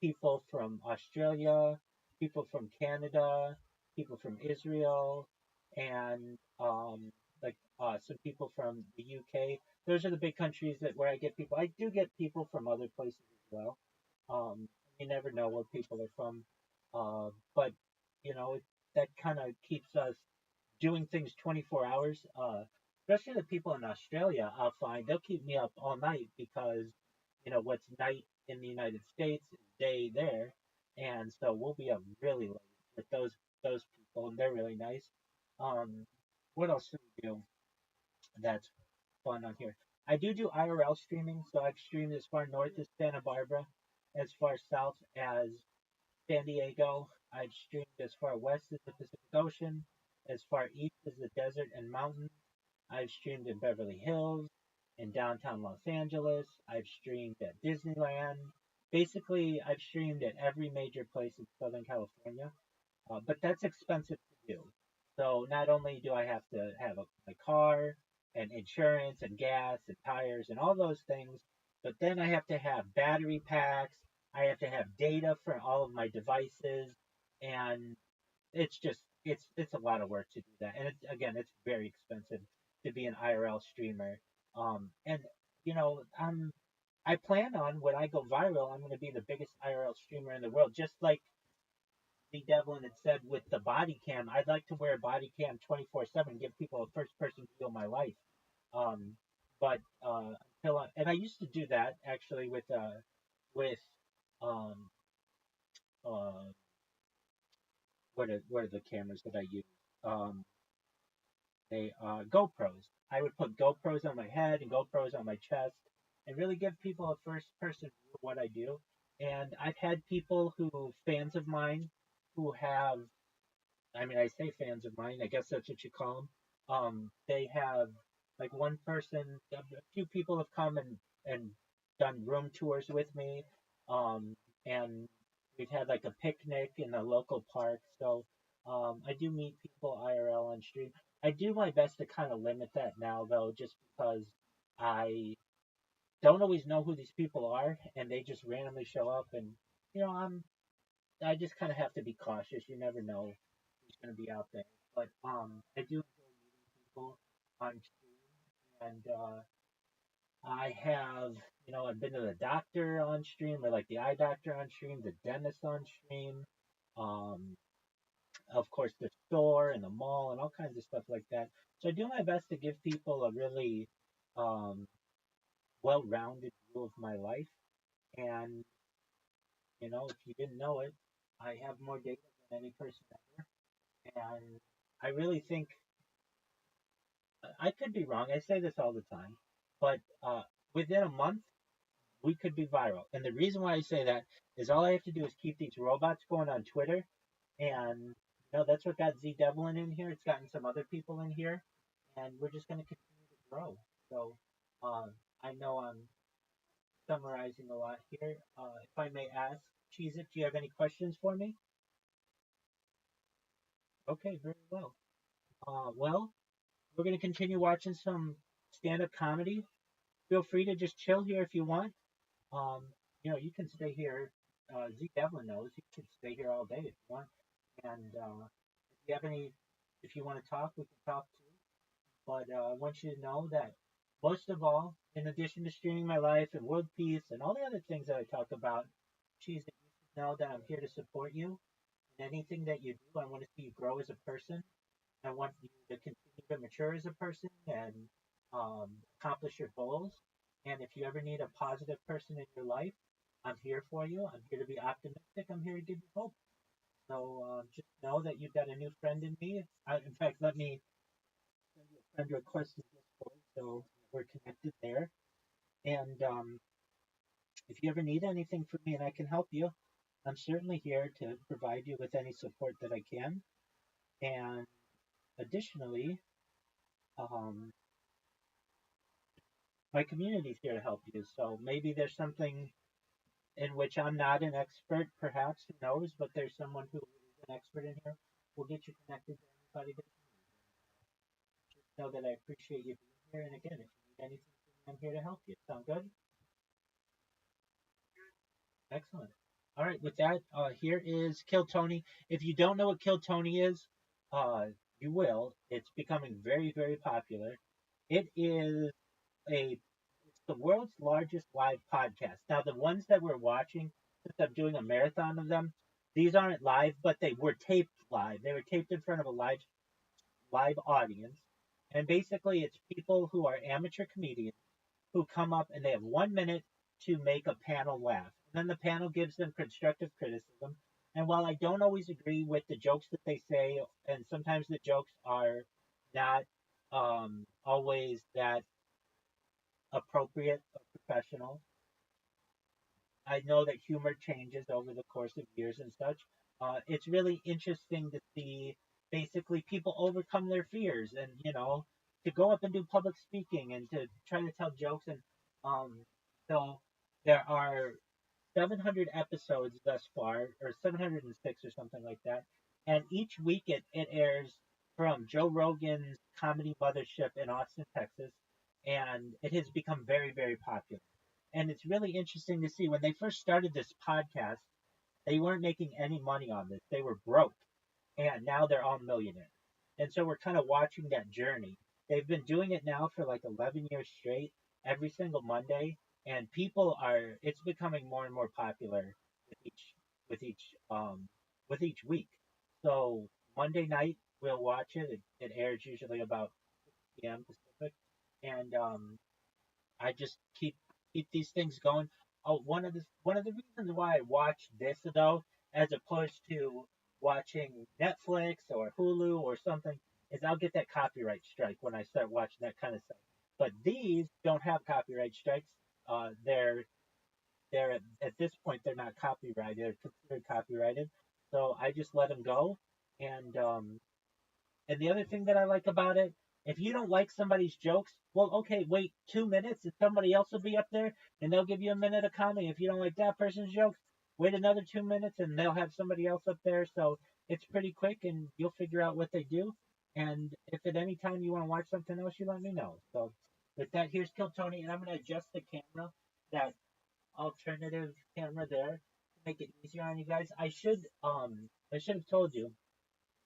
people from Australia, people from Canada, people from Israel, and like some people from the UK. Those are the big countries that where I get people. I do get people from other places as well. Um, you never know where people are from, but that kind of keeps us doing things 24 hours. Especially the people in Australia, I'll find they'll keep me up all night because what's night in the United States is day there, and so we'll be up really late with those people, and they're really nice. Um, what else do we do that's fun on here? I do IRL streaming, so I've streamed as far north as Santa Barbara, as far south as San Diego. I've streamed as far west as the Pacific Ocean, as far east as the desert and mountains. I've streamed in Beverly Hills, in downtown Los Angeles. I've streamed at Disneyland. Basically, I've streamed at every major place in Southern California. But that's expensive to do. So not only do I have to have my car and insurance and gas and tires and all those things, but then I have to have battery packs. I have to have data for all of my devices, and it's a lot of work to do that. And it's very expensive to be an IRL streamer. And I plan on when I go viral, I'm going to be the biggest IRL streamer in the world, just like the Devlin had said with the body cam. I'd like to wear a body cam 24/7, give people a first person view of my life. Um, but and I used to do that actually with um uh what are the cameras that I use? Um, they GoPros. I would put GoPros on my head and GoPros on my chest and really give people a first person view of what I do. And I've had people who fans of mine who have, I mean, I say fans of mine. I guess that's what you call them. They have like one person, a few people have come and done room tours with me, and we've had like a picnic in a local park. So I do meet people IRL on stream. I do my best to kind of limit that now, though, just because I don't always know who these people are, and they just randomly show up, and you know, I just kind of have to be cautious. You never know who's going to be out there. But I do enjoy meeting people on stream, and I have, I've been to the doctor on stream, or like the eye doctor on stream, the dentist on stream, um, of course the store and the mall and all kinds of stuff like that. So I do my best to give people a really um, well-rounded view of my life. And if you didn't know it, I have more data than any person ever. And I really think I could be wrong. I say this all the time, but within a month we could be viral. And the reason why I say that is all I have to do is keep these robots going on Twitter, and that's what got Z Devlin in here. It's gotten some other people in here, and we're just going to continue to grow. So I know I'm summarizing a lot here. If I may ask, Cheez It, do you have any questions for me? Okay, very well. Well, we're going to continue watching some stand-up comedy. Feel free to just chill here if you want. Um, you can stay here. Z Devlin knows you can stay here all day if you want. And if you have any, if you want to talk, we can talk too. But I want you to know that most of all, in addition to streaming my life and world peace and all the other things that I talk about, Cheese, you should know that I'm here to support you in anything that you do. I want to see you grow as a person. I want you to continue to mature as a person and accomplish your goals. And if you ever need a positive person in your life, I'm here for you. I'm here to be optimistic. I'm here to give you hope. So just know that you've got a new friend in me. In fact, let me send you a friend request in Discord so we're connected there. And if you ever need anything from me and I can help you, I'm certainly here to provide you with any support that I can. And additionally, um, my community's here to help you. So maybe there's something in which I'm not an expert, perhaps, who knows, but there's someone who is an expert in here. We'll get you connected to anybody that you need. Just know that I appreciate you being here. And again, if you need anything from me, I'm here to help you. Sound good? Excellent. All right, with that, here is Kill Tony. If you don't know what Kill Tony is, uh, you will. It's becoming very, very popular. It is it's the world's largest live podcast. Now, the ones that we're watching, since I'm doing a marathon of them, these aren't live, but they were taped live. They were taped in front of a live audience, and basically, it's people who are amateur comedians who come up and they have 1 minute to make a panel laugh. And then the panel gives them constructive criticism. And while I don't always agree with the jokes that they say, and sometimes the jokes are not always that appropriate or professional, I know that humor changes over the course of years and such. It's really interesting to see basically people overcome their fears and, to go up and do public speaking and to try to tell jokes. And um, so there are 700 episodes thus far, or 706 or something like that. And each week it airs from Joe Rogan's Comedy Mothership in Austin, Texas. And it has become very, very popular. And it's really interesting to see when they first started this podcast, they weren't making any money on this. They were broke. And now they're all millionaires. And so we're kind of watching that journey. They've been doing it now for like 11 years straight, every single Monday. And it's becoming more and more popular with with each, um, with each week. So Monday night, we'll watch it. It airs usually about 6 p.m. Pacific. And I just keep these things going. Oh, one of the reasons why I watch this though, as opposed to watching Netflix or Hulu or something, is I'll get that copyright strike when I start watching that kind of stuff. But these don't have copyright strikes. They're at this point they're not copyrighted. They're considered copyrighted. So I just let them go, and the other thing that I like about it, if you don't like somebody's jokes, well, okay, wait 2 minutes and somebody else will be up there and they'll give you a minute of comedy. If you don't like that person's jokes, wait another 2 minutes and they'll have somebody else up there. So it's pretty quick and you'll figure out what they do. And if at any time you want to watch something else, you let me know. So with that, here's Kill Tony, and I'm going to adjust the camera, that alternative camera there, to make it easier on you guys. I should have told you,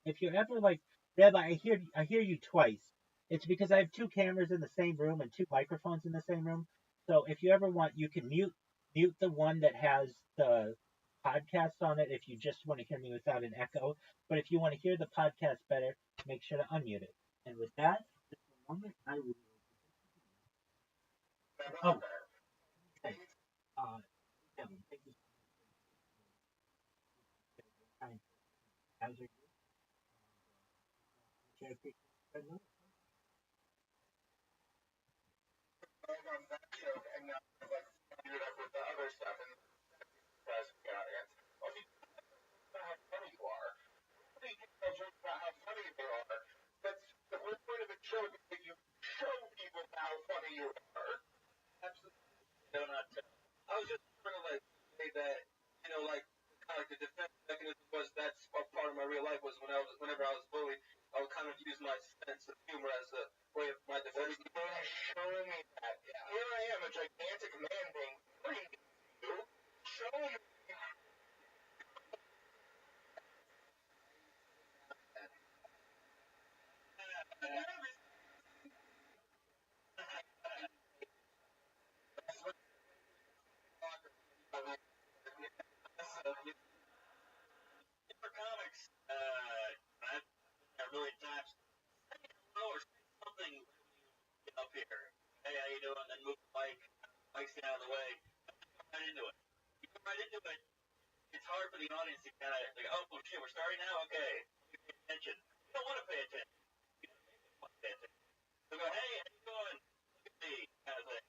if you're ever like, Rabbi, I hear you twice. It's because I have two cameras in the same room and two microphones in the same room. So if you ever want, you can mute the one that has the podcast on it if you just want to hear me without an echo. But if you want to hear the podcast better, make sure to unmute it. And with that, just a moment, I will. Oh, okay. Kevin, thank you so much. How's your day? On that joke, and now like do it up with the other stuff, and guys in the audience. Well, you about how funny you are. What do you think about jokes about how funny you are? That's the whole point of the joke is that you show people how funny you are. Absolutely. Not tell. I was just trying to like say that, like kind of like the defense mechanism was that's a part of my real life was whenever I was bullied, I would kind of use my sense of humor as a way of my defense. You're showing me that. Yeah. Here I am, a gigantic man being bullied. You show me. For comics, I really times or say something get up here. Hey, how you doing? Then move the mic's out of the way. Right into it. You go right into it. It's hard for the audience to kind of like, oh shit, we're starting now. Okay, pay attention. You don't want to pay attention. You don't want to pay attention. So go, hey, how you doing? Look at me, kind of thing.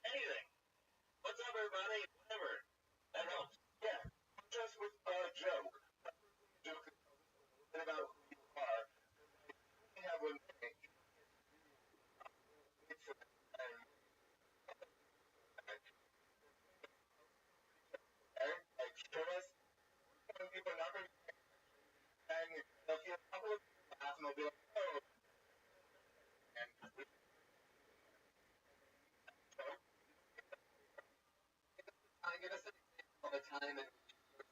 Anything. What's up, everybody? Whatever. That helps. Yeah. Just with a joke. Joke about who you are. You have a give us an example of a time in which you were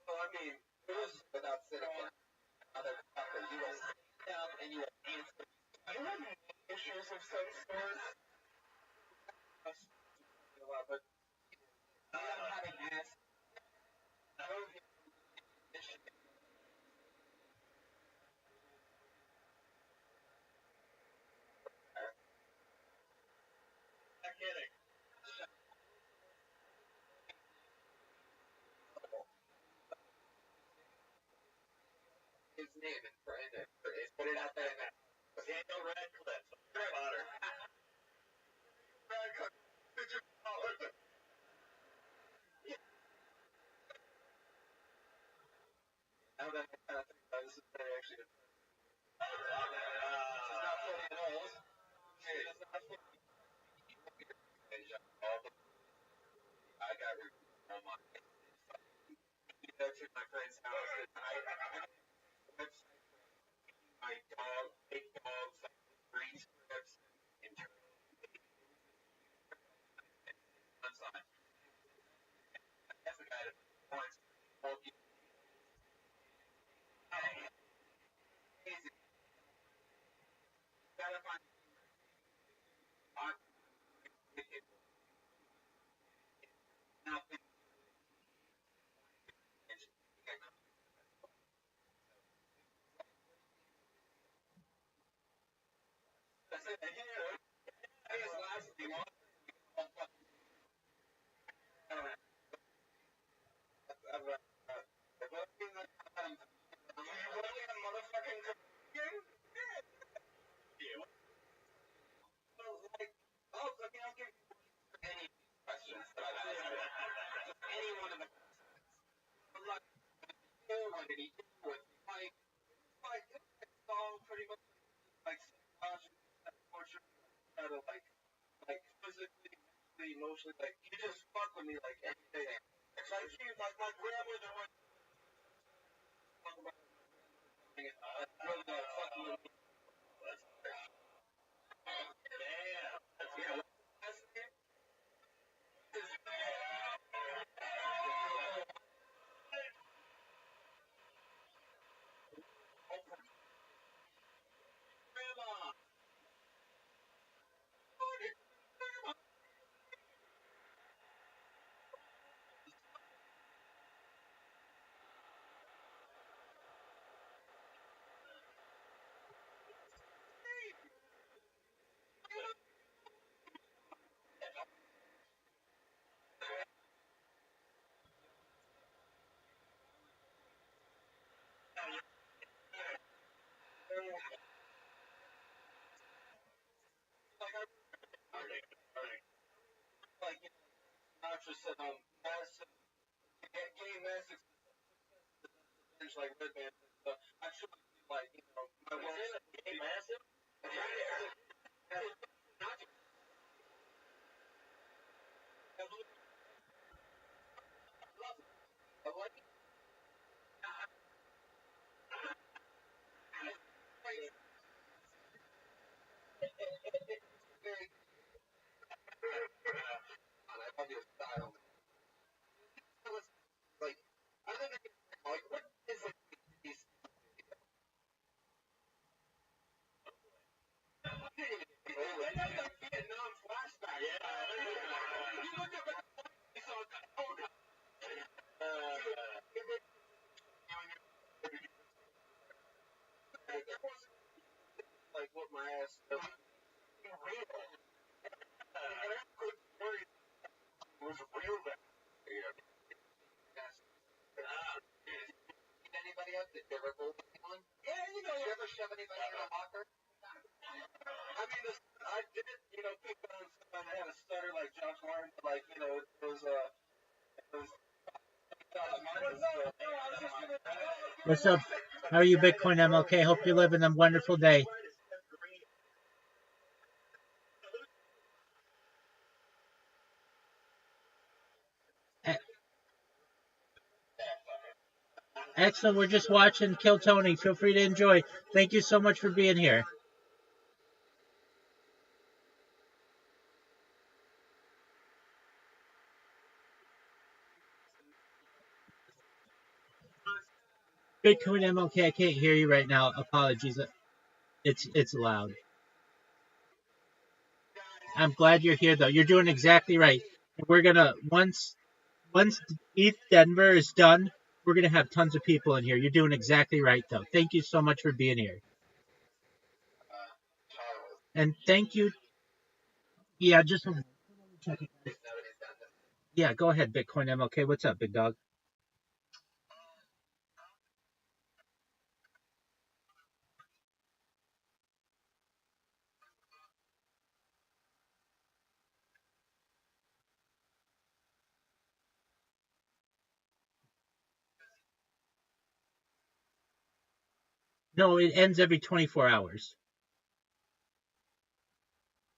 well, I mean, it was without sitting down. Motherfucker, you will sit down and you will answer. You have issues of some sort. A lot, but I'm having asked. I don't think I'm kidding. his name and trying to put it out there. Daniel Radcliffe. Harry Potter. Radcliffe. Did you call it? Now that I kind of think about it, this is very actually good. This is not funny at all. Hey, it's not funny. I got reviewed on my to my friend's house. And I website my dog, big dogs, like green strips and turtles. That's the guy that wants to you. Easy. Gotta find nothing. That's it. His last name on I'll give you any questions that I've asked. Any one of the what did he do with Mike? It's all pretty much like psychological torture, kind of like physically, mentally, emotionally, like you just fuck with me like every day. It's like you, like my grandmother would talk about it, fucking with me. Yeah. What's his name? Grandma. Like, Sinatra said, massive, gain massive success, like Red Band. I truly feel like, my work. Gain massive? I love your style. Like, I don't think like, what is it? Vietnam flashback. Yeah. You look at you saw like what my ass does. It was real bad. Anybody else? Did you ever hold anyone? Yeah, you ever shove anybody in a locker? I mean, I did, pick on someone that had a stutter like Josh Martin, but like, it was, What's up? How are you, Bitcoin MLK? Hope you're living a wonderful day. Excellent. We're just watching Kill Tony. Feel free to enjoy. Thank you so much for being here. Bitcoin MLK, I can't hear you right now. Apologies. It's loud. I'm glad you're here though. You're doing exactly right. We're gonna once ETH Denver is done, we're gonna have tons of people in here. You're doing exactly right though. Thank you so much for being here. Charles. And thank you. Yeah, just check it. Yeah, go ahead, Bitcoin MLK. What's up, big dog? No, it ends every 24 hours.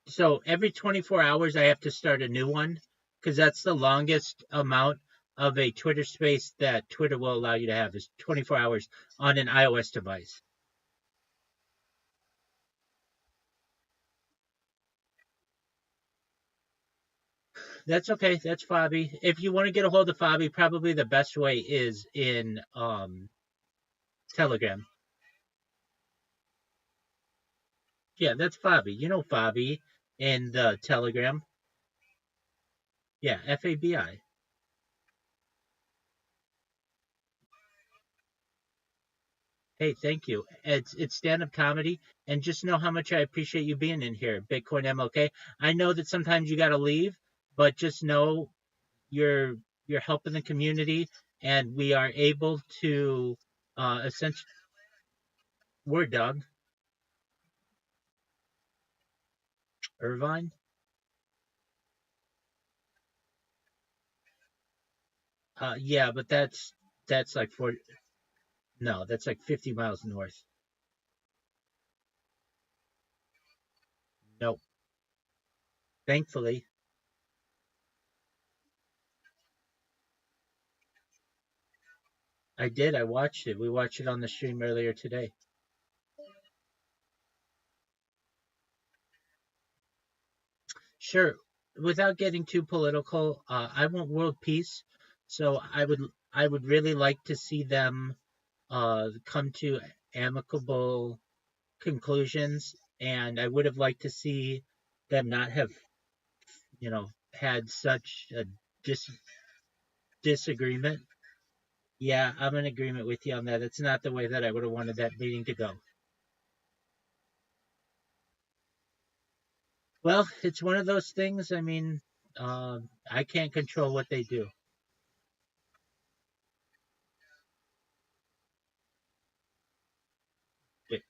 So every 24 hours, I have to start a new one because that's the longest amount of a Twitter space that Twitter will allow you to have is 24 hours on an iOS device. That's okay. That's Fabi. If you want to get a hold of Fabi, probably the best way is in Telegram. Yeah, that's Fabi. You know Fabi in the Telegram. Yeah, Fabi. Hey, thank you. It's stand up comedy, and just know how much I appreciate you being in here, Bitcoin MLK. I know that sometimes you got to leave, but just know you're you're helping the community, and we are able to essentially we're Doug Irvine. Yeah, but that's like 40. No, that's like 50 miles north. Nope. Thankfully, I did. I watched it. We watched it on the stream earlier today. Sure. Without getting too political, I want world peace. So I would really like to see them come to amicable conclusions, and I would have liked to see them not have had such a dis- disagreement. Yeah, I'm in agreement with you on that. It's not the way that I would have wanted that meeting to go. Well, it's one of those things. I mean, I can't control what they do. But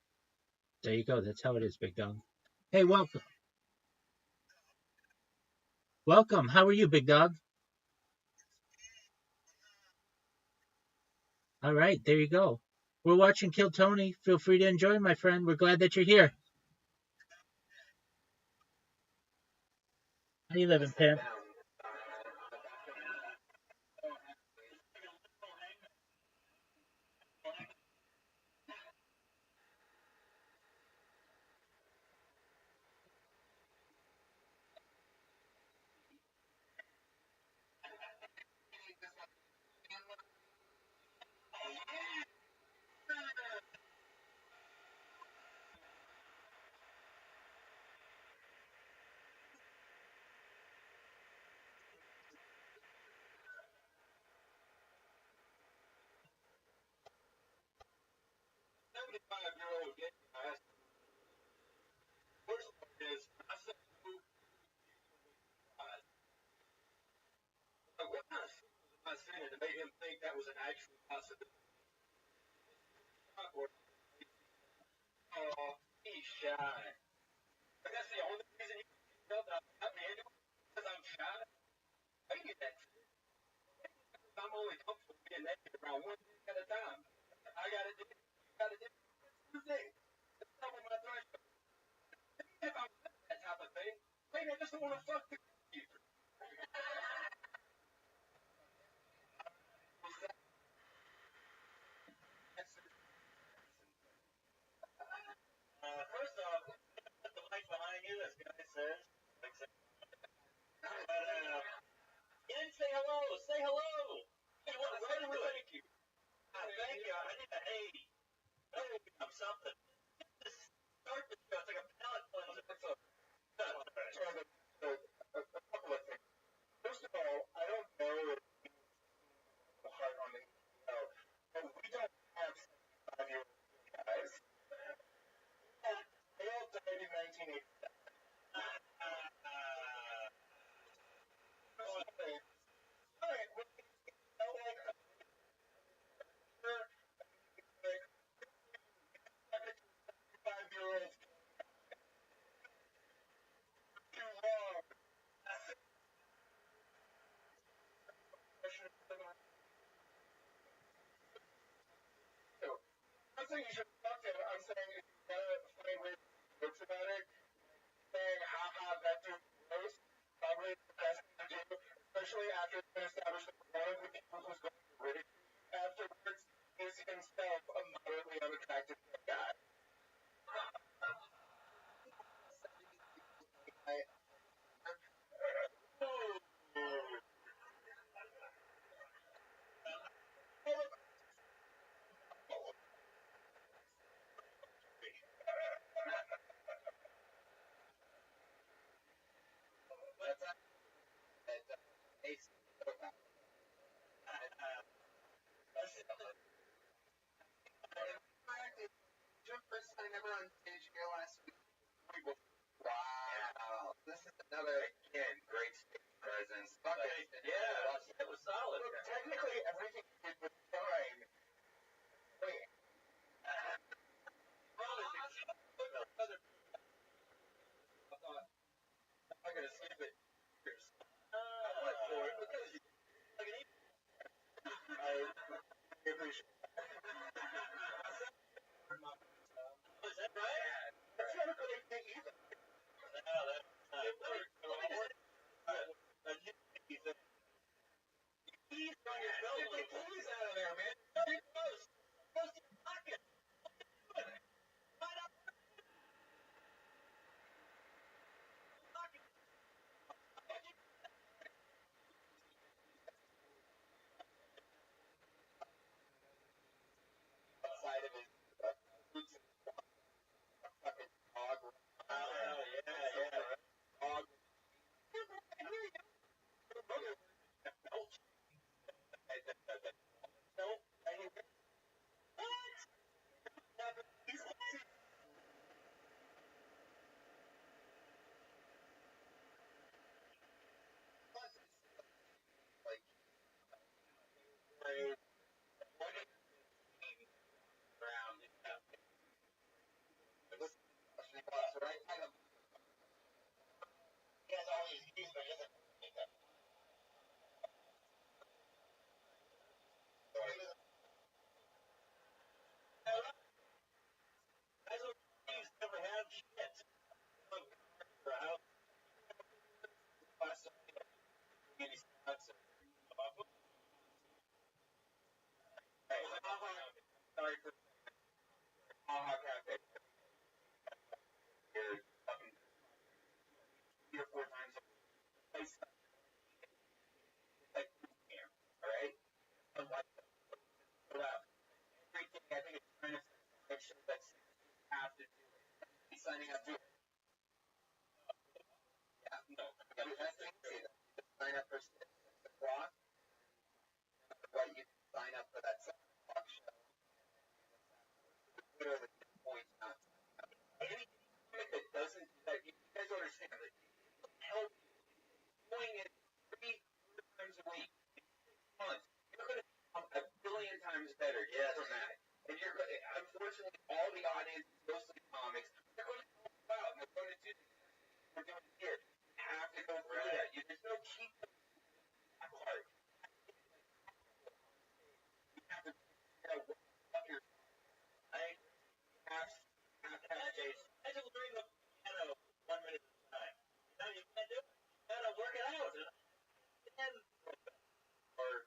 there you go. That's how it is, big dog. Hey, welcome. Welcome. How are you, big dog? All right, there you go. We're watching Kill Tony. Feel free to enjoy, my friend. We're glad that you're here. How you living, pimp? First part is, I said, who was? What kind of shit was I saying to make him think that was an actual possibility? Or, oh, he's shy. But that's the only reason you can tell that I'm into it, because I'm shy. Maybe that's it. Because I'm only comfortable being naked around one dick at a time. I got to do it. You got to do it. Two things. That's not what my threshold. If I was that type of thing, maybe I just don't want to fuck the computer. First off, put the mic behind you, as Guy says. But you didn't say hello. Say hello. Hey, what? Thank you. Thank you. I need a saying you should talk to him. I'm saying if you gotta find weird jokes about it, saying haha that dude's gross, probably the best thing to do, especially after it's been established that one of the people who's going to ridicule you afterwards is himself a moderately unattractive guy. Wow, this is another again great stage presence. Yeah, it was solid. Look, technically everything you did was fine. Wait. I'm gonna skip it. What for? Because I appreciate. Is that right? That's not a good idea either. Keys on your belt. Get the keys out of there, man. Very close. Close to your pocket. Outside of his boots and fucking dog. Dog. He has all these keys, but he doesn't need them. Never have shit. Sorry for Cafe. Here, fucking 3 or 4 times a place. Like here, alright? Like everything I think it's trying to make sure that you have to do it. He's signing up to it. Yeah, no. Yeah, that's the thing. You sign up for 6 o'clock. But you can sign up for that 7 o'clock show. Literally points not to. Anything that doesn't do that, you guys understand that help doing it 3 times a week. Months. You're going to become a billion times better from that. And you're going to, unfortunately, all the audience is mostly comics. They're going to help you out. They're going to do the we're doing here. You have to go through that. There's no cheat that part. You have to figure out what the fuck you're. I have to Imagine learning the piano 1 minute at a time. Now you can't do it. You gotta work it out. And or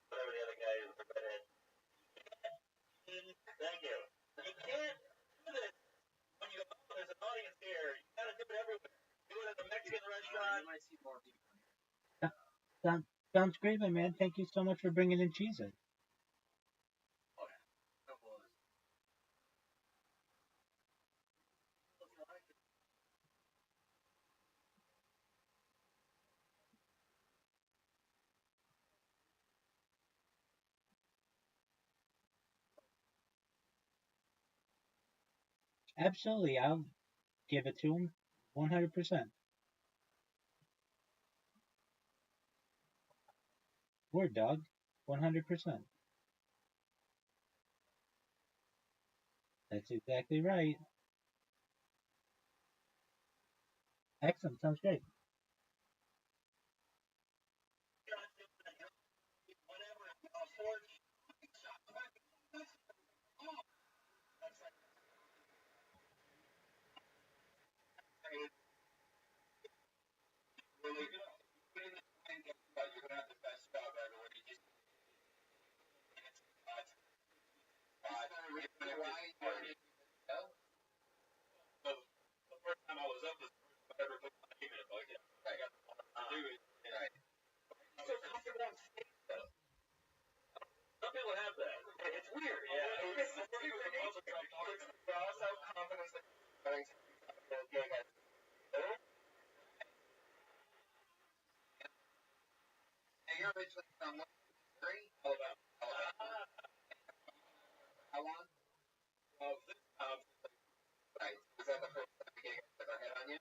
whatever the other guy is, the redhead. Thank you. You can't do this when you go, oh, there's an audience here. You gotta do it everywhere. Do it at the Mexican restaurant. You might see more people. Sounds great, my man. Thank you so much for bringing in cheese in. Absolutely, I'll give it to him 100%. Word dog, 100%. That's exactly right. Excellent, sounds great. ever put my name in a bucket. I got to do it. Right. So comfortable on stage, though. Some people have that. It's weird. Yeah. It's they also have confidence that going to gay guys. Now you're originally from what? Missouri? Alabama. How long? Well, this Right. Was that the first time gay guys ever hit on you?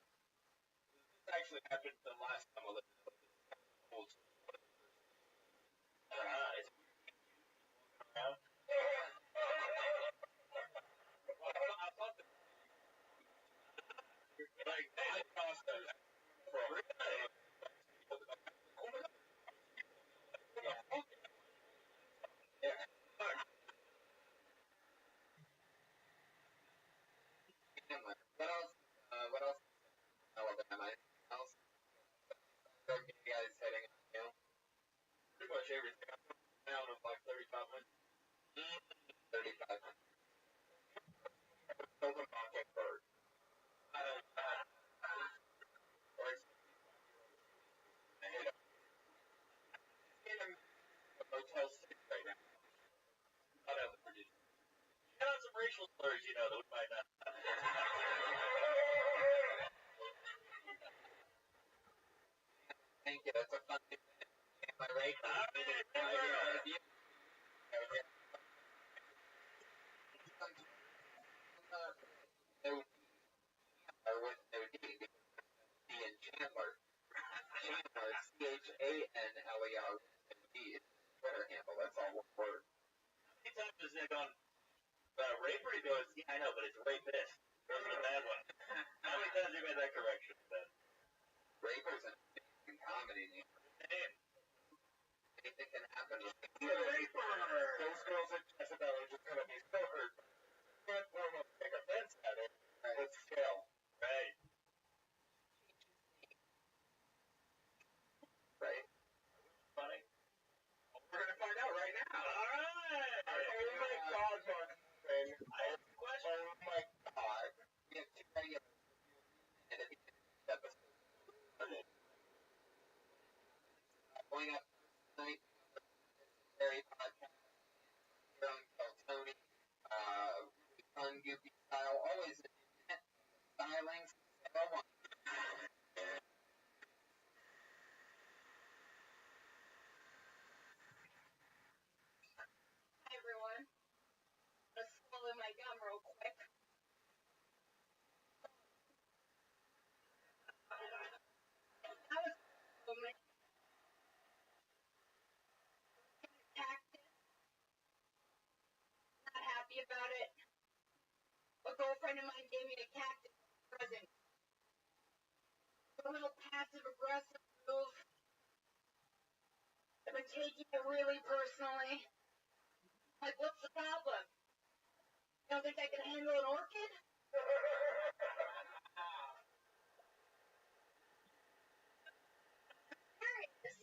this actually happened the last time I lived in old school. It's around. I thought that like I crossed that for a What else? What else? Alabama. Anything else? Gay guys hitting on you? pretty much everything. I'm down of like 3,500. 3,500. Open Mockingbird. In a Motel 6 right now. Not out of Virginia. You got some racial slurs, you know, that we might not. Thank you. That's a fun thing. Am I right? They would be in Chandler. Chandler, Chandler and B is Twitter handle. That's all one word. How many times has that gone raper? He goes, yeah, I know, but it's rapist. Those are the bad one. How many times have you made that correction then? Rapers in comedy. Anything can happen. Raper! Those girls at Jezebel are just going to be so hurt. Can't almost take offense at it. Right. But still. Right. Right. Funny. We're going to find out right now. All right. Oh my God, Mark. I have a question. Oh my God. We have two regulars. And at the end of each episode, going up tonight, Harry podcast, here on Tell Tony, really fun, goofy style, always in intent, stylings, so on. Hi everyone. Let's swallow my gum real quick. I was cactus. Not happy about it. A girlfriend of mine gave me a cactus present. A little passive aggressive move. I've been taking it really personally. Like, what's the problem? You don't think I can handle an orchid? Serious.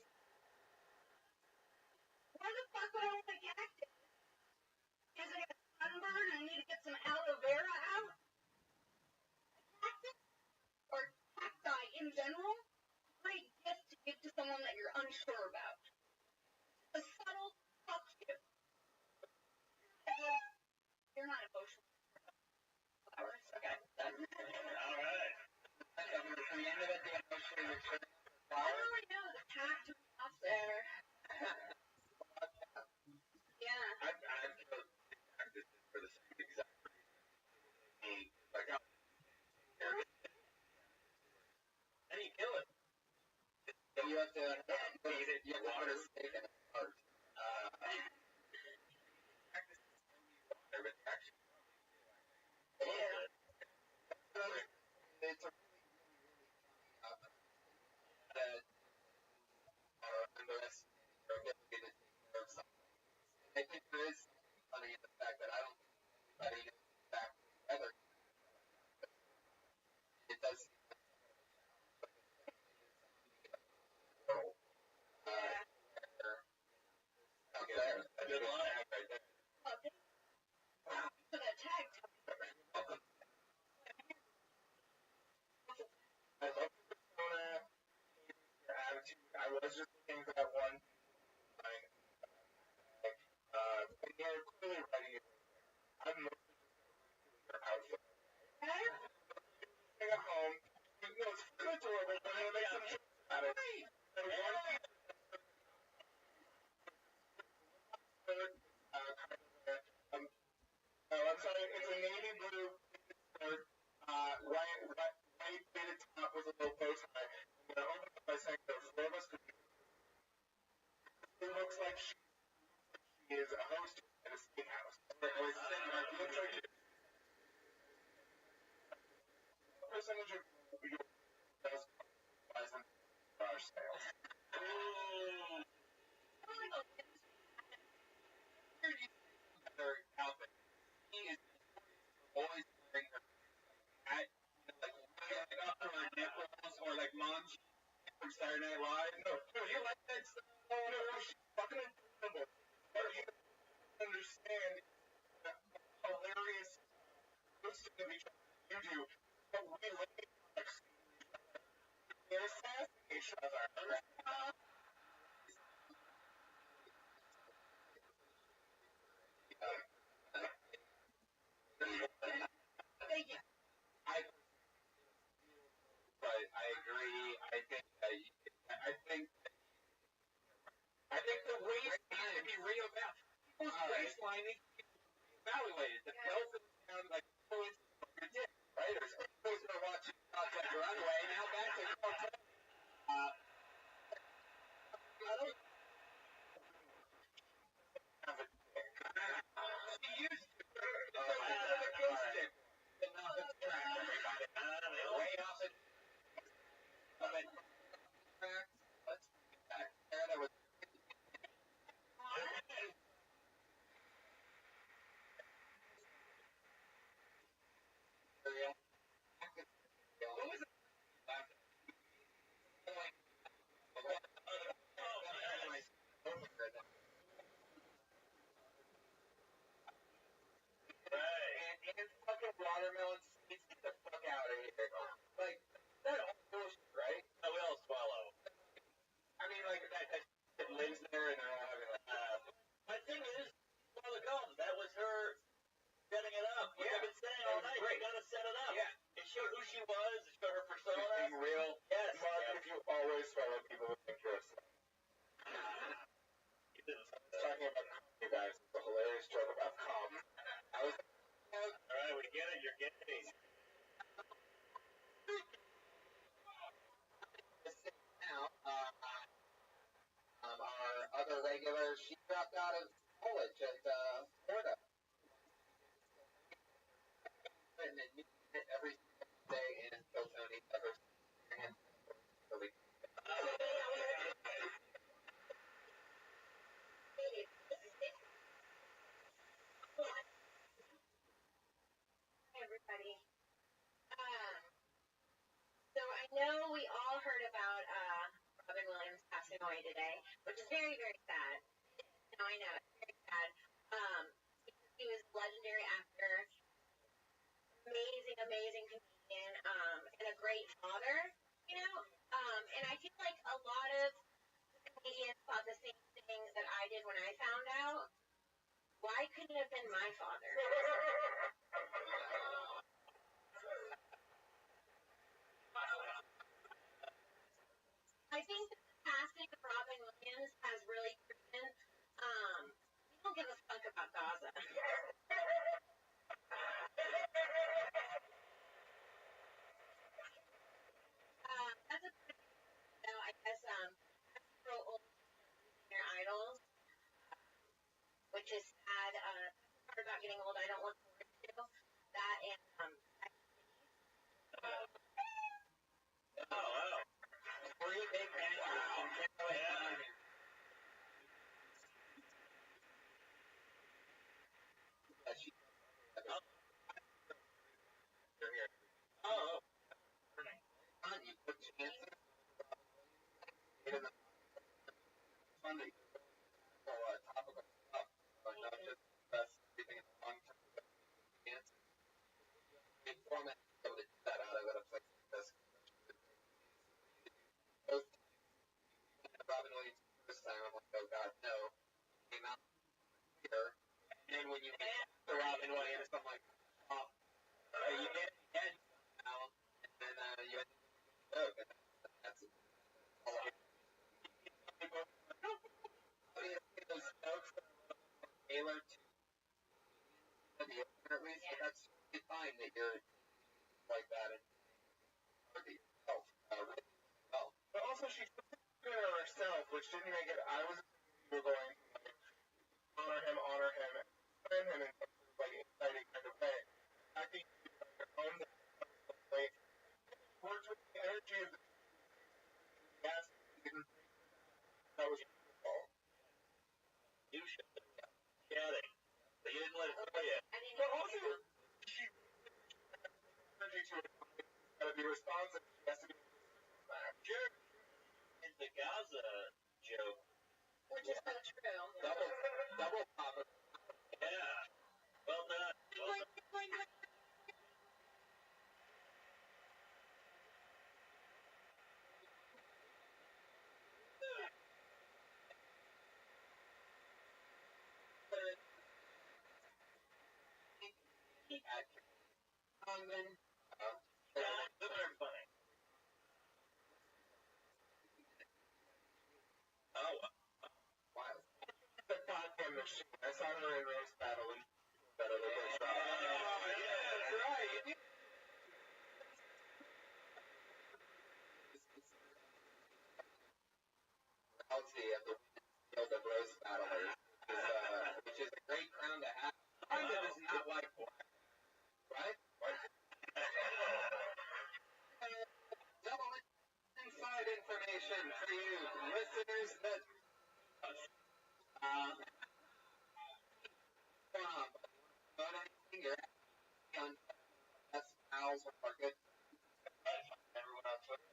Why the fuck would I want a cactus? Because I got sunburn and I need to get some aloe vera out? Cactus? Or cacti in general? Great gift to give to someone that you're unsure about. A subtle fuck you. You're not emotional. Flowers? Okay. Done. All right. From the end of it, the emotionally returning I don't really know. The tact was off there. Yeah. I've killed cactuses for the same exact reason. Like, and you kill it. You have to eat it. You have to put a steak in its heart. Cactuses don't need water, but actually, It's a really, that are underestimating their ability to take care of something. I think there is something funny in the fact that I don't think anybody knows exactly whether it does seem like somewhat of a challenge, but the thing is, where I'm sorry, it's a navy blue skirt, white faded top with a little bow tie. I'm going to open up by saying there are four of us. It looks like she is a host at a steakhouse. Or sitting there, it looks like what percentage of your does buys in garage sales? Her outfit. He is always wearing her hat, like up to her nipples, or like mom from Saturday Night Live. No, you like that stuff? No, she's fucking incredible. What you understand how hilarious posting of each other you do, but we like they're assassin each other. Thank you. But I agree. I think the waist needs to be reevaluated. People's waistline needs to be evaluated. The belt goes down like 2 inches from your dick, right? Or supposed to watch Project Runway. Now back to Cartel. I don't have a dick. She used to. The ghost dick. But not the track. Way off the track. Let's get back there. There was and fucking watermelon seeds, get the fuck out of here. Like, that all bullshit, right? I will swallow. I mean, like, that shit lives there and they're all having like, My thing is, one of the gums, that was her setting it up. Like I've been saying all night, you gotta set it up. Yeah. It showed who she was, it showed her persona. being real. Yes. Mark, if you always follow people who think you're a slut. You didn't. Talking about you guys, it's a hilarious joke about cum. I was Alright, we get it, you're gay. now, our other regular, she dropped out of college at Florida. And then every day in Tony ever Hi, everybody. So I know we all heard about Robin Williams passing away today, which is very, very sad. No, I know, it's very sad. He was a legendary actor, amazing, amazing comedian, and a great father, you know? And I feel like a lot of comedians thought the same thing that I did when I found out. Why couldn't it have been my father? I think that the passing of Robin Williams has really proven we don't give a fuck about Gaza. That's a pretty, I guess, several old their idols, which is sad. That's the part about getting old I don't look forward to. That and Oh, wow. 3 big answers. Oh. You put chances. Funny. Topical stuff, but not just everything in the long term. Big format to be able to do that out of it. It's like this. Robin Williams first time, I'm like, oh god, no. Came out here, and then when you get to Robin Williams, I'm like, oh, you get now, and then you end up with a joke. least that's totally fine that you're like that and look at yourself. Really well. But also, she's good at herself, which didn't make it. I was we were going to like, honor him, and in some sort of like exciting kind of way. I think you own the way. Worked with the energy of the gas. That was beautiful. You should get it. But you didn't let it go yet. But also, she energy to it. She's got to be responsive. She has to be Sure. It's the Gaza joke. Which is so true. Double pop. Yeah. Well done. Well done. Those are funny. Oh, wild. The goddamn machine. I saw her in roast battle and better than her shot. Oh, yeah, that's right. Reality of the field of roast battlers, which is a great crown to have. Kind of is not like black, right? Double inside information for you listeners that about anything you're on best pals or good. Everyone on Twitter.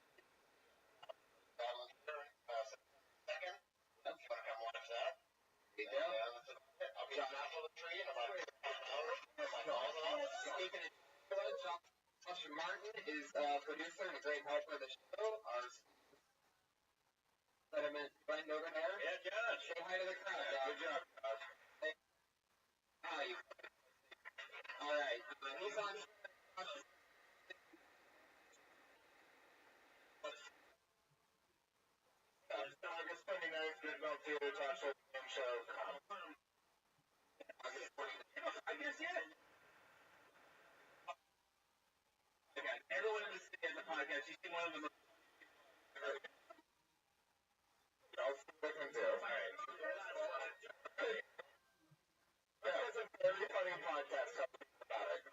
Second. Yep. You want to come watch that? There you go. I'll be on top of the tree in about 2 hours. Speaking of Josh Martin is a producer and a great helper of the show. Our sediment friend over there. Yeah, Josh. Say hi to the crowd. Good job, Josh. Hi. All right. He's on. It's not like it's 29th Midnight Theater Talk Show game show. I guess yes. Okay. Everyone in the city has a podcast. You see one of them. I'll see what I can do. All right. That's a very funny podcast. Tell me about it.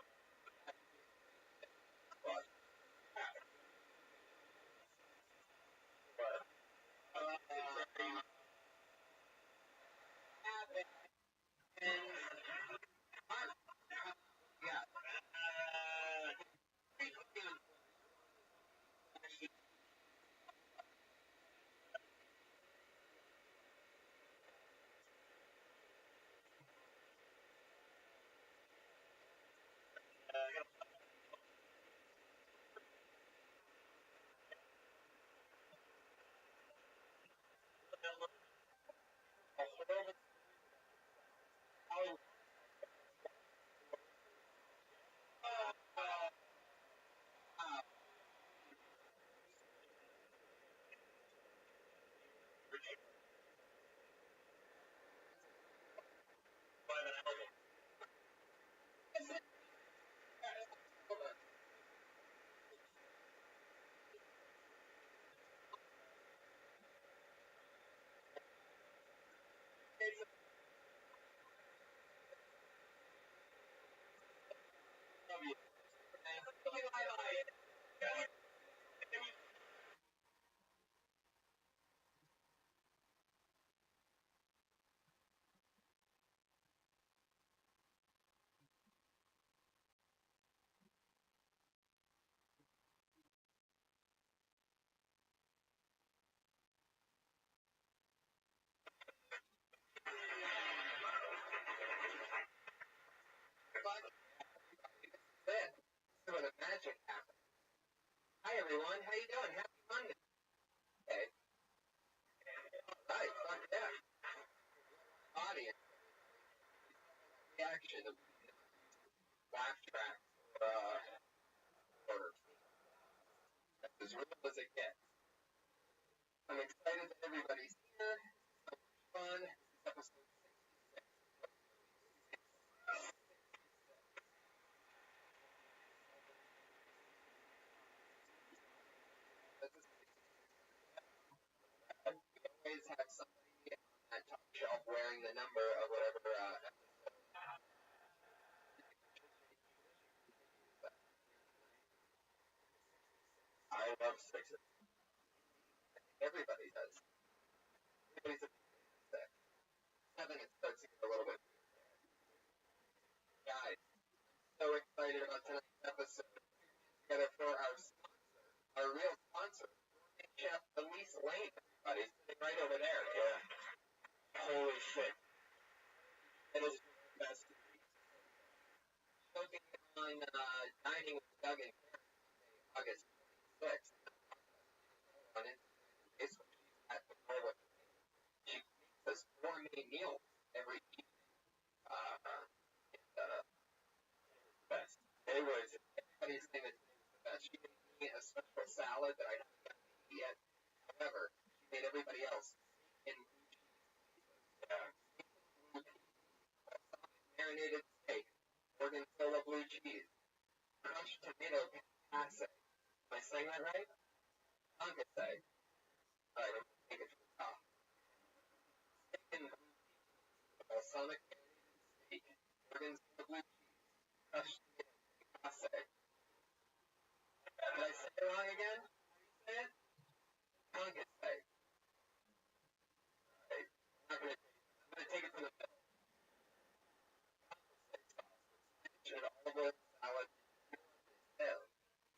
Where the magic happens. Hi everyone, how you doing? Happy Monday. Okay. Alright, fuck yeah. Audience. Reaction of laugh track or that's as real as it gets. I'm excited that everybody's here. So much fun. This is episode 66. a number of whatever I love sixes. everybody does. Everybody's a six. 7, it starts to get a little bit. Guys, so excited about tonight's episode. Together for our real sponsor, Chef Elise Lane. Everybody sitting right over there. Yeah. Holy shit. It is the best. She'll be on Dining with Doug and Karen August 26th. On Instagram and Facebook, she's at the Norwood. She makes us gourmet meals every evening. Best. It was. Everybody's saying that today was the best. She made me a special salad that I haven't gotten to eat yet. However, she made everybody else steak and blue cheese. Blue balsamic marinated steak, gorgonzola blue cheese, crushed tomato passe. Am I saying that right? Concasse. Alright, I'm gonna take it from the top. Steak and blue cheese, balsamic marinated steak, gorgonzola blue cheese, crushed tomato passe. Did I say it wrong again? How do you say it? Concasse. Alright, I'm not gonna take it from the middle. Concasse sauce with spinach and olive oil salad and pure basil.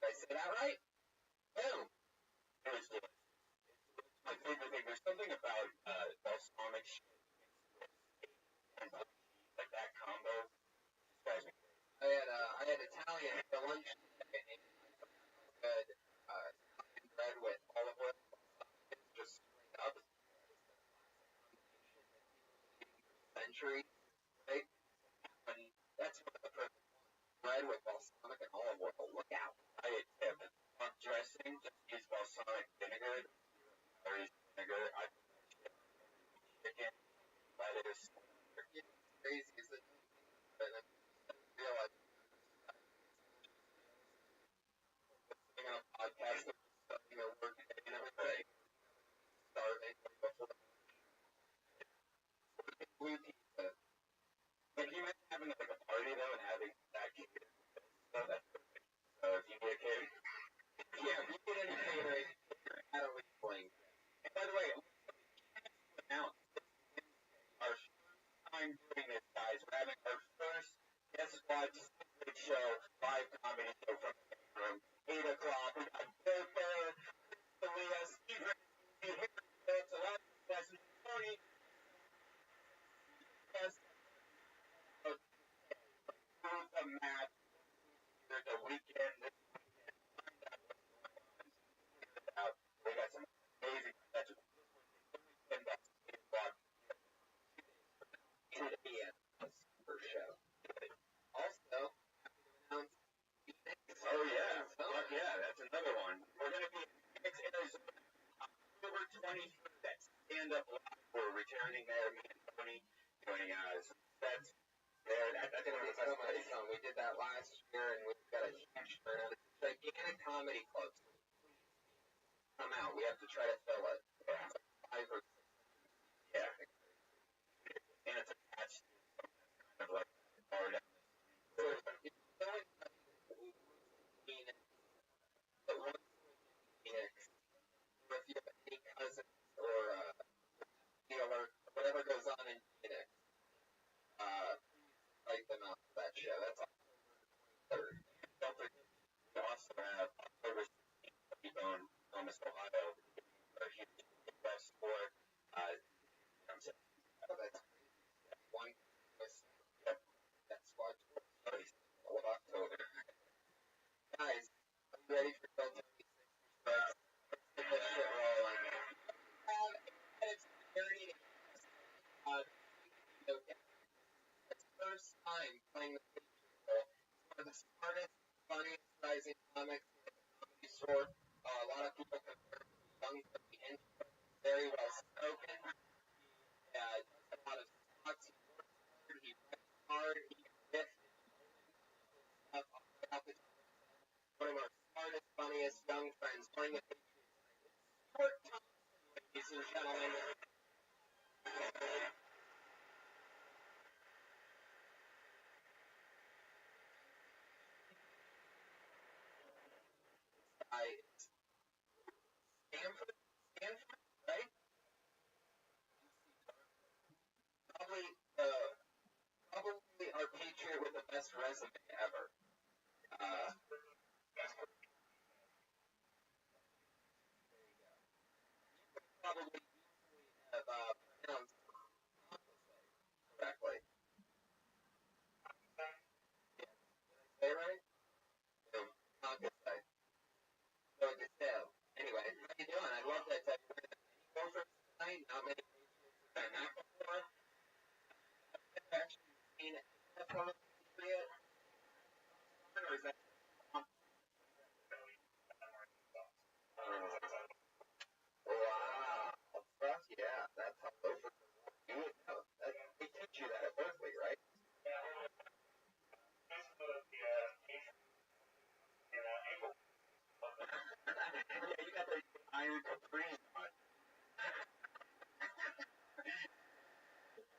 Did I say that right? Boom. It was delicious. It's my favorite thing. There's something about balsamic shit mixed with steak and blue cheese, like that combo. Just drives me crazy. I had Italian for lunch today, and I forgot how good Italian bread with olive oil and balsamic is, just straight up. It's the classic combination that people have been eating for centuries, right? And that's one of the perfect ones. Bread with balsamic and olive oil. Look out. I tip. On dressing, just use balsamic vinegar, 0 calories vinegar. I put that shit on everything. Chicken, lettuce, whatever. You know what's crazy is that don't think about it, and you don't realize that I'm just sitting on a podcast and we're starting our work day and everything. Starving before blue pizza. Like, you imagine having like a party though and having that catered stuff, that's perfect. So if you need a catered, Yeah, if you get any catering, you're at a Riesling. and by the way, to announce this Wednesday, our first time doing this, guys. We're having our first guest spot secret show, live comedy show from the main room, 8 o'clock. We got Bill Burr, Leah, Steve Ramsey, Harry Phillips, Elijah West, Tony. Yes, the match here the weekend. This weekend, find out what's going on. Figure it out. We got some amazing matches. This Wednesday, $10, 8 o'clock. 8 p.m. Super show. Also, happy to announce Phoenix. Oh yeah, Arizona. fuck yeah, that's another one. We're gonna be in Phoenix, Arizona, October 23rd. That's Stand Up Live. We're returning there. Me and Tony doing some sets there. That's It's gonna gonna be be so much fun. We did that last year, and we've got a huge turnout. It's a gigantic comedy club, so please come out. We have to try to fill it. Yeah. It's like 500 or 600 seats. Yeah. And it's attached to something that's kind of like a bar down the street. So if you know anybody who lives in Phoenix, that wants to attend Phoenix, or if you have any cousins or dealer, whatever goes on in Phoenix, please invite them out to that show. That's October 23rd. Don't forget, we also have October 16th, T-Bone, Columbus, Ohio. A huge best for concept. Oh, that's crazy. One that squad tour starts all of October. Guys, are you ready for Bill Tony 60 Strikes? Let's get this shit rolling. Have it's dirty to video game. This is his first time playing the feature role. He's one of the smartest, funniest rising comics in the comedy store. A lot of people compare him to Young from the intro. Very well spoken. He does a lot of spots. He works hard. He writes hard. He can riff and mold stuff right off the top of his head. One of our smartest, funniest young friends playing the Patriots tonight. It's Stuart Thompson, ladies and gentlemen. right? Probably, probably our Patriot with the best resume ever. Probably have pronounced correctly. Say it right? No, Nakasai. So Giselle. Anyway, how you doing? I love that you're going to go for tonight. Not many Patriots have done that before. I've actually seen that from a Patriot. Or is that wow. Fuck yeah. That's how those are you would know. They teach you that at Berkeley, right? Yeah, you got the iron capris on.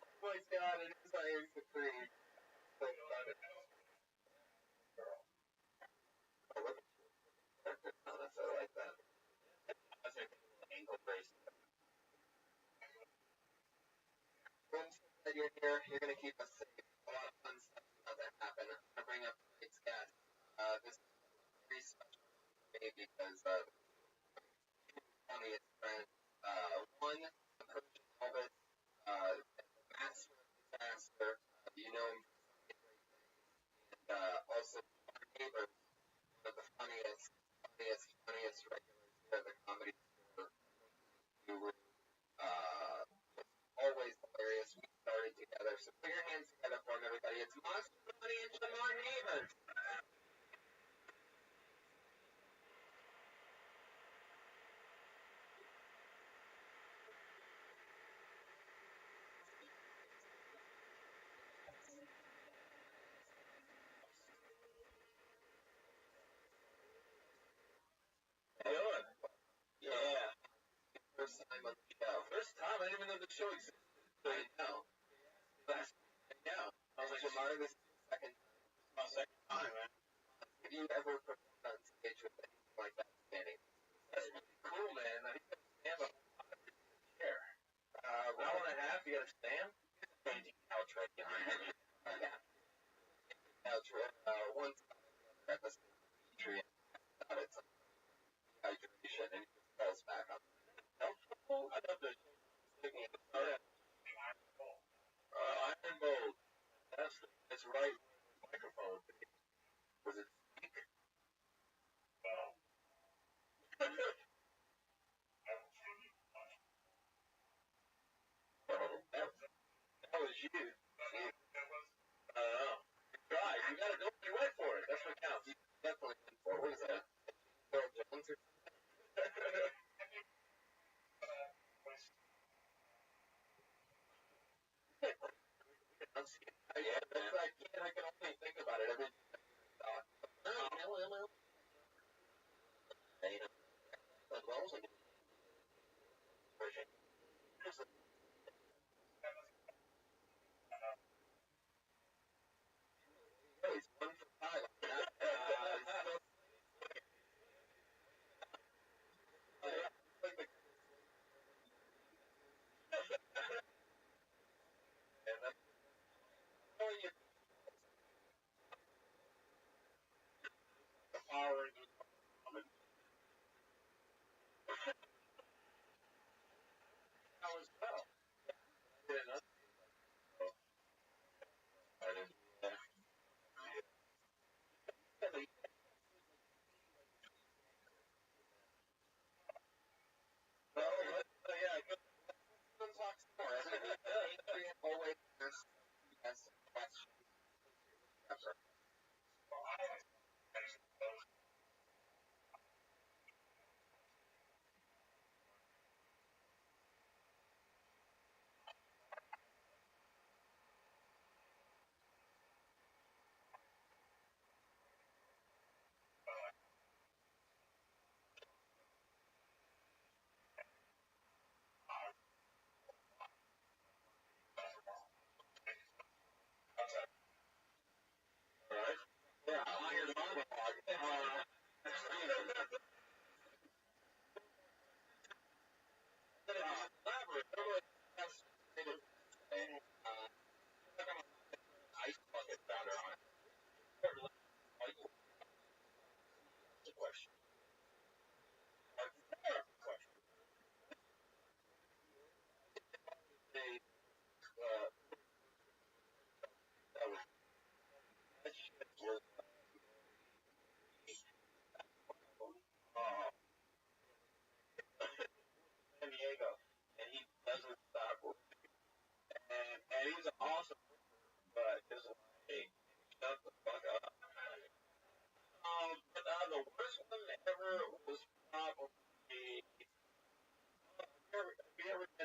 Oh my god, it is iron capris. So funny. Oh, look at you. Oh, that's I like that. That's like an ankle brace. Well, that you're here, you're going to keep us safe. A lot of fun stuff is about to happen. I'm going to bring up tonight's guest. This is very special for me because two funniest friends. One, the Persian Elvis, the master of disaster. You know him for so many great things. And also, our neighbors, one of the funniest regulars here at the Comedy Store. Guru. Just always hilarious. We started together. So put your hands together for him, everybody. It's Monster Money and Jamar Neighbors. Good. Yeah. First time on the show. First time? I didn't even know the show existed. I know. Last I know. I was like, Jamar, this is your second time. My second time, man. Have you ever performed on stage with anything like that standing? That's really cool, man. Now he's got to stand the whole time in a chair. Hour and a half, you got to stand? Fancy couch right behind you. Yeah. Couch, one time in the other episode, Adrian got it some dehydration and he just falls back on the helpful. I thought the show was taking it. Oh, yeah. Iron Mold. That's right. Microphone. Was it speak? Oh, that was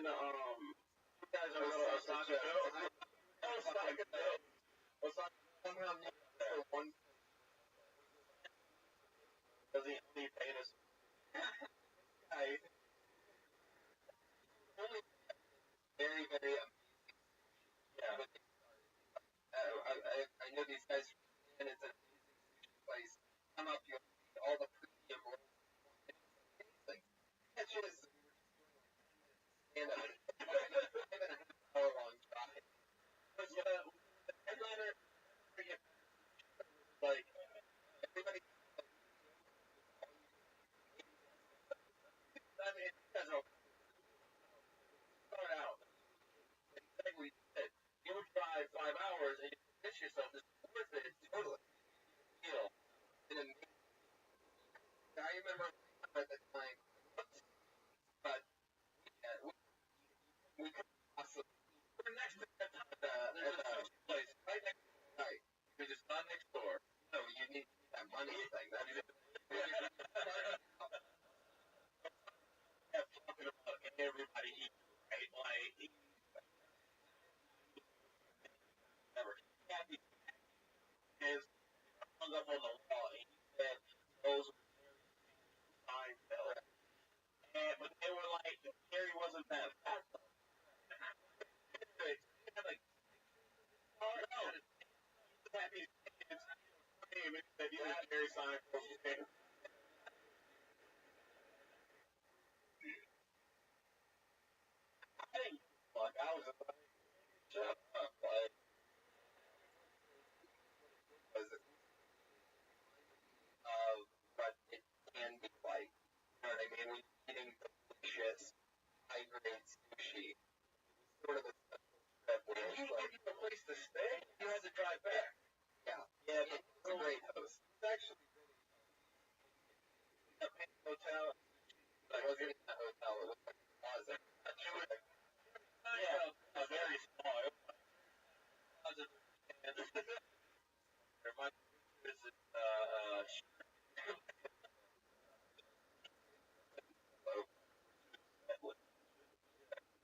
you guys are a little Osaka Joe. Osaka Joe. Osaka somehow knew for one. Does he only paid us? Guy only very, very yeah. I know these guys, and it's an amazing sushi place. Come up, you all the premium rolls. It's like catches. And a 5.5 hour long drive. Was the headliner like everybody? I mean, you guys are start out. Exactly. You would drive 5 hours and you convince yourself this is worth it. It's totally deal. And then I remember at the time, but we could possibly. We're next to that there's a sushi place right next to the site. You're just not next door. No, you need that money thing. That's it. Talking about everybody eats, right? Like, never. Kathy is hung up on the wall, and he said those were fine fellas. And but they were like, Gary wasn't that fat. Like, oh no, happy kids. He said he was Gary Seinfeld. I didn't fuck. I was just like, shut up. Like, but it can be like, you know what I mean? When you're eating delicious, high grade sushi, sort of a special trip where it's like, give you a place to stay, you had to drive back. Yeah, yeah, but it's a great host. It's actually a big hotel. I wasn't in that hotel, it was like a closet. Yeah, very small. It was like a closet. And my visit,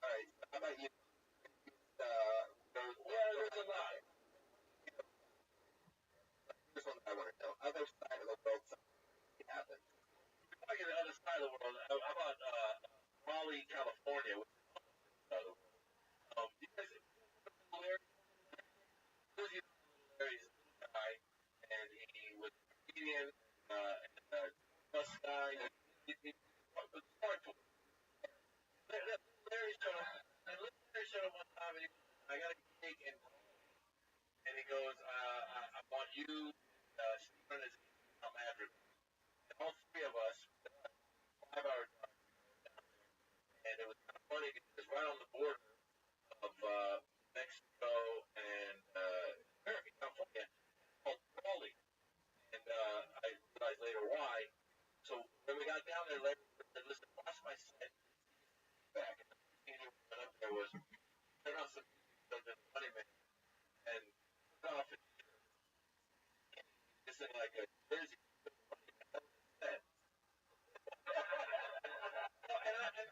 alright, so how about you? There's a lot. Here's one that I want to know. Other side of the world, something happens. Talking the other side of the world, how about Raleigh, California? Which is the other world. You guys, Larry's a little guy, and he was a comedian, and bus guy. He was smart to Larry showed up. Larry showed up one time, and he goes, I got a gig in and he goes, I want you, Stephen, is come after me. And all three of us, 5 hour drive down there. And it was kind of funny because it was right on the border of Mexico and America, California, called Raleigh. And I realized later why. So when we got down there, Larry said, listen, watch my set back. And the thing he went up there was, turn on some funny man. And took off his shirt. And just in like a jersey. Set. And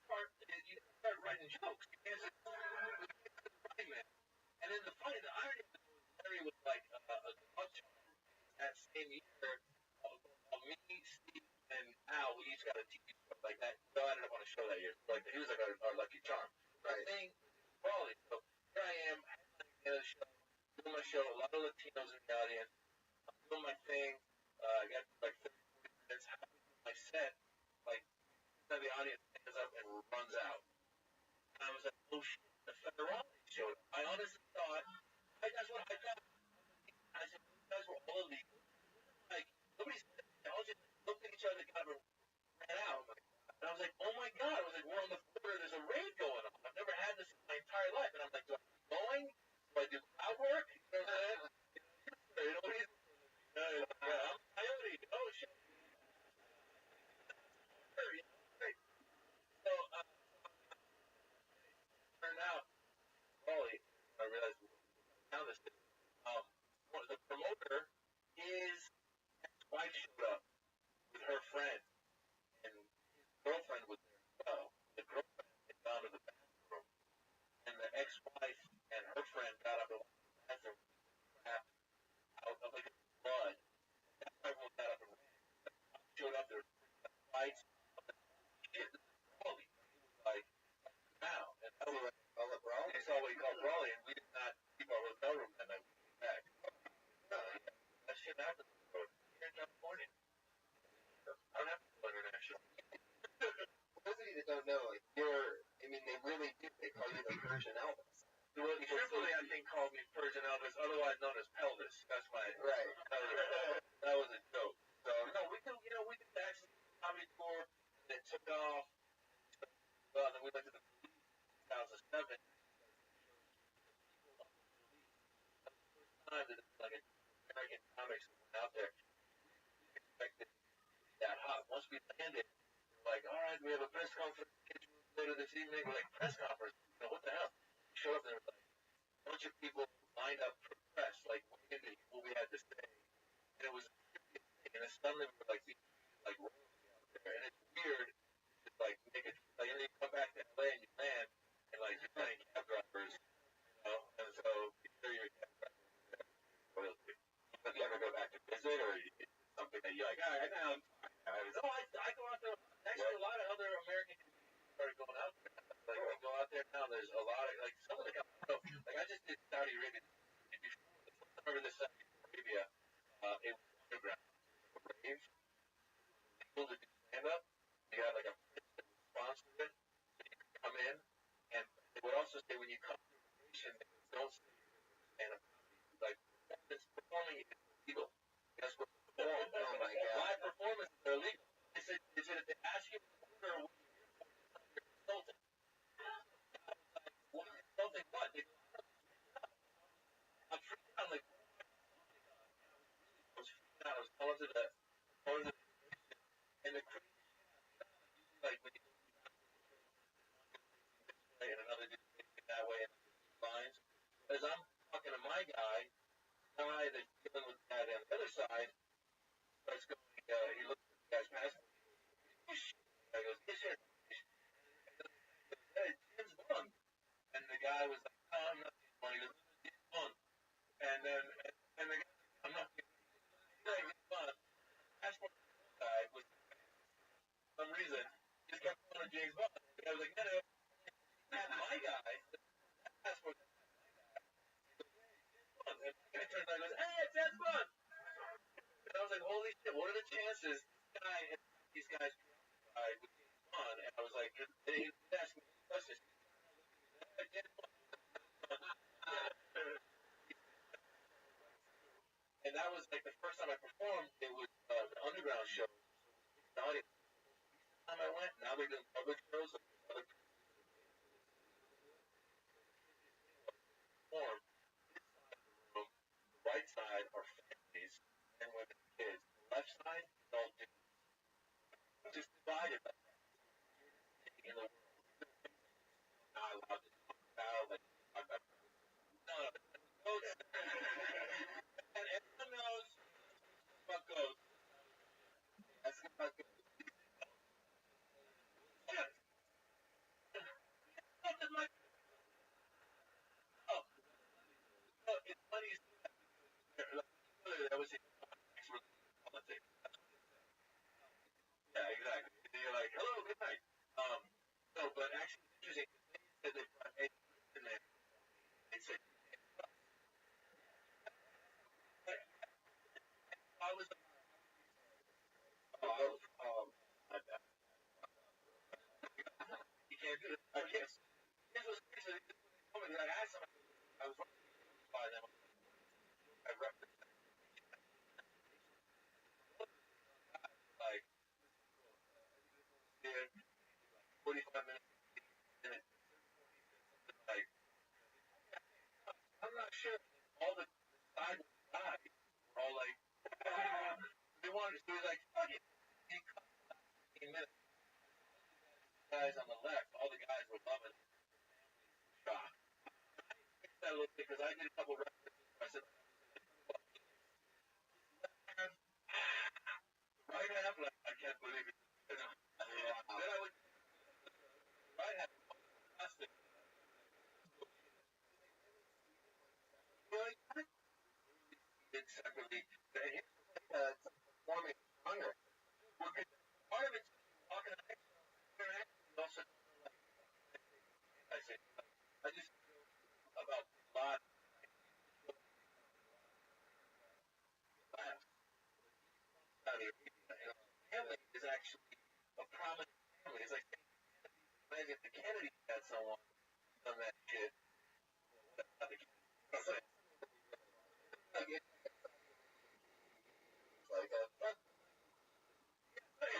part is you start writing jokes. You can't just funny man. And then the irony of it was Larry was like a bunch of that same year. Me, Steve, and Al, we each got a TV show like that. So I ended up on a show that year. Like he was like our lucky charm. Right. Thing, Raleigh. So here I am, headlining the show, doing my show. A lot of Latinos in the audience. I'm doing my thing. I got like 30, 40 minutes. Halfway through my set, like the audience stands up and runs out. And I was like, oh shit, the Raleigh showed up. I honestly thought, that's what I thought. I said, you guys were all illegal. Like, nobody said anything. They all just looked at each other and kind of ran out. And I was like, oh my god. I was like, we're on the border. There's a raid going on. I've never had this in my entire life. And I'm like, do I keep going? Do I do crowd work? You know what I'm saying? You know what I'm a coyote. Oh shit. So, turned out, Raleigh, I realized now this is, the promoter lights. Shit, this is brawly. It was like now, and that was Call it brawl? they saw what we called brawly, and we did not keep our hotel room that night. We came back. That shit happens here in California. I don't have to go international. For those of you that don't know, they really do. They call you the Persian Elvis. Well, truthfully, I think called me Persian Elvis, otherwise known as Pelvis. That's my Right. That was a joke. So no, we did actually comedy tour, and it took off. Well, then we went to the 2007. Time that like American comics went out there, we expected it to be that hot. Once we landed, we're like, all right, we have a press conference later this evening. We're like, press conference? What the hell? We showed up and there was like a bunch of people lined up for press, like waiting to hear what we had to say. And it was a thing. And then suddenly we were like being like royalty out there. And it's weird to just like make it like, and then you come back to LA and you land and like you're playing cab drivers, and so you hear your cab driver. But you ever go back to visit, or is it something that you're like, all right, now I'm fine? No, I go out there. Actually, a lot of other American comedians started going out there. Like, we go out there now, there's a lot of, like, some of the guys, like, I just did Saudi Arabia. Before this Saudi Arabia, it was underground. It was a rave. People to do stand-up. You had, like, a prince that would sponsor it, so you could come in. And they would also say, when you come to the nation, they would, don't stay here for stand-up comedy. Like, performing is illegal. Guess what? Oh my God. Live performances are illegal. Is it if they ask you to order what you're here for, you're insulting. What insulting what? They go, I'm freaking out. Like, I was freaking out. I was calling to the and the crazy shit usually like when you go this way and another dude facing that way and lines. As I'm talking to my guy that's dealing with the guy on the other side starts going, he looks at the guy's passport. He goes, this shit. Hey, James Bond. And the guy was like, no, I'm not James Bond. He goes, James Bond. And then, and the guy was like, I'm not James Bond. The passport guy was, for some reason, just kept calling him James Bond. The guy was like, no, that's my guy. That passport. And the guy turns around and goes, hey, it's James Bond. And I was like, holy shit, what are the chances this guy and these guys preoccupied with James Bond? And I was like, they asked me questions. And that was like the first time I performed. It was the underground show. So it was big audience. The time I went, now they're doing public shows. Like other perform. This side of the room, the right side are families and women and kids. The left side, adult dudes. Just divided by that. In the world. Not allowed to talk about like no, and everyone knows about ghosts. That's about ghosts. Yeah. Nothing like oh, no, it's funny you say that because like, I was in politics. Yeah, exactly. And you're like, hello, good night. No, but actually, it's interesting. They said they brought a in there. It's a I was you can't do it. Yes. This was crazy. They told me that I asked them. I was running by them. I referenced like 45 minutes. Like I'm not sure. All the side guys were all like they wanted. He was like, fuck it. He cut 15 minutes. Guys on the left, all the guys were loving it. Shocked. That a little bit because I did a couple references. I said, right half, like, I can't believe it. Then I would right half, plastic. Separately. It's performing stronger. Part of it's actually a prominent family. It's like, imagine if the Kennedys had someone done that shit. Not the Kennedys. Like, it's like a fuck. What?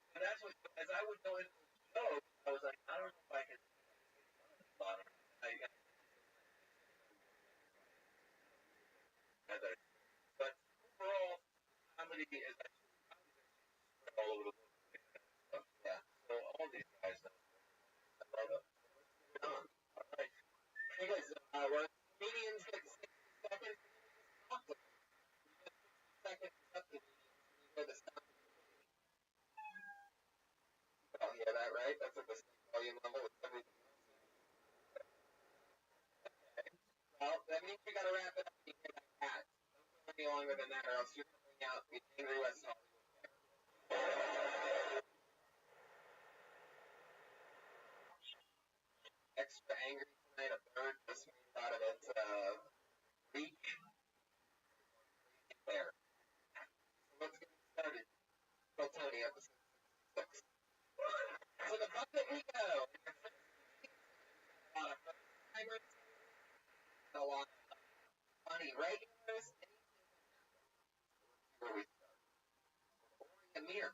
And that's what, as I would go into the show, I was like, I don't know if I can about him. But overall, comedy is actually all over the book. Yeah. So all these guys know. I love it. All right. Hey guys, we're comedians get 60 seconds. Seconds up to you go to stop. Oh, yeah, that right? That's at the same volume level with everything else. Okay. Well, that means we gotta wrap it up. You hear that cat. Don't go any longer than that, or else you're gonna bring out the angry West Hollywood. Extra angry tonight. A bird just made out of its beak. There. So let's get started. Well, Tony, episode 66. So the bucket we go. A lot of first-timers, a lot of funny regulars. Where we start. Amir.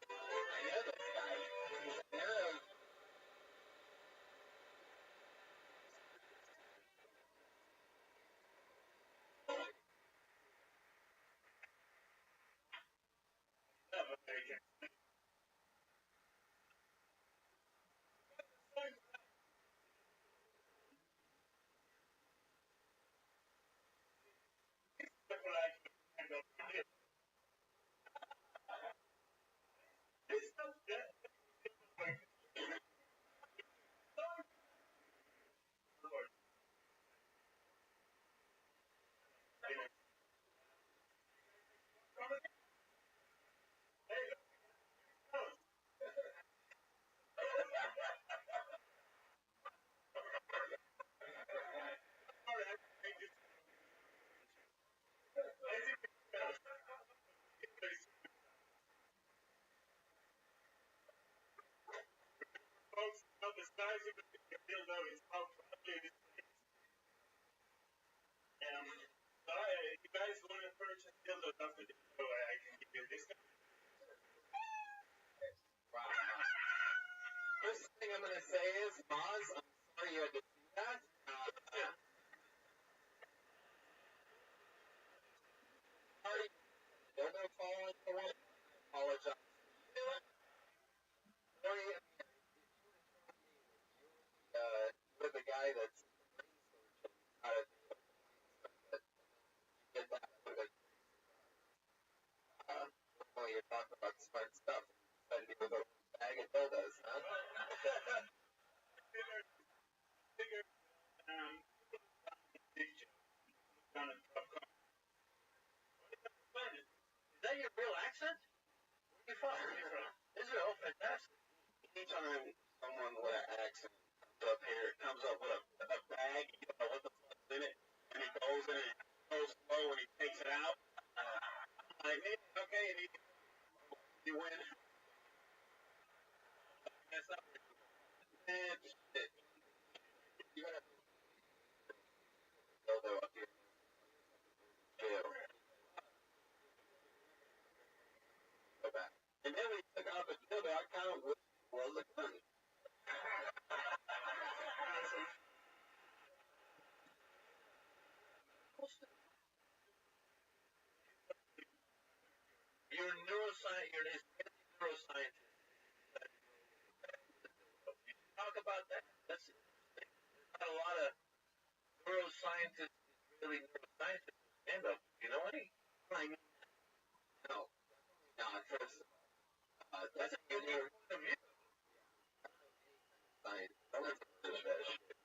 I know this guy. He's a narrow. Folks, the size of the dildo is how probably it is. If you guys want to purchase dildos after the show, I can give you a discount. Wow. First thing I'm going to say is, Maz, I'm sorry you had to see that. Sorry, dildo falling for one. I apologize for you. Sorry, you're the guy that's out of get that. Oh, you're talking about smart stuff. Decided to go with a bag of dildos, huh? Figure, on a tough car. Is that your real accent? Where are you from? Israel, fantastic. Anytime someone with an accent comes up here, comes up with a bag, you don't know what the fuck's in it, and he goes in it, goes slow, and he takes it out. I'm like, okay, and you win. That's not man, shit. You gotta dildo up here. Jail. Go back. And then when he took off his dildo, I kind of wish it was a gun. You're a neuroscientist. You're an Israeli neuroscientist. You talk about that. That's interesting. There's not a lot of neuroscientists, Israeli neuroscientists stand up. You know any? I mean, no, not first. That's a good point of view. Science. I want to finish that shit.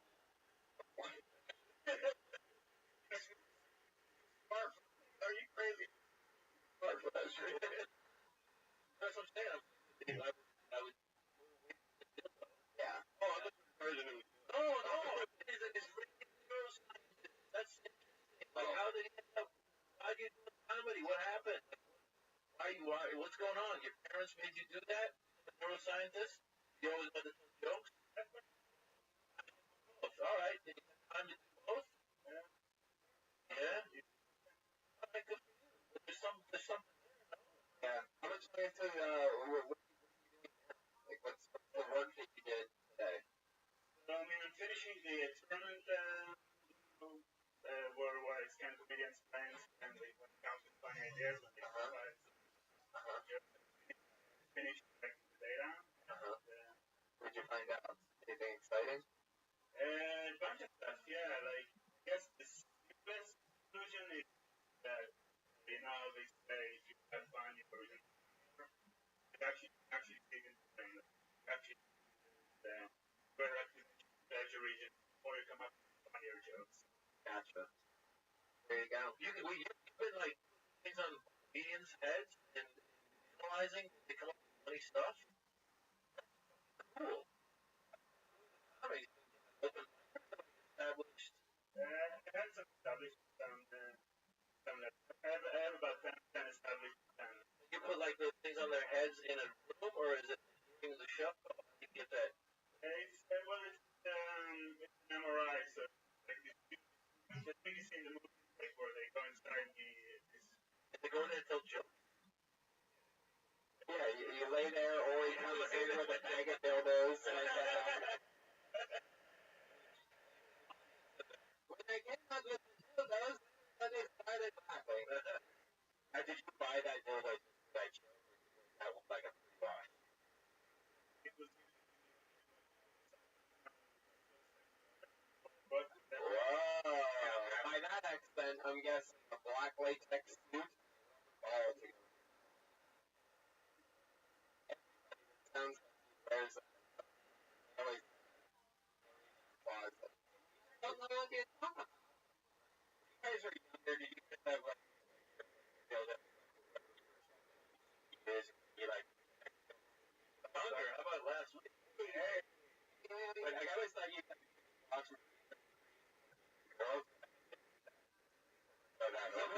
Smart. Are you crazy? Smart for that shit. That's what I'm saying. I would. Yeah. Oh, I'm version of. No, no. It's What's going on? Your parents made you do that? The neuroscientist? You always had to tell jokes? Both. All right. Did you have time to do both? Yeah. All right, good for you. But there's something there, no? Yeah. I'm explaining to like what's the work that you did today? I mean, I'm finishing the experiment where I scan comedians' minds and they when it comes to funny ideas when they decide just finish collecting the data. Did you find out anything exciting? A bunch of stuff, yeah. Like, I guess the simplest conclusion is that they say if you have fun, you're really it actually dig into the brain. Actually, where activation pleasure region before you come up with funnier jokes. Gotcha. There you go. You've been like putting things on comedians' heads and analyzing. They come up with funny stuff. Cool. I mean, open established. I had some established, I have about 10 established. You put like those things on their heads in a room, or is it during the show? How do you get that? It's an MRI, so like the thing you see in the movie, like where they go inside And they go in there and tell jokes. Yeah, you lay there or you come in with a bag of dildos and when they came up with the dildos, they started laughing. Now, did you buy that dildo just for that joke, or was that like a free buy? it was Whoa! By that accent, I'm guessing a black latex suit all together. Sounds like he wears a really closet. I don't know what you're talking about. When you guys are younger, did you guys have like dildo? You like Hunger. How about last week? hey, like, I always thought you had to watch girls. But I don't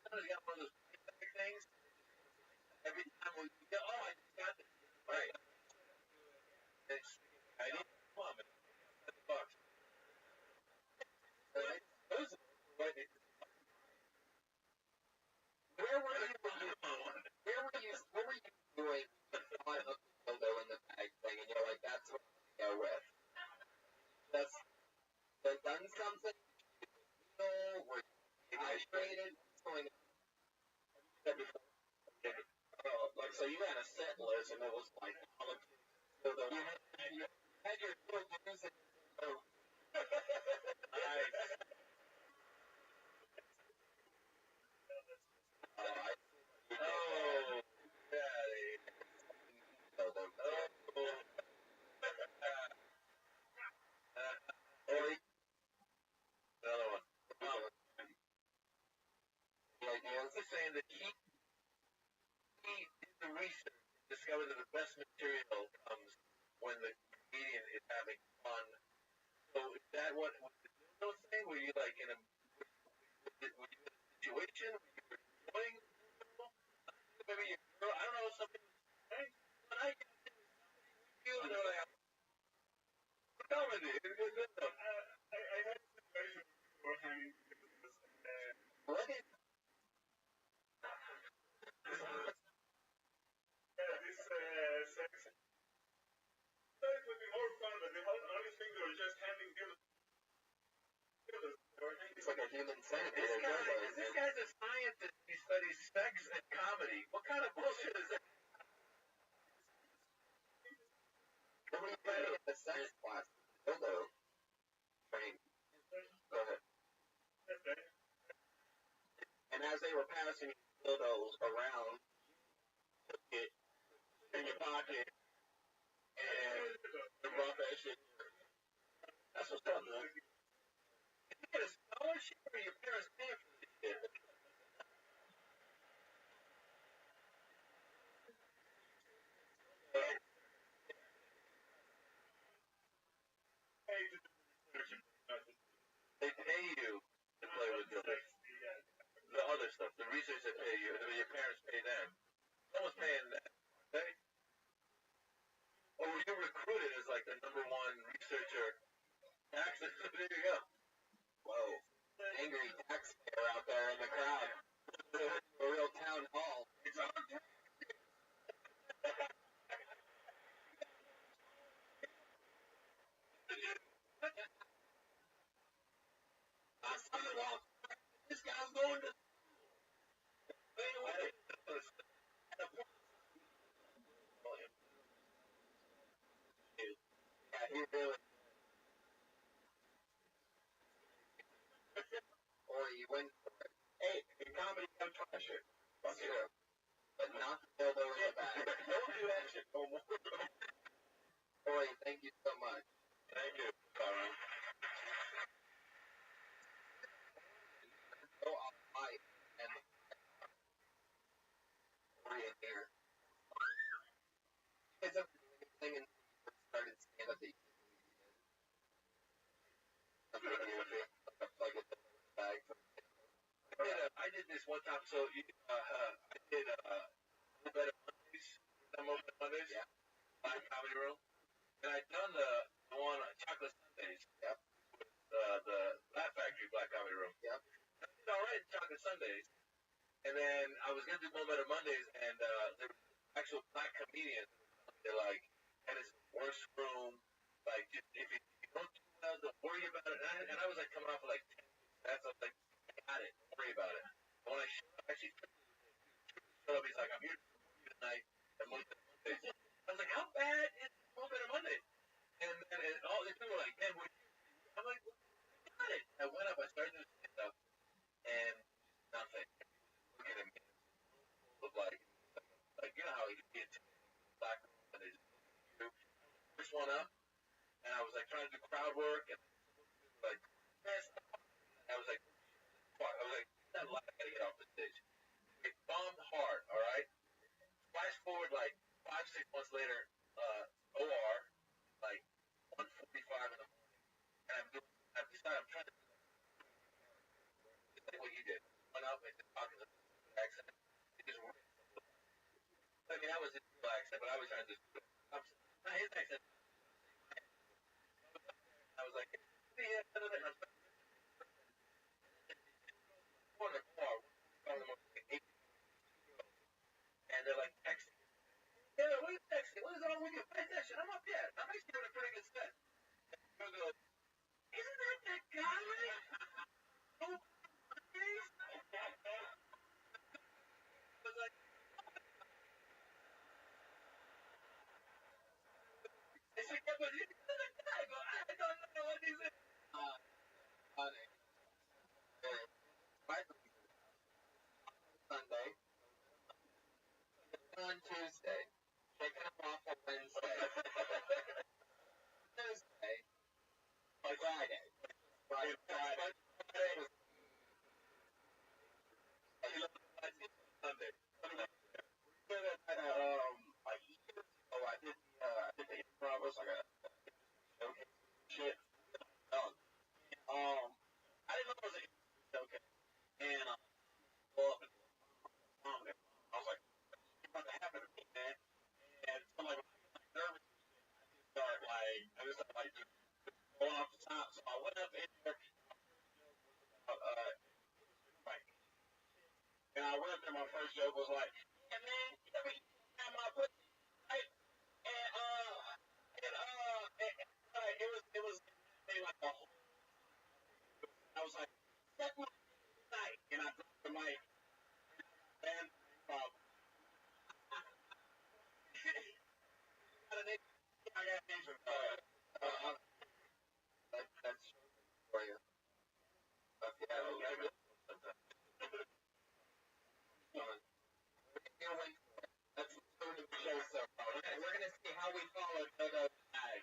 Somebody's got one of those big things. Every time we go, oh, I just got this. Right. I need come on, man. $7. Where were you doing when you saw the dildo in the bag thing and you're like, that's what I'm gonna go with? That's done something? Were you dehydrated? What's going on? Like, so you had a set list and it was like politics. So you had your dildos and your nice. Another one. Ideas? He's saying that he did the research and discovered that the best material comes when the comedian is having fun. So is that what was the dildo thing? Were you like in a situation? Were you enjoying the dildo? Maybe your girl, I don't know, something was saying, when I get into somebody with you, and they're like, comedy, it's good dildo. I had a situation where people were having What is this sex. It would be more fun, but the only thing they were just handing dildos. it's like a human centipede This or dildos? guy's a scientist. He studies sex and comedy. What kind of bullshit is that? What were you planning in the sex class? Dildo. Train. Go ahead. And as they were passing dildos around, took it in your pocket and the rough that shit. That's what's up, man. Did you get a scholarship or your parents paying for this shit? researcher. Taxes. There you go. Whoa. Angry taxpayer out there in the crowd. A real town hall. It's on. This guy's going to. Yeah, he really. Or he went for it. Hey, in comedy, I'm pressure. That's true. But not the elbow in the back. Don't do that shit no more. Corey, thank you so much. Thank you. Go off mic and Corey in here. It's a thing and started stand up. I did this one time. So I did Better Mondays. Mondays. Yeah. Comedy Room. And I'd done the one on Chocolate Sundays. Yep. The Laugh Factory Black Comedy Room. Yep. I did all right Chocolate Sundays. And then I was gonna do More Better Mondays, and there were actual black comedians. They're like, and it's the worst room. Like, if you don't do well, don't worry about it. And I was like coming off of like 10 sets. I was like, I got it. Don't worry about it. And when I showed up, actually showed up, he's like, I'm here tonight. And Mondays. I was like, how bad is More Better Mondays? And then all these people were like, man, I'm like, I got it. I went up, I started to stand up, and nothing. Looking at me, looked like you know how you get black and they just do. First one up, and I was like trying to do crowd work, and like, I was like, fuck. I was like, that light, I gotta get off the stage. It bombed hard, all right. Flash forward like 5-6 months later, OR, like 1:45 in the morning, and I've decided I'm trying to do just like what you did. Went up and just talking to the accent. It just worked. I mean, that was his real accent, but I was trying to just do it. Not his accent. I was like, yeah, and I was like, going to the bar, and they're like texting. Yeah, what are you texting? What is wrong with you? Pay attention. I'm up yet. I'm actually doing a pretty good set. And they go, isn't that guy? Oh, I was like, I said, yeah, but you're that guy. I go, I don't know what he said. Funny. Sunday. On Tuesday. Taking them off on Wednesday. Tuesday. Friday. Friday. Sunday. I did the improv. I got showcase shit. I didn't know it was a showcase. And well, I was like, what's about to happen to me, man? And so like, nervous, I just started like just going off the top. So I went up in there. And I went up there. My first joke was like, "Yeah, man, you ever eat my pussy, right?" It was like a whole. I was like, "Suck my night," and I dropped the mic. And I got an answer. That's for you. That's the show so far. We're gonna see how we follow Dodo's bag.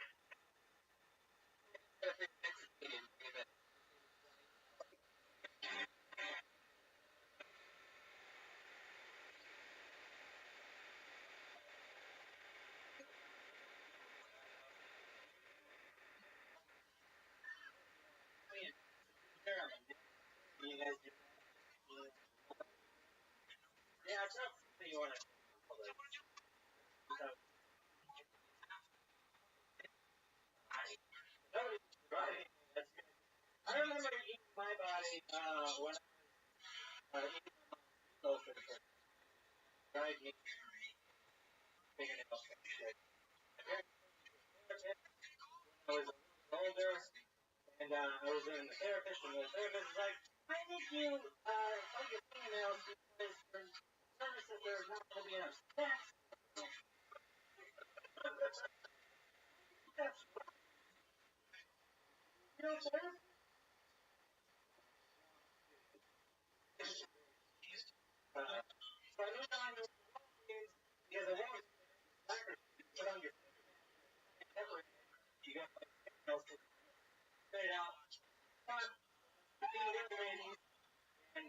You guys do. Yeah, it's not something you want to. And I was in the therapist, and the therapist was like, I think you tell your females because for services there's not going to be enough sex. That's you know, so I moved on to Walgreens because I wanted to put on your pepper. You got like females to straight out front, the ladies, and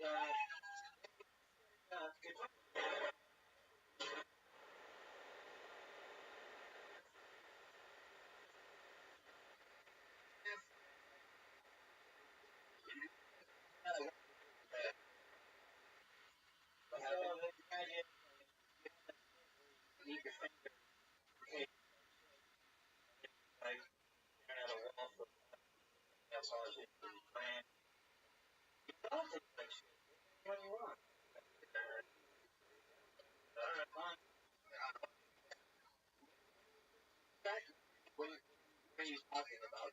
what are you talking about?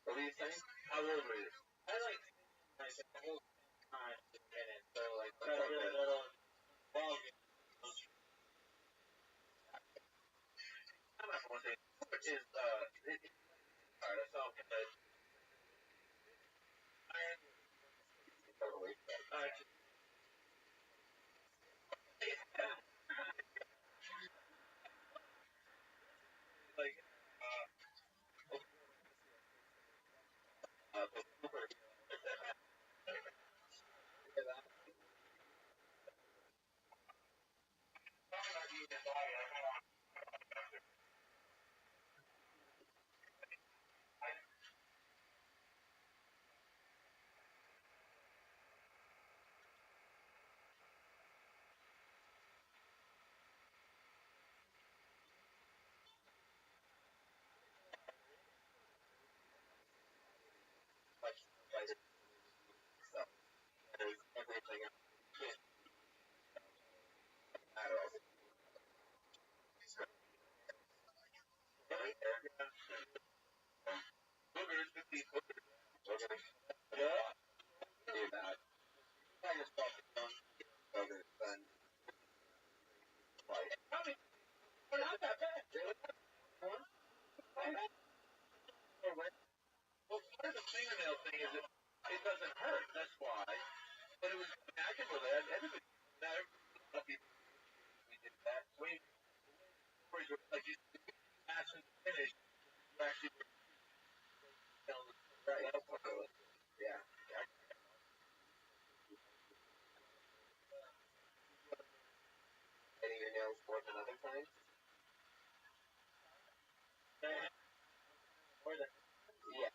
What are you saying? How old were you? I like the whole time in it. So like really little long. I'm not going to say is alright, so totally. Like everything else. Yeah. Do that. I just thought other than like we're not that bad. Well, part of the fingernail thing is it doesn't hurt. That's why. But it was I can relate. Everybody, not people we did that. Like you pass and finish, you actually right. Yeah. Getting your nails more than other times. More than yeah.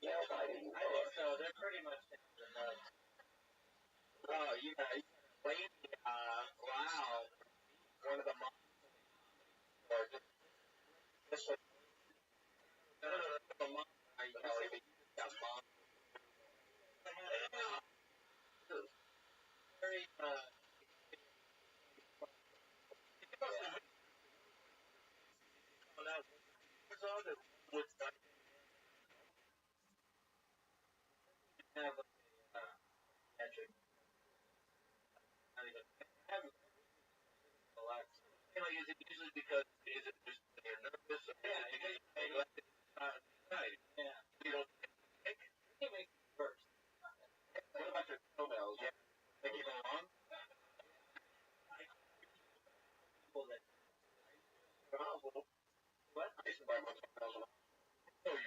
Yeah, I think so. They're pretty much oh, you got lady, wow. One of the moms or just the mom I got mom very would have metric not even have a lot. You know, is it usually because is it just you're nervous or yeah, you let it right. Yeah. You don't think you make it worse. What about your toenails? Yeah. Make it long? People that problem. What? I used to buy my toenails long. Oh,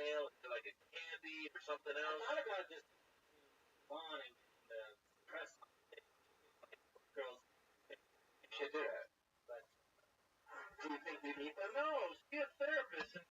mail? Is it like a candy or something I else? thought about just fun and